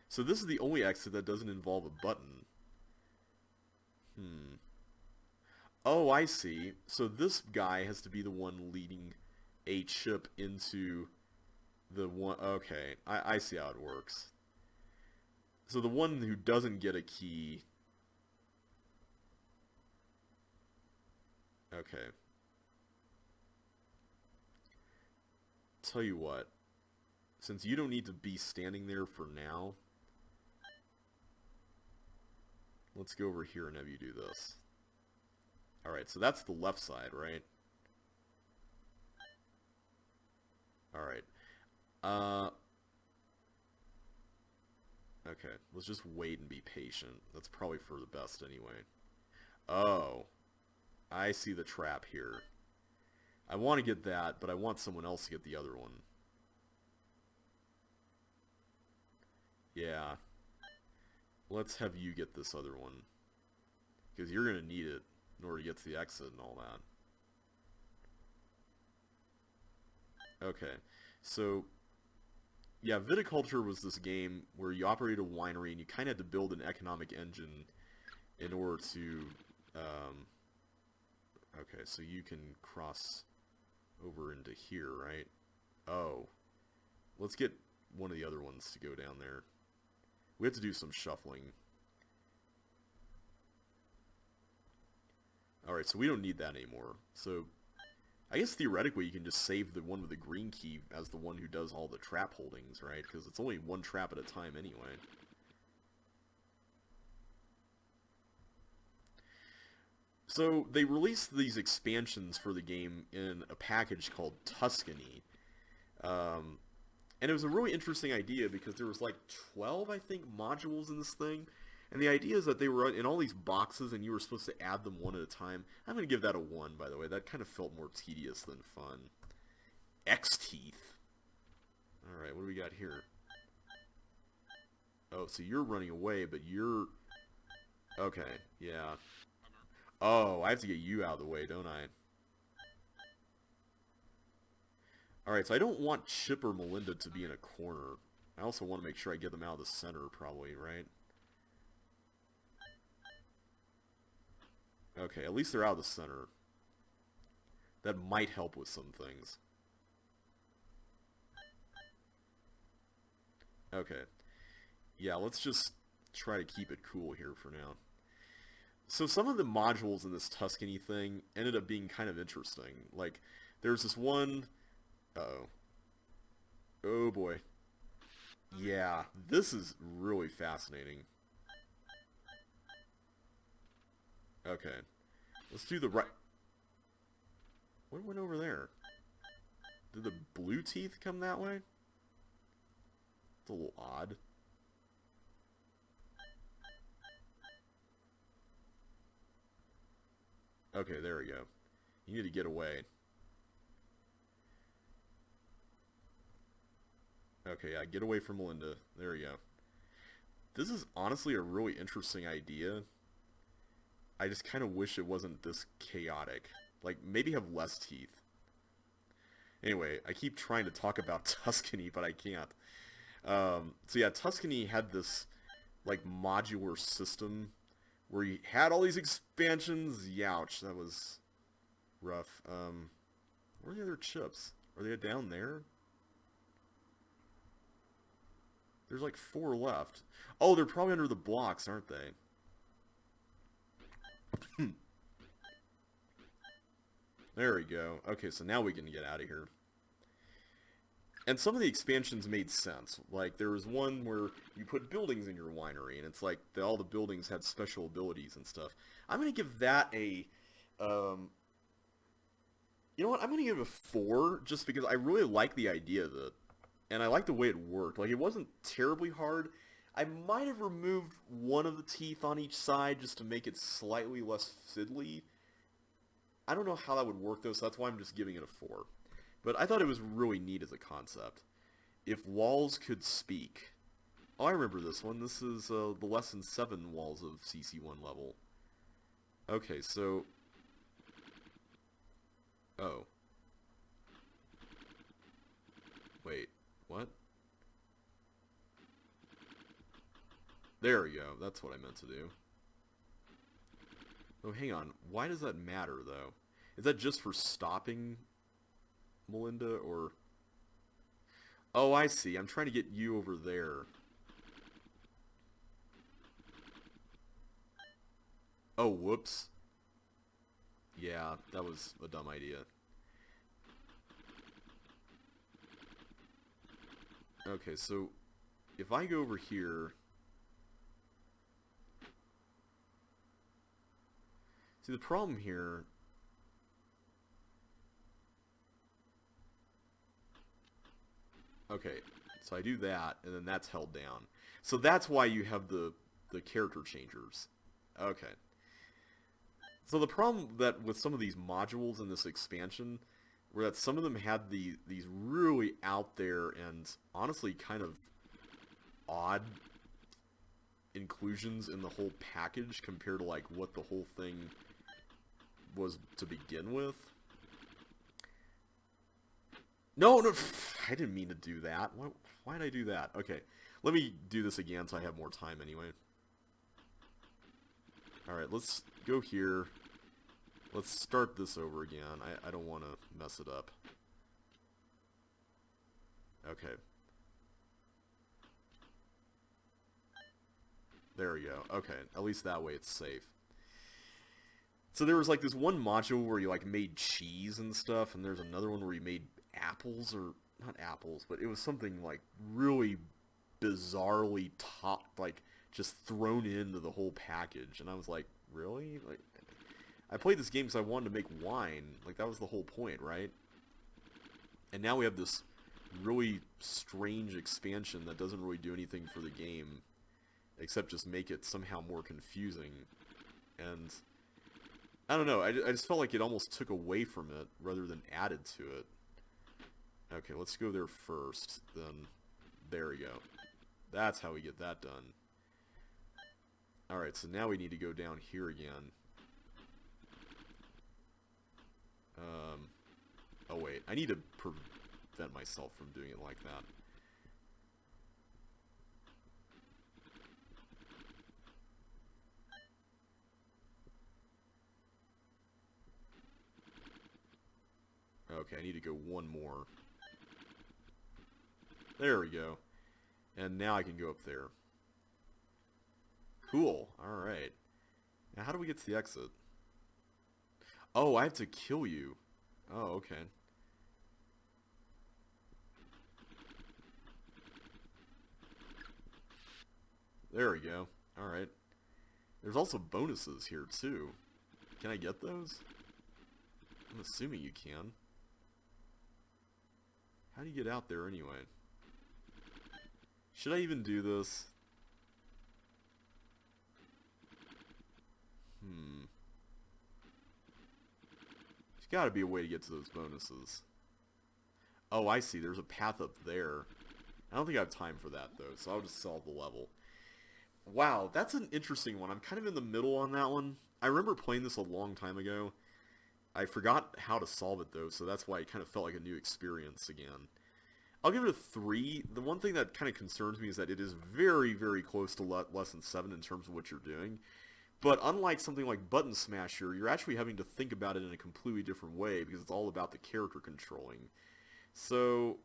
So this is the only exit that doesn't involve a button. Oh, I see. So this guy has to be the one leading a chip into the one... Okay, I see how it works. So the one who doesn't get a key... Okay. Tell you what. Since you don't need to be standing there for now, let's go over here and have you do this. Alright, so that's the left side, right? Alright. Okay, let's just wait and be patient. That's probably for the best anyway. Oh, I see the trap here. I want to get that, but I want someone else to get the other one. Yeah. Let's have you get this other one. Because you're going to need it in order to get to the exit and all that. Okay. So, yeah, viticulture was this game where you operated a winery and you kind of had to build an economic engine in order to... okay, so you can cross over into here, right? Oh. Let's get one of the other ones to go down there. We have to do some shuffling. Alright, so we don't need that anymore. So, I guess theoretically you can just save the one with the green key as the one who does all the trap holdings, right? Because it's only one trap at a time anyway. So, they released these expansions for the game in a package called Tuscany. And it was a really interesting idea because there was like 12, I think, modules in this thing. And the idea is that they were in all these boxes and you were supposed to add them one at a time. I'm going to give that a 1, by the way. That kind of felt more tedious than fun. X-Teeth. Alright, what do we got here? Oh, so you're running away, but you're... Okay, yeah. Oh, I have to get you out of the way, don't I? Alright, so I don't want Chip or Melinda to be in a corner. I also want to make sure I get them out of the center, probably, right? Okay, at least they're out of the center. That might help with some things. Okay. Yeah, let's just try to keep it cool here for now. So some of the modules in this Tuscany thing ended up being kind of interesting. Like, there's this one... Uh-oh. Oh boy. Yeah, this is really fascinating. Okay. Let's do the right... What went over there? Did the blue teeth come that way? It's a little odd. Okay, there we go. You need to get away. Okay, yeah, get away from Melinda. There we go. This is honestly a really interesting idea. I just kind of wish it wasn't this chaotic. Like, maybe have less teeth. Anyway, I keep trying to talk about Tuscany, but I can't. So yeah, Tuscany had this, like, modular system where you had all these expansions. Youch, that was rough. Where are the other chips? Are they down there? There's like 4 left. Oh, they're probably under the blocks, aren't they? There we go. Okay, so now we can get out of here. And some of the expansions made sense. Like, there was one where you put buildings in your winery, and it's like all the buildings had special abilities and stuff. I'm going to give that a... you know what? I'm going to give it a 4, just because I really like the idea of it. And I like the way it worked. Like, it wasn't terribly hard. I might have removed one of the teeth on each side just to make it slightly less fiddly. I don't know how that would work, though, so that's why I'm just giving it a 4. But I thought it was really neat as a concept. If walls could speak. Oh, I remember this one. This is the Lesson 7 walls of CC1 level. Okay, so... Oh. Wait, what? There we go. That's what I meant to do. Oh, hang on. Why does that matter, though? Is that just for stopping Melinda, or... Oh, I see. I'm trying to get you over there. Oh, whoops. Yeah, that was a dumb idea. Okay, so if I go over here... See, the problem here... Okay, so I do that, and then that's held down. So that's why you have the character changers. Okay. So the problem that with some of these modules in this expansion were that some of them had these really out there and honestly kind of odd inclusions in the whole package compared to like what the whole thing was to begin with. No, no, I didn't mean to do that. Why did I do that? Okay, let me do this again so I have more time anyway. Alright, let's go here. Let's start this over again. I don't want to mess it up. Okay. There we go. Okay, at least that way it's safe. So there was like this one module where you like made cheese and stuff, and there's another one where you made apples, or not apples, but it was something like really bizarrely like just thrown into the whole package, and I was like, really? Like, I played this game because I wanted to make wine. Like, that was the whole point, right? And now we have this really strange expansion that doesn't really do anything for the game, except just make it somehow more confusing. And I don't know, I just felt like it almost took away from it rather than added to it. Okay, let's go there first, then there we go. That's how we get that done. Alright, so now we need to go down here again. Oh wait, I need to prevent myself from doing it like that. Okay, I need to go one more. There we go. And now I can go up there. Cool, alright. Now how do we get to the exit? Oh, I have to kill you. Oh, okay. There we go. Alright. There's also bonuses here, too. Can I get those? I'm assuming you can. How do you get out there anyway? Should I even do this? There's gotta be a way to get to those bonuses. Oh, I see. There's a path up there. I don't think I have time for that, though, so I'll just solve the level. Wow, that's an interesting one. I'm kind of in the middle on that one. I remember playing this a long time ago. I forgot how to solve it, though, so that's why it kind of felt like a new experience again. I'll give it a 3. The one thing that kind of concerns me is that it is very, very close to Lesson 7 in terms of what you're doing. But unlike something like Button Smasher, you're actually having to think about it in a completely different way because it's all about the character controlling. So,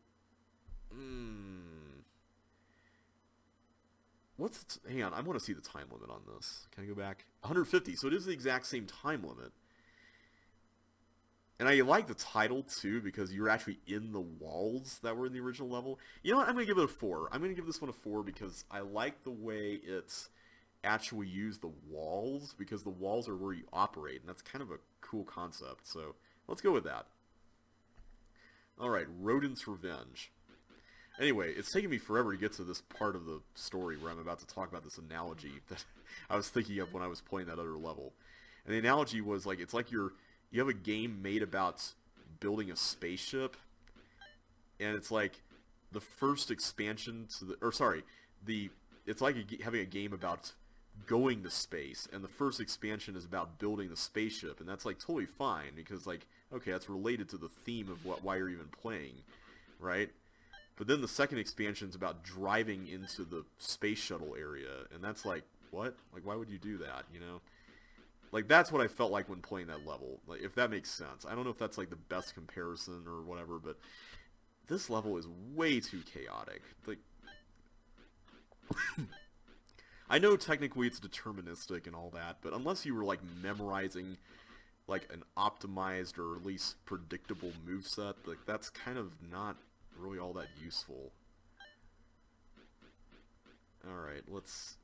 hang on, I want to see the time limit on this. Can I go back? 150, so it is the exact same time limit. And I like the title, too, because you're actually in the walls that were in the original level. You know what? I'm going to give it a 4. I'm going to give this one a 4 because I like the way it's actually used the walls, because the walls are where you operate, and that's kind of a cool concept. So let's go with that. Alright, Rodent's Revenge. Anyway, it's taken me forever to get to this part of the story where I'm about to talk about this analogy that I was thinking of when I was playing that other level. And the analogy was like, it's like you have a game made about building a spaceship, and it's like the first expansion to it's like having a game about going to space, and the first expansion is about building the spaceship, and that's like totally fine, because like, okay, that's related to the theme of why you're even playing, right? But then the second expansion is about driving into the space shuttle area, and that's like, what? Like, why would you do that, you know? Like, that's what I felt like when playing that level, like, if that makes sense. I don't know if that's, like, the best comparison or whatever, but this level is way too chaotic. Like, I know technically it's deterministic and all that, but unless you were, like, memorizing, like, an optimized or at least predictable moveset, like, that's kind of not really all that useful. Alright, let's...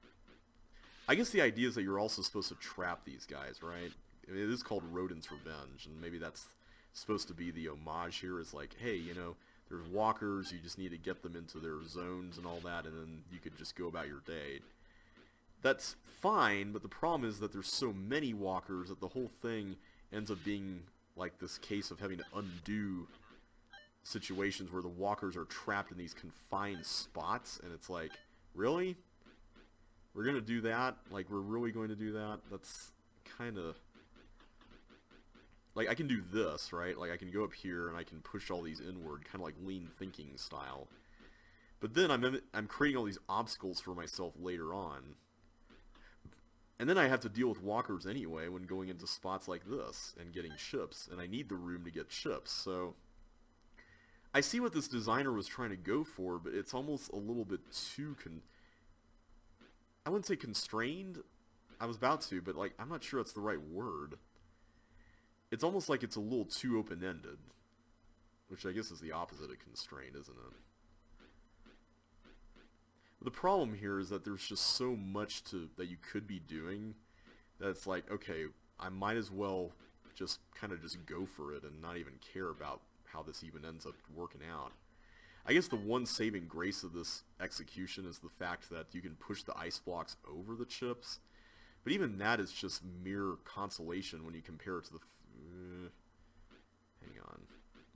I guess the idea is that you're also supposed to trap these guys, right? I mean, it is called Rodent's Revenge, and maybe that's supposed to be the homage here, is like, hey, you know, there's walkers, you just need to get them into their zones and all that, and then you could just go about your day. that's fine, but the problem is that there's so many walkers that the whole thing ends up being like this case of having to undo situations where the walkers are trapped in these confined spots, and it's like, really? We're gonna do that? Like, we're really going to do that? That's kind of... Like, I can do this, right? Like, I can go up here and I can push all these inward, kind of like lean thinking style. But then I'm creating all these obstacles for myself later on. And then I have to deal with walkers anyway when going into spots like this and getting chips, and I need the room to get chips, so... I see what this designer was trying to go for, but it's almost a little bit too I wouldn't say constrained. I was about to, but like I'm not sure that's the right word. It's almost like it's a little too open-ended, which I guess is the opposite of constrained, isn't it? The problem here is that there's just so much that you could be doing that it's like, okay, I might as well just kind of just go for it and not even care about how this even ends up working out. I guess the one saving grace of this execution is the fact that you can push the ice blocks over the chips, but even that is just mere consolation when you compare it to the... hang on.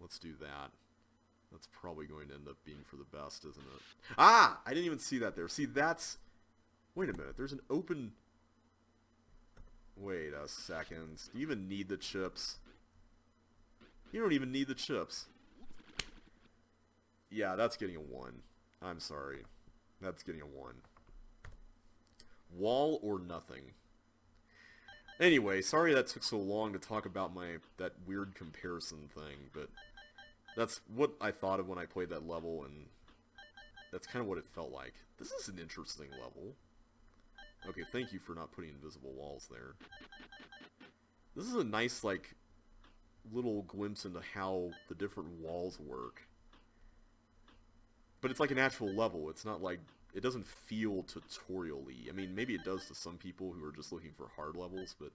Let's do that. That's probably going to end up being for the best, isn't it? Ah! I didn't even see that there. See, that's... Wait a minute. There's an open... Wait a second. Do you even need the chips? You don't even need the chips. Yeah, that's getting a 1. I'm sorry. That's getting a 1. Wall or nothing. Anyway, sorry that took so long to talk about that weird comparison thing, but that's what I thought of when I played that level, and that's kind of what it felt like. This is an interesting level. Okay, thank you for not putting invisible walls there. This is a nice, like, little glimpse into how the different walls work. But it's like an actual level. It's not like... It doesn't feel tutorial-y. I mean, maybe it does to some people who are just looking for hard levels, but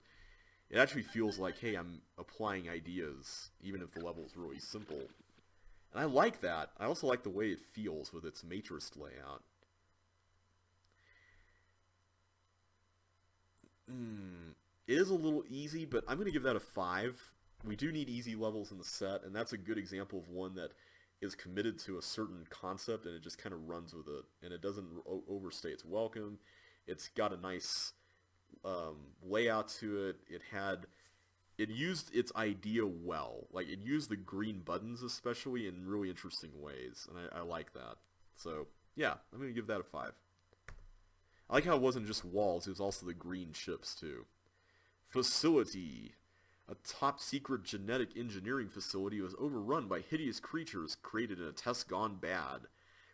it actually feels like, hey, I'm applying ideas, even if the level is really simple. And I like that. I also like the way it feels with its matrix layout. It is a little easy, but I'm going to give that a 5. We do need easy levels in the set, and that's a good example of one that is committed to a certain concept, and it just kind of runs with it, and it doesn't overstay its welcome. It's got a nice layout to it. It used its idea well. Like, it used the green buttons especially in really interesting ways, and I like that. So, yeah, I'm going to give that a 5. I like how it wasn't just walls, it was also the green chips, too. Facility. A top-secret genetic engineering facility was overrun by hideous creatures created in a test gone bad.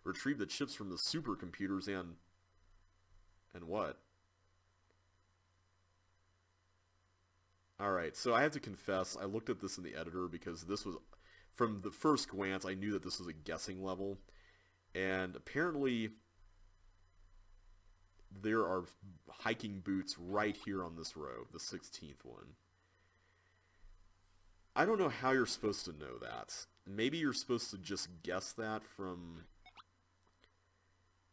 Retrieve the chips from the supercomputers and... And what? Alright, so I have to confess, I looked at this in the editor because this was... From the first glance, I knew that this was a guessing level. And apparently... there are hiking boots right here on this row, the 16th one. I don't know how you're supposed to know that. Maybe you're supposed to just guess that from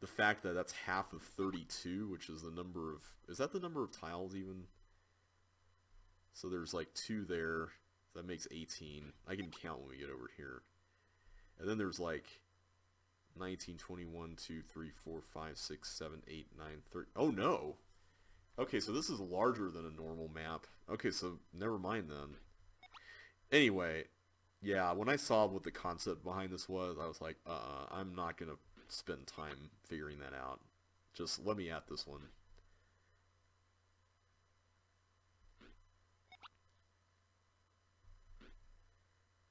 the fact that that's half of 32, which is the number of... Is that the number of tiles even? So there's like 2 there. That makes 18. I can count when we get over here. And then there's like 19, 21, 2, 3, 4, 5, 6, 7, 8, 9, 30... Oh no! Okay, so this is larger than a normal map. Okay, so never mind then. Anyway, yeah, when I saw what the concept behind this was, I was like, I'm not going to spend time figuring that out. Just let me at this one.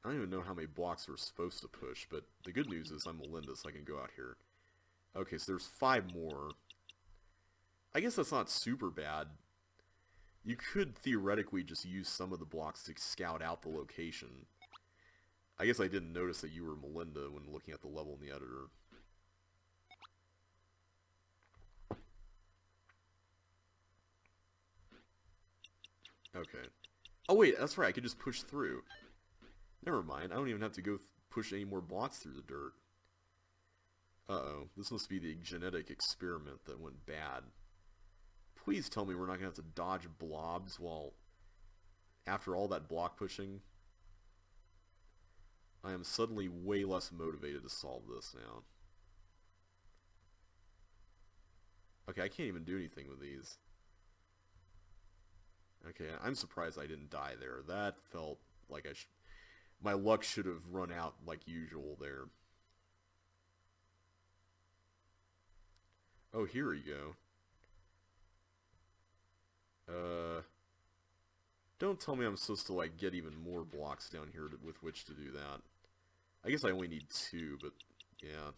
I don't even know how many blocks we're supposed to push, but the good news is I'm Melinda, so I can go out here. Okay, so there's 5 more. I guess that's not super bad. You could theoretically just use some of the blocks to scout out the location. I guess I didn't notice that you were Melinda when looking at the level in the editor. Okay. Oh wait, that's right, I could just push through. Never mind, I don't even have to go push any more blocks through the dirt. Uh-oh, this must be the genetic experiment that went bad. Please tell me we're not going to have to dodge blobs while... After all that block pushing. I am suddenly way less motivated to solve this now. Okay, I can't even do anything with these. Okay, I'm surprised I didn't die there. That felt like my luck should have run out like usual there. Oh, here we go. Don't tell me I'm supposed to, like, get even more blocks down here with which to do that. I guess I only need 2, but, yeah.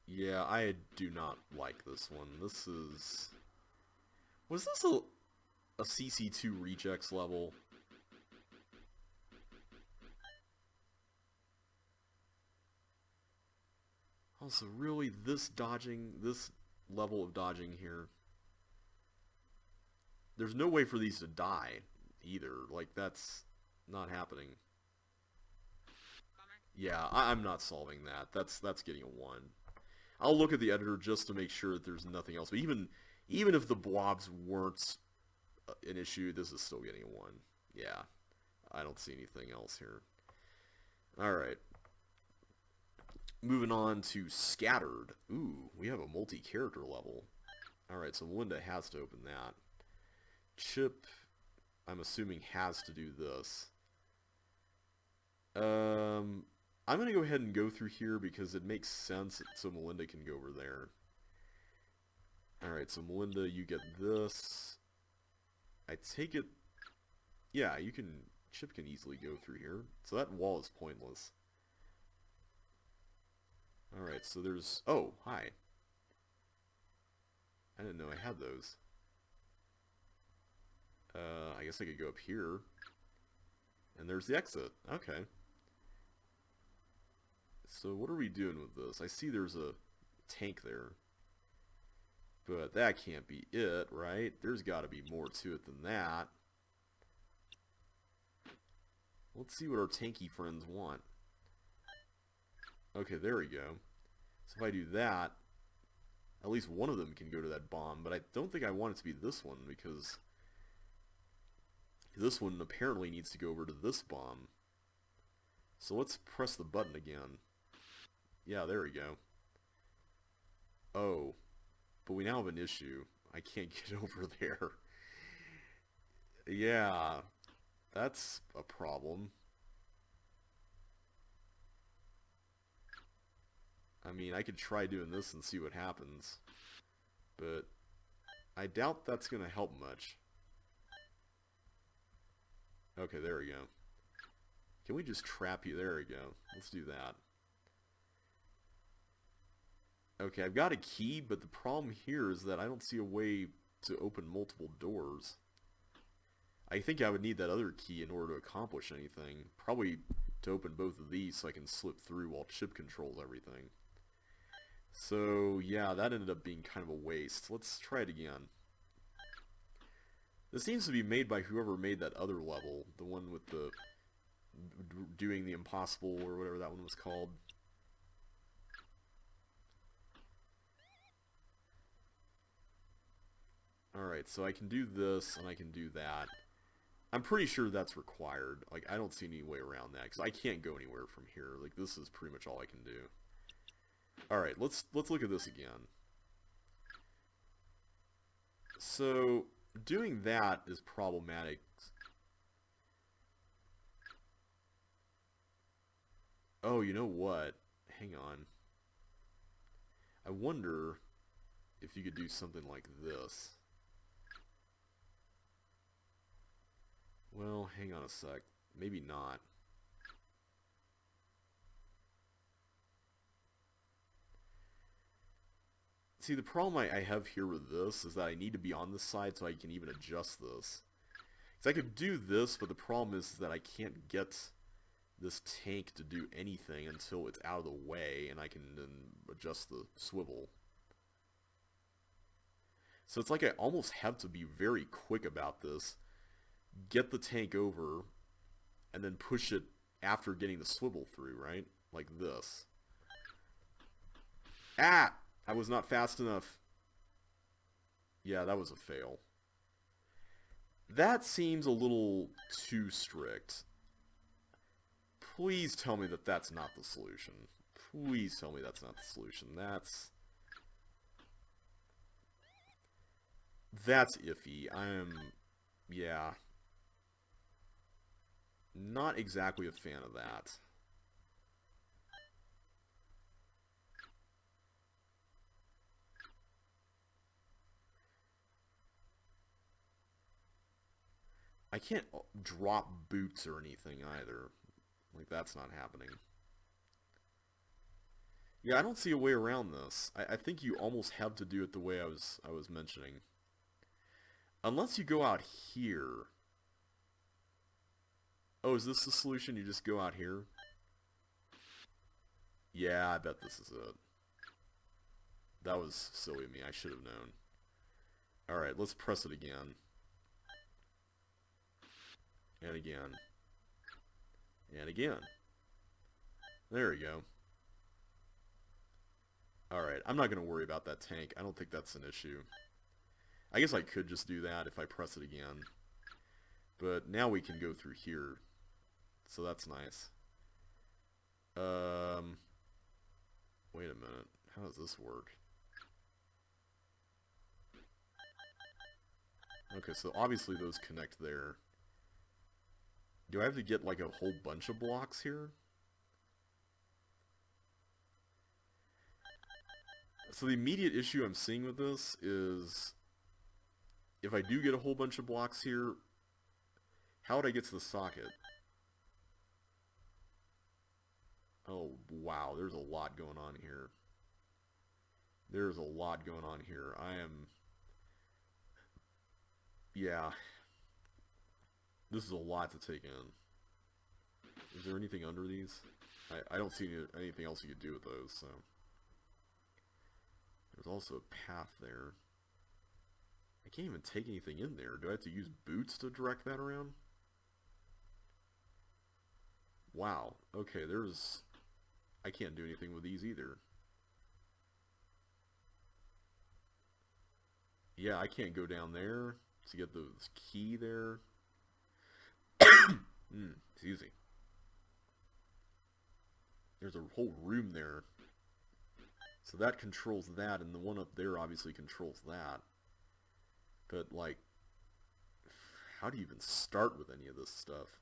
Yeah, I do not like this one. This is... Was this a CC2 rejects level? Also, really, this level of dodging here... There's no way for these to die, either. Like, that's not happening. Yeah, I'm not solving that. That's getting a 1. I'll look at the editor just to make sure that there's nothing else. But even if the blobs weren't an issue, this is still getting a 1. Yeah, I don't see anything else here. Alright. Moving on to Scattered. Ooh, we have a multi-character level. Alright, so Melinda has to open that. Chip, I'm assuming, has to do this. I'm going to go ahead and go through here because it makes sense so Melinda can go over there. Alright, so Melinda, you get this. I take it... Yeah, Chip can easily go through here. So that wall is pointless. Alright, so there's... Oh, hi. I didn't know I had those. I guess I could go up here. And there's the exit. Okay. So what are we doing with this? I see there's a tank there. But that can't be it, right? There's got to be more to it than that. Let's see what our tanky friends want. Okay, there we go. So if I do that, at least one of them can go to that bomb. But I don't think I want it to be this one because... This one apparently needs to go over to this bomb. So let's press the button again. Yeah, there we go. Oh, but we now have an issue. I can't get over there. Yeah, that's a problem. I mean, I could try doing this and see what happens. But I doubt that's going to help much. Okay, there we go. Can we just trap you? There we go. Let's do that. Okay, I've got a key, but the problem here is that I don't see a way to open multiple doors. I think I would need that other key in order to accomplish anything. Probably to open both of these so I can slip through while Chip controls everything. So, yeah, that ended up being kind of a waste. Let's try it again. This seems to be made by whoever made that other level. The one with the... doing the impossible, or whatever that one was called. Alright, so I can do this, and I can do that. I'm pretty sure that's required. Like, I don't see any way around that, because I can't go anywhere from here. Like, this is pretty much all I can do. Alright, let's look at this again. So... doing that is problematic. Oh, you know what? Hang on. I wonder if you could do something like this. Well, hang on a sec. Maybe not. See, the problem I have here with this is that I need to be on this side so I can even adjust this. Because I could do this, but the problem is that I can't get this tank to do anything until it's out of the way, and I can then adjust the swivel. So it's like I almost have to be very quick about this, get the tank over, and then push it after getting the swivel through, right? Like this. Ah! I was not fast enough. Yeah, that was a fail. That seems a little too strict. Please tell me that that's not the solution. Please tell me that's not the solution. That's iffy. Yeah. Not exactly a fan of that. I can't drop boots or anything either. Like, that's not happening. Yeah, I don't see a way around this. I think you almost have to do it the way I was mentioning. Unless you go out here. Oh, is this the solution? You just go out here? Yeah, I bet this is it. That was silly of me. I should have known. Alright, let's press it again. And again. And again. There we go. Alright, I'm not going to worry about that tank. I don't think that's an issue. I guess I could just do that if I press it again. But now we can go through here. So that's nice. Wait a minute. How does this work? Okay, so obviously those connect there. Do I have to get like a whole bunch of blocks here? So the immediate issue I'm seeing with this is if I do get a whole bunch of blocks here, how would I get to the socket? Oh, wow, there's a lot going on here. There's a lot going on here. Yeah. This is a lot to take in. Is there anything under these? I don't see anything else you could do with those, so. There's also a path there. I can't even take anything in there. Do I have to use boots to direct that around? Wow. Okay, I can't do anything with these either. Yeah, I can't go down there to get the key there. It's easy. There's a whole room there. So that controls that, and the one up there obviously controls that. But, like, how do you even start with any of this stuff?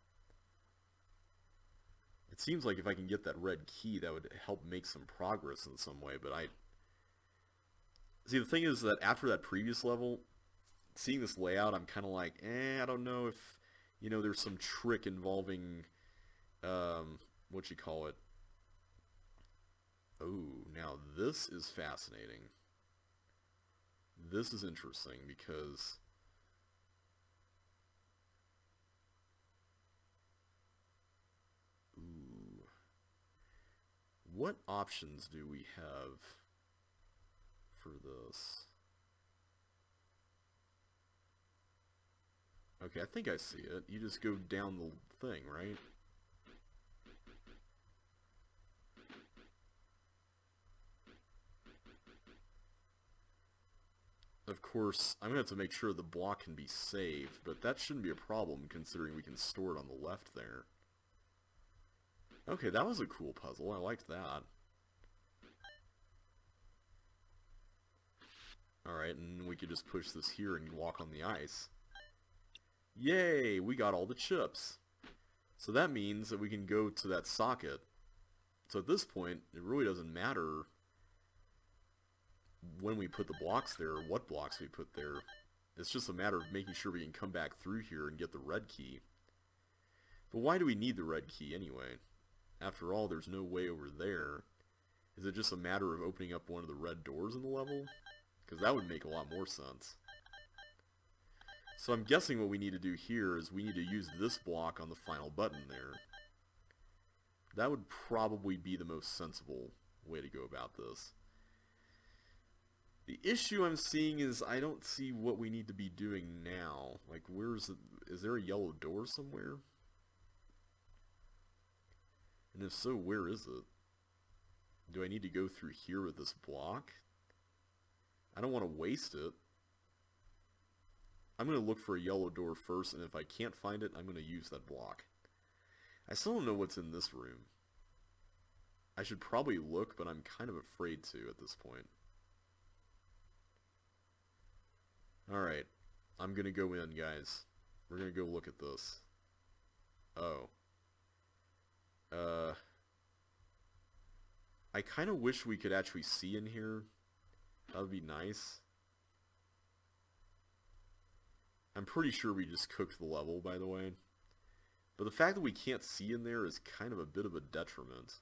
It seems like if I can get that red key, that would help make some progress in some way, but See, the thing is that after that previous level, seeing this layout, I'm kind of like, I don't know if, there's some trick involving, what you call it. Oh, now this is fascinating. This is interesting because what options do we have for this? Okay, I think I see it. You just go down the thing, right? Of course, I'm going to have to make sure the block can be saved, but that shouldn't be a problem considering we can store it on the left there. Okay, that was a cool puzzle. I liked that. Alright, and we could just push this here and walk on the ice. Yay! We got all the chips. So that means that we can go to that socket. So at this point, it really doesn't matter when we put the blocks there, or what blocks we put there. It's just a matter of making sure we can come back through here and get the red key. But why do we need the red key anyway? After all, there's no way over there. Is it just a matter of opening up one of the red doors in the level? Because that would make a lot more sense. So I'm guessing what we need to do here is we need to use this block on the final button there. That would probably be the most sensible way to go about this. The issue I'm seeing is I don't see what we need to be doing now. Like, is there a yellow door somewhere? And if so, where is it? Do I need to go through here with this block? I don't want to waste it. I'm going to look for a yellow door first, and if I can't find it, I'm going to use that block. I still don't know what's in this room. I should probably look, but I'm kind of afraid to at this point. Alright, I'm going to go in, guys. We're going to go look at this. Oh. I kind of wish we could actually see in here. That would be nice. I'm pretty sure we just cooked the level, by the way. But the fact that we can't see in there is kind of a bit of a detriment.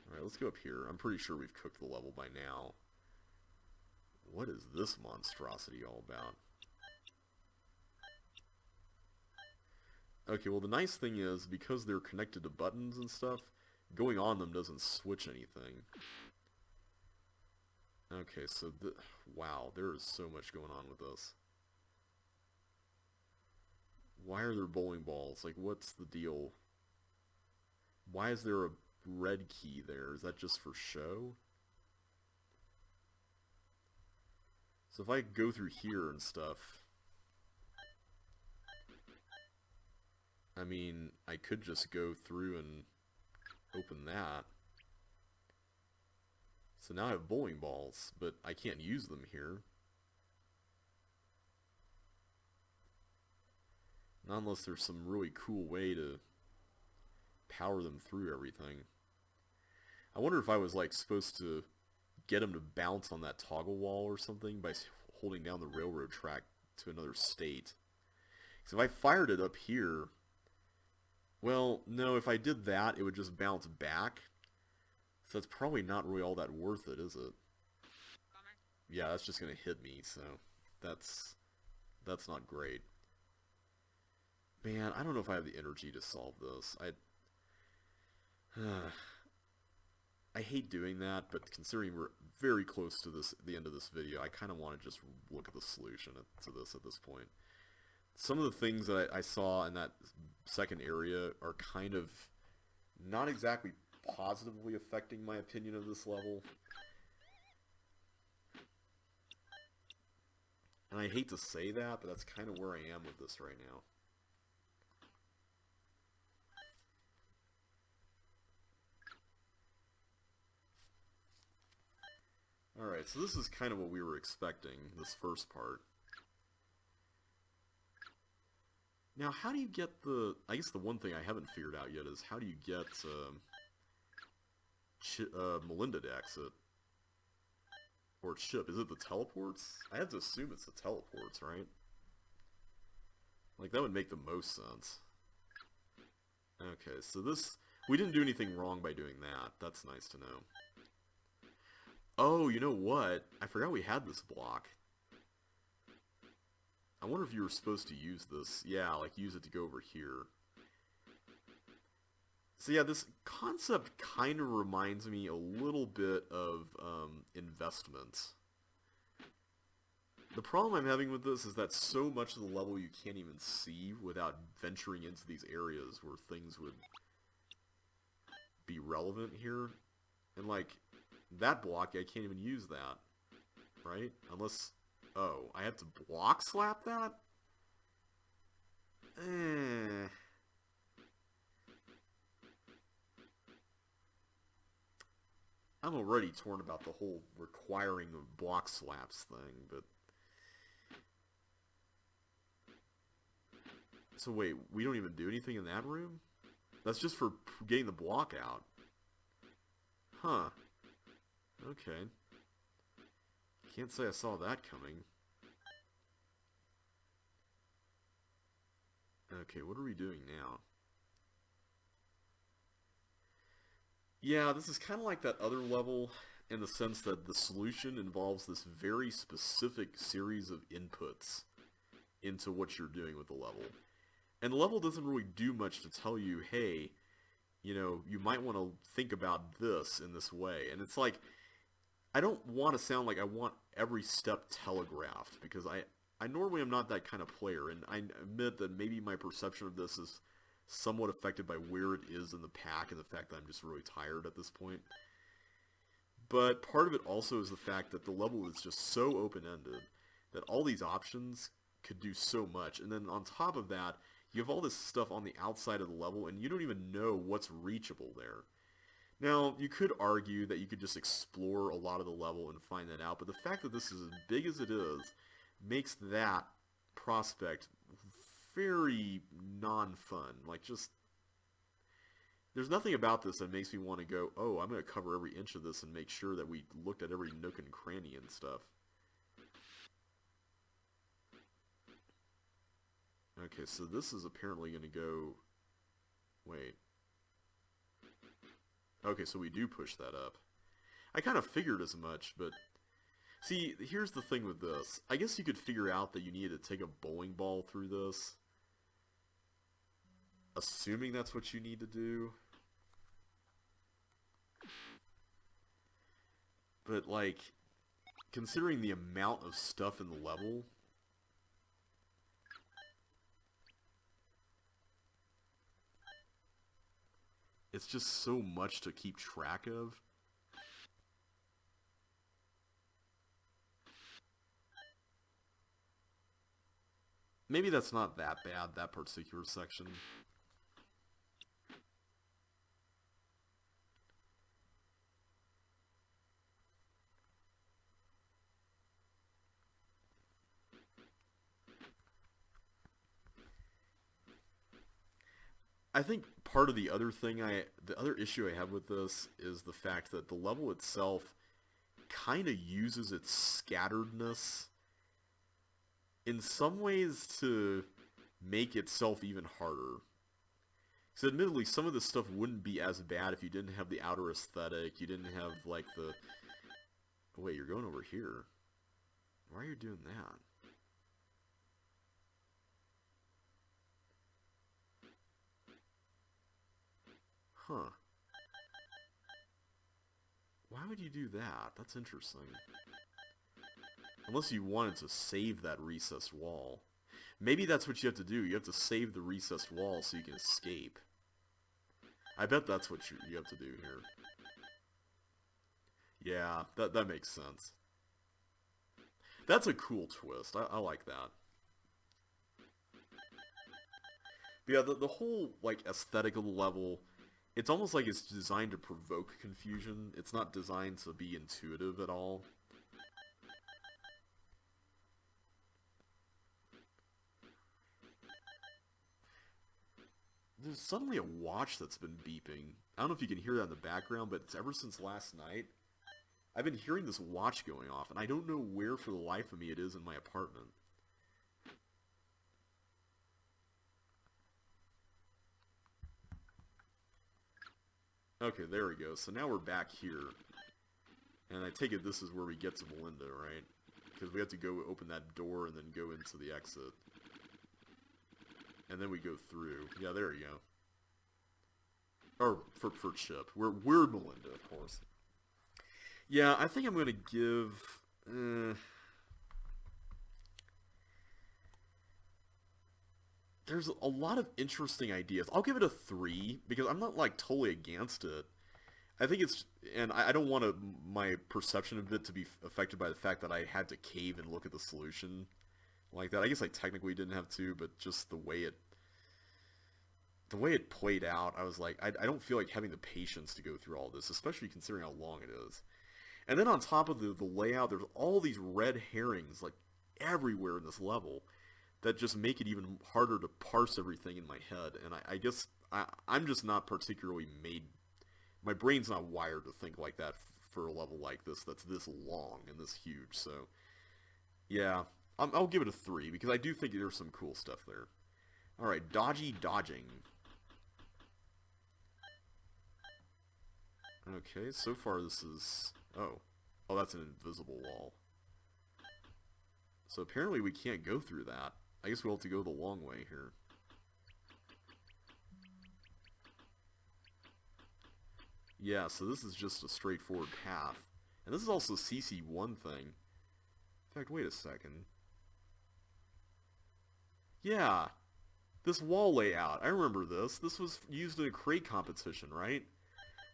Alright, let's go up here. I'm pretty sure we've cooked the level by now. What is this monstrosity all about? Okay, well the nice thing is, because they're connected to buttons and stuff, going on them doesn't switch anything. Okay, so wow, there is so much going on with this. Why are there bowling balls? Like, what's the deal? Why is there a red key there? Is that just for show? So if I go through here and stuff, I mean, I could just go through and open that. So now I have bowling balls, but I can't use them here. Not unless there's some really cool way to power them through everything. I wonder if I was like supposed to get them to bounce on that toggle wall or something by holding down the railroad track to another state. So if I fired it up here, well, no, if I did that, it would just bounce back. So it's probably not really all that worth it, is it? Yeah, that's just going to hit me, so that's not great. Man, I don't know if I have the energy to solve this. I hate doing that, but considering we're very close to the end of this video, I kind of want to just look at the solution to this at this point. Some of the things that I saw in that second area are kind of not exactly positively affecting my opinion of this level. And I hate to say that, but that's kind of where I am with this right now. Alright, so this is kind of what we were expecting, this first part. Now, how do you get the... I guess the one thing I haven't figured out yet is how do you get Melinda to exit? Or Chip. Is it the teleports? I have to assume it's the teleports, right? Like, that would make the most sense. Okay, so this... We didn't do anything wrong by doing that. That's nice to know. Oh, you know what? I forgot we had this block. I wonder if you were supposed to use this. Yeah, like use it to go over here. So yeah, this concept kind of reminds me a little bit of investments. The problem I'm having with this is that so much of the level you can't even see without venturing into these areas where things would be relevant here. And like... that block, I can't even use that, right? Unless, oh, I have to block slap that? I'm already torn about the whole requiring of block slaps thing, but... So wait, we don't even do anything in that room? That's just for getting the block out. Huh. Okay. Can't say I saw that coming. Okay, what are we doing now? Yeah, this is kind of like that other level in the sense that the solution involves this very specific series of inputs into what you're doing with the level. And the level doesn't really do much to tell you, hey, you know, you might want to think about this in this way. And it's like... I don't want to sound like I want every step telegraphed, because I normally am not that kind of player, and I admit that maybe my perception of this is somewhat affected by where it is in the pack and the fact that I'm just really tired at this point. But part of it also is the fact that the level is just so open-ended that all these options could do so much. And then on top of that, you have all this stuff on the outside of the level, and you don't even know what's reachable there. Now, you could argue that you could just explore a lot of the level and find that out, but the fact that this is as big as it is makes that prospect very non-fun. Like, just, there's nothing about this that makes me want to go, oh, I'm going to cover every inch of this and make sure that we looked at every nook and cranny and stuff. Okay, so this is apparently going to go... Wait. Okay, so we do push that up. I kind of figured as much, but... See, here's the thing with this. I guess you could figure out that you needed to take a bowling ball through this. Assuming that's what you need to do. But, like, considering the amount of stuff in the level... It's just so much to keep track of. Maybe that's not that bad, that particular section. I think part of the other issue I have with this is the fact that the level itself kind of uses its scatteredness in some ways to make itself even harder. Because admittedly, some of this stuff wouldn't be as bad if you didn't have the outer aesthetic, you didn't have, like, the... Oh, wait, you're going over here. Why are you doing that? Huh. Why would you do that? That's interesting. Unless you wanted to save that recessed wall. Maybe that's what you have to do. You have to save the recessed wall so you can escape. I bet that's what you have to do here. Yeah, that makes sense. That's a cool twist. I like that. But yeah, the whole, like, aesthetic of the level... It's almost like it's designed to provoke confusion. It's not designed to be intuitive at all. There's suddenly a watch that's been beeping. I don't know if you can hear that in the background, but it's ever since last night. I've been hearing this watch going off, and I don't know where for the life of me it is in my apartment. Okay, there we go. So now we're back here. And I take it this is where we get to Melinda, right? Because we have to go open that door and then go into the exit. And then we go through. Yeah, there you go. Or, for Chip. We're Melinda, of course. Yeah, I think I'm going to give... There's a lot of interesting ideas. I'll give it a 3, because I'm not, like, totally against it. I think it's... And I don't want my perception of it to be affected by the fact that I had to cave and look at the solution like that. I guess I technically didn't have to, but just the way it played out, I was like, I don't feel like having the patience to go through all this, especially considering how long it is. And then on top of the layout, there's all these red herrings, like, everywhere in this level that just make it even harder to parse everything in my head. And I guess I'm just not particularly made... My brain's not wired to think like that for a level like this that's this long and this huge. So, yeah, I'll give it a 3, because I do think there's some cool stuff there. Alright, dodgy dodging. Okay, so far this is... Oh, that's an invisible wall. So apparently we can't go through that. I guess we'll have to go the long way here. Yeah, so this is just a straightforward path. And this is also a CC1 thing. In fact, wait a second. Yeah. This wall layout. I remember this. This was used in a crate competition, right?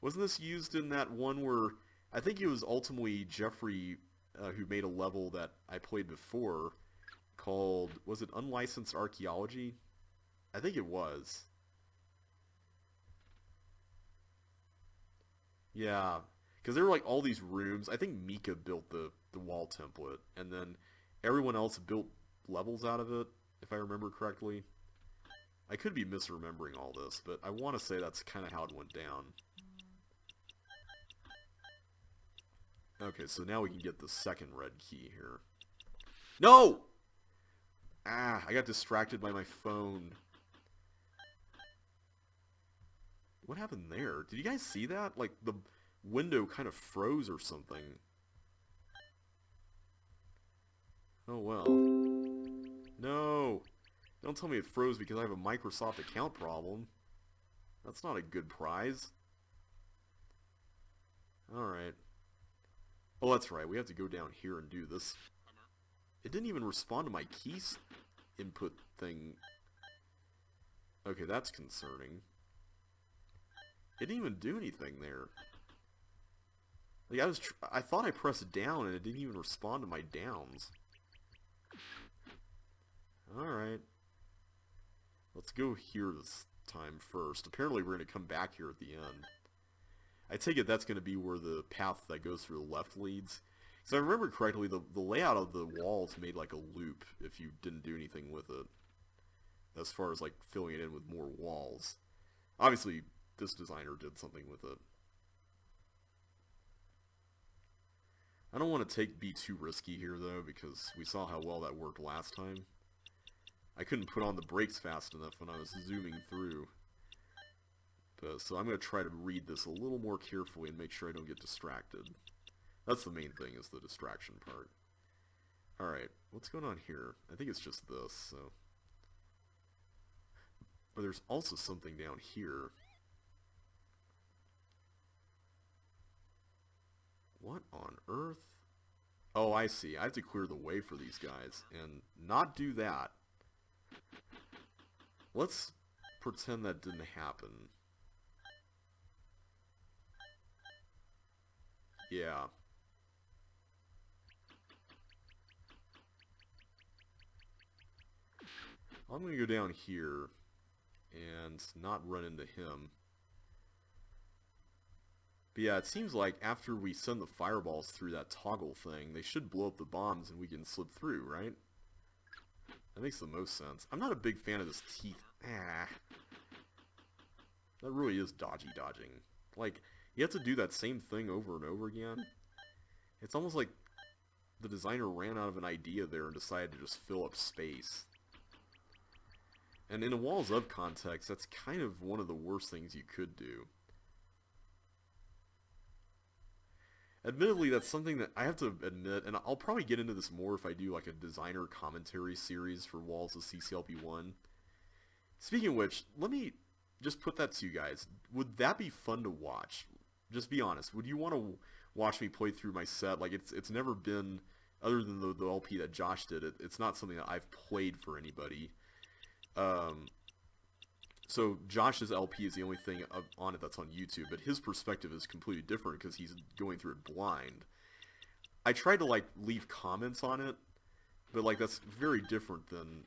Wasn't this used in that one where... I think it was ultimately Jeffrey who made a level that I played before called... Was it Unlicensed Archaeology? I think it was. Yeah. Because there were like all these rooms. I think Mika built the wall template. And then everyone else built levels out of it, if I remember correctly. I could be misremembering all this, but I want to say that's kind of how it went down. Okay, so now we can get the second red key here. No! Ah, I got distracted by my phone. What happened there? Did you guys see that? Like, the window kind of froze or something. Oh, well. No! Don't tell me it froze because I have a Microsoft account problem. That's not a good prize. Alright. Oh, that's right. We have to go down here and do this. It didn't even respond to my keys input thing. Okay, that's concerning. It didn't even do anything there. Like, I thought I pressed down and it didn't even respond to my downs. Alright. Let's go here this time first. Apparently we're going to come back here at the end. I take it that's going to be where the path that goes through the left leads. So I remember correctly, the layout of the walls made like a loop if you didn't do anything with it. As far as like filling it in with more walls. Obviously, this designer did something with it. I don't want to be too risky here though, because we saw how well that worked last time. I couldn't put on the brakes fast enough when I was zooming through. So I'm going to try to read this a little more carefully and make sure I don't get distracted. That's the main thing, is the distraction part. Alright, what's going on here? I think it's just this, so... But there's also something down here. What on earth? Oh, I see. I have to clear the way for these guys, and not do that. Let's pretend that didn't happen. Yeah. I'm going to go down here and not run into him. But yeah, it seems like after we send the fireballs through that toggle thing, they should blow up the bombs and we can slip through, right? That makes the most sense. I'm not a big fan of this teeth. Ah. That really is dodging. Like, you have to do that same thing over and over again. It's almost like the designer ran out of an idea there and decided to just fill up space. And in a Walls of context, that's kind of one of the worst things you could do. Admittedly, that's something that I have to admit, and I'll probably get into this more if I do like a designer commentary series for Walls of CCLP1. Speaking of which, let me just put that to you guys. Would that be fun to watch? Just be honest. Would you want to watch me play through my set? Like, it's never been, other than the LP that Josh did, it's not something that I've played for anybody. So Josh's LP is the only thing on it that's on YouTube, but his perspective is completely different because he's going through it blind. I tried to, like, leave comments on it, but, like, that's very different than...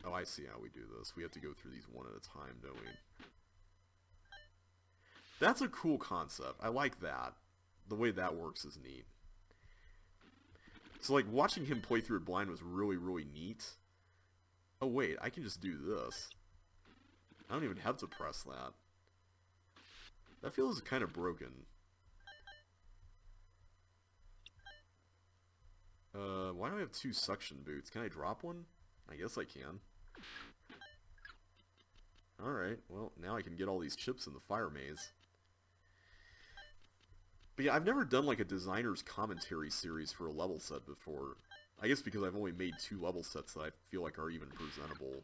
Oh, I see how we do this. We have to go through these one at a time, don't we? That's a cool concept. I like that. The way that works is neat. So, like, watching him play through it blind was really, really neat. Oh, wait, I can just do this. I don't even have to press that. That feels kind of broken. Why do I have 2 suction boots? Can I drop one? I guess I can. Alright, well, now I can get all these chips in the fire maze. But yeah, I've never done like a designer's commentary series for a level set before. I guess because I've only made 2 level sets that I feel like are even presentable.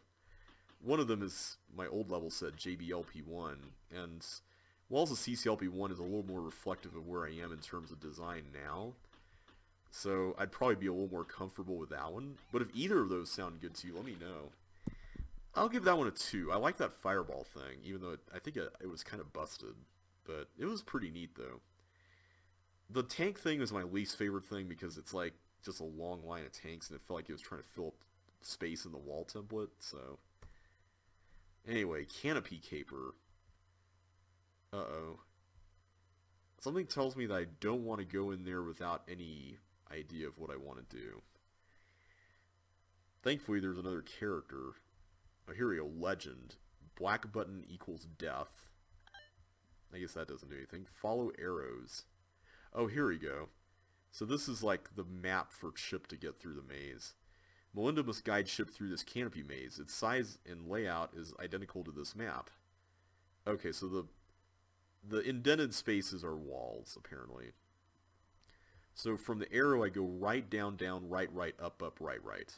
One of them is my old level set, JBLP1, and Walls of CCLP1 is a little more reflective of where I am in terms of design now. So I'd probably be a little more comfortable with that one. But if either of those sound good to you, let me know. I'll give that one a 2. I like that fireball thing, even though I think it was kind of busted. But it was pretty neat, though. The tank thing was my least favorite thing because it's like just a long line of tanks, and it felt like it was trying to fill up space in the wall template, so... Anyway, canopy caper. Uh-oh. Something tells me that I don't want to go in there without any idea of what I want to do. Thankfully, there's another character. Oh, here we go. Legend. Black button equals death. I guess that doesn't do anything. Follow arrows. Oh, here we go. So this is like the map for Chip to get through the maze. Melinda must guide Chip through this canopy maze. Its size and layout is identical to this map. Okay, so the indented spaces are walls, apparently. So from the arrow, I go right, down, down, right, right, up, right, right.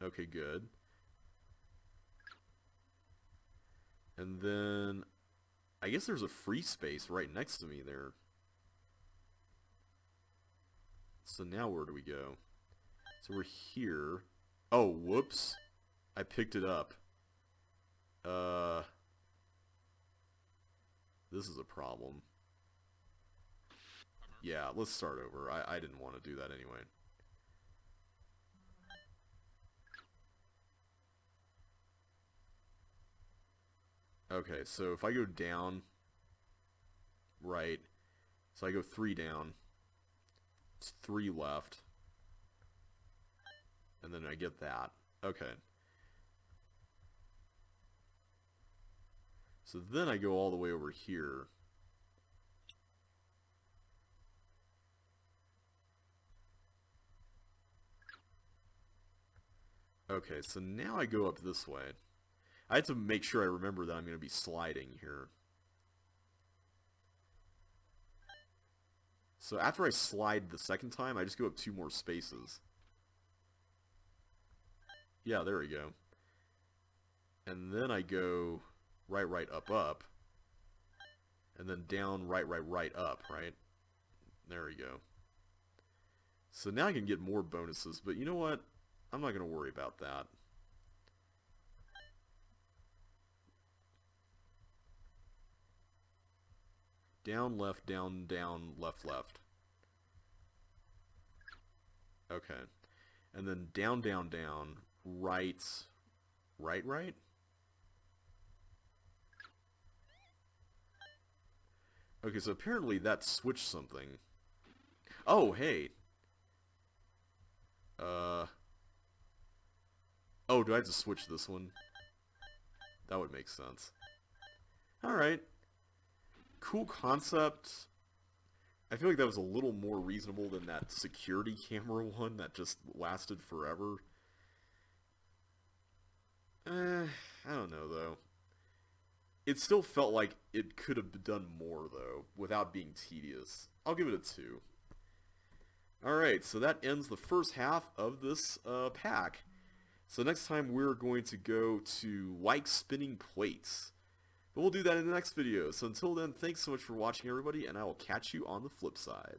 Okay, good. And then, I guess there's a free space right next to me there. So now where do we go? So we're here. Oh, whoops. I picked it up. This is a problem. Yeah, let's start over. I didn't want to do that anyway. Okay, so if I go down, right, so I go 3 down, it's 3 left, and then I get that. Okay. So then I go all the way over here. Okay, so now I go up this way. I have to make sure I remember that I'm going to be sliding here. So after I slide the second time, I just go up 2 more spaces. Yeah, there we go. And then I go right, right, up. And then down, right, right, right, up, right? There we go. So now I can get more bonuses, but you know what? I'm not going to worry about that. Down, left, down, down, left, left. Okay. And then down, down, down, right, right, right? Okay, so apparently that switched something. Oh, hey. Oh, do I have to switch this one? That would make sense. Alright. Cool concept. I feel like that was a little more reasonable than that security camera one that just lasted forever. I don't know, though. It still felt like it could have been done more, though, without being tedious. I'll give it a 2. Alright, so that ends the first half of this pack. So next time we're going to go to like spinning plates. But we'll do that in the next video. So until then, thanks so much for watching, everybody, and I will catch you on the flip side.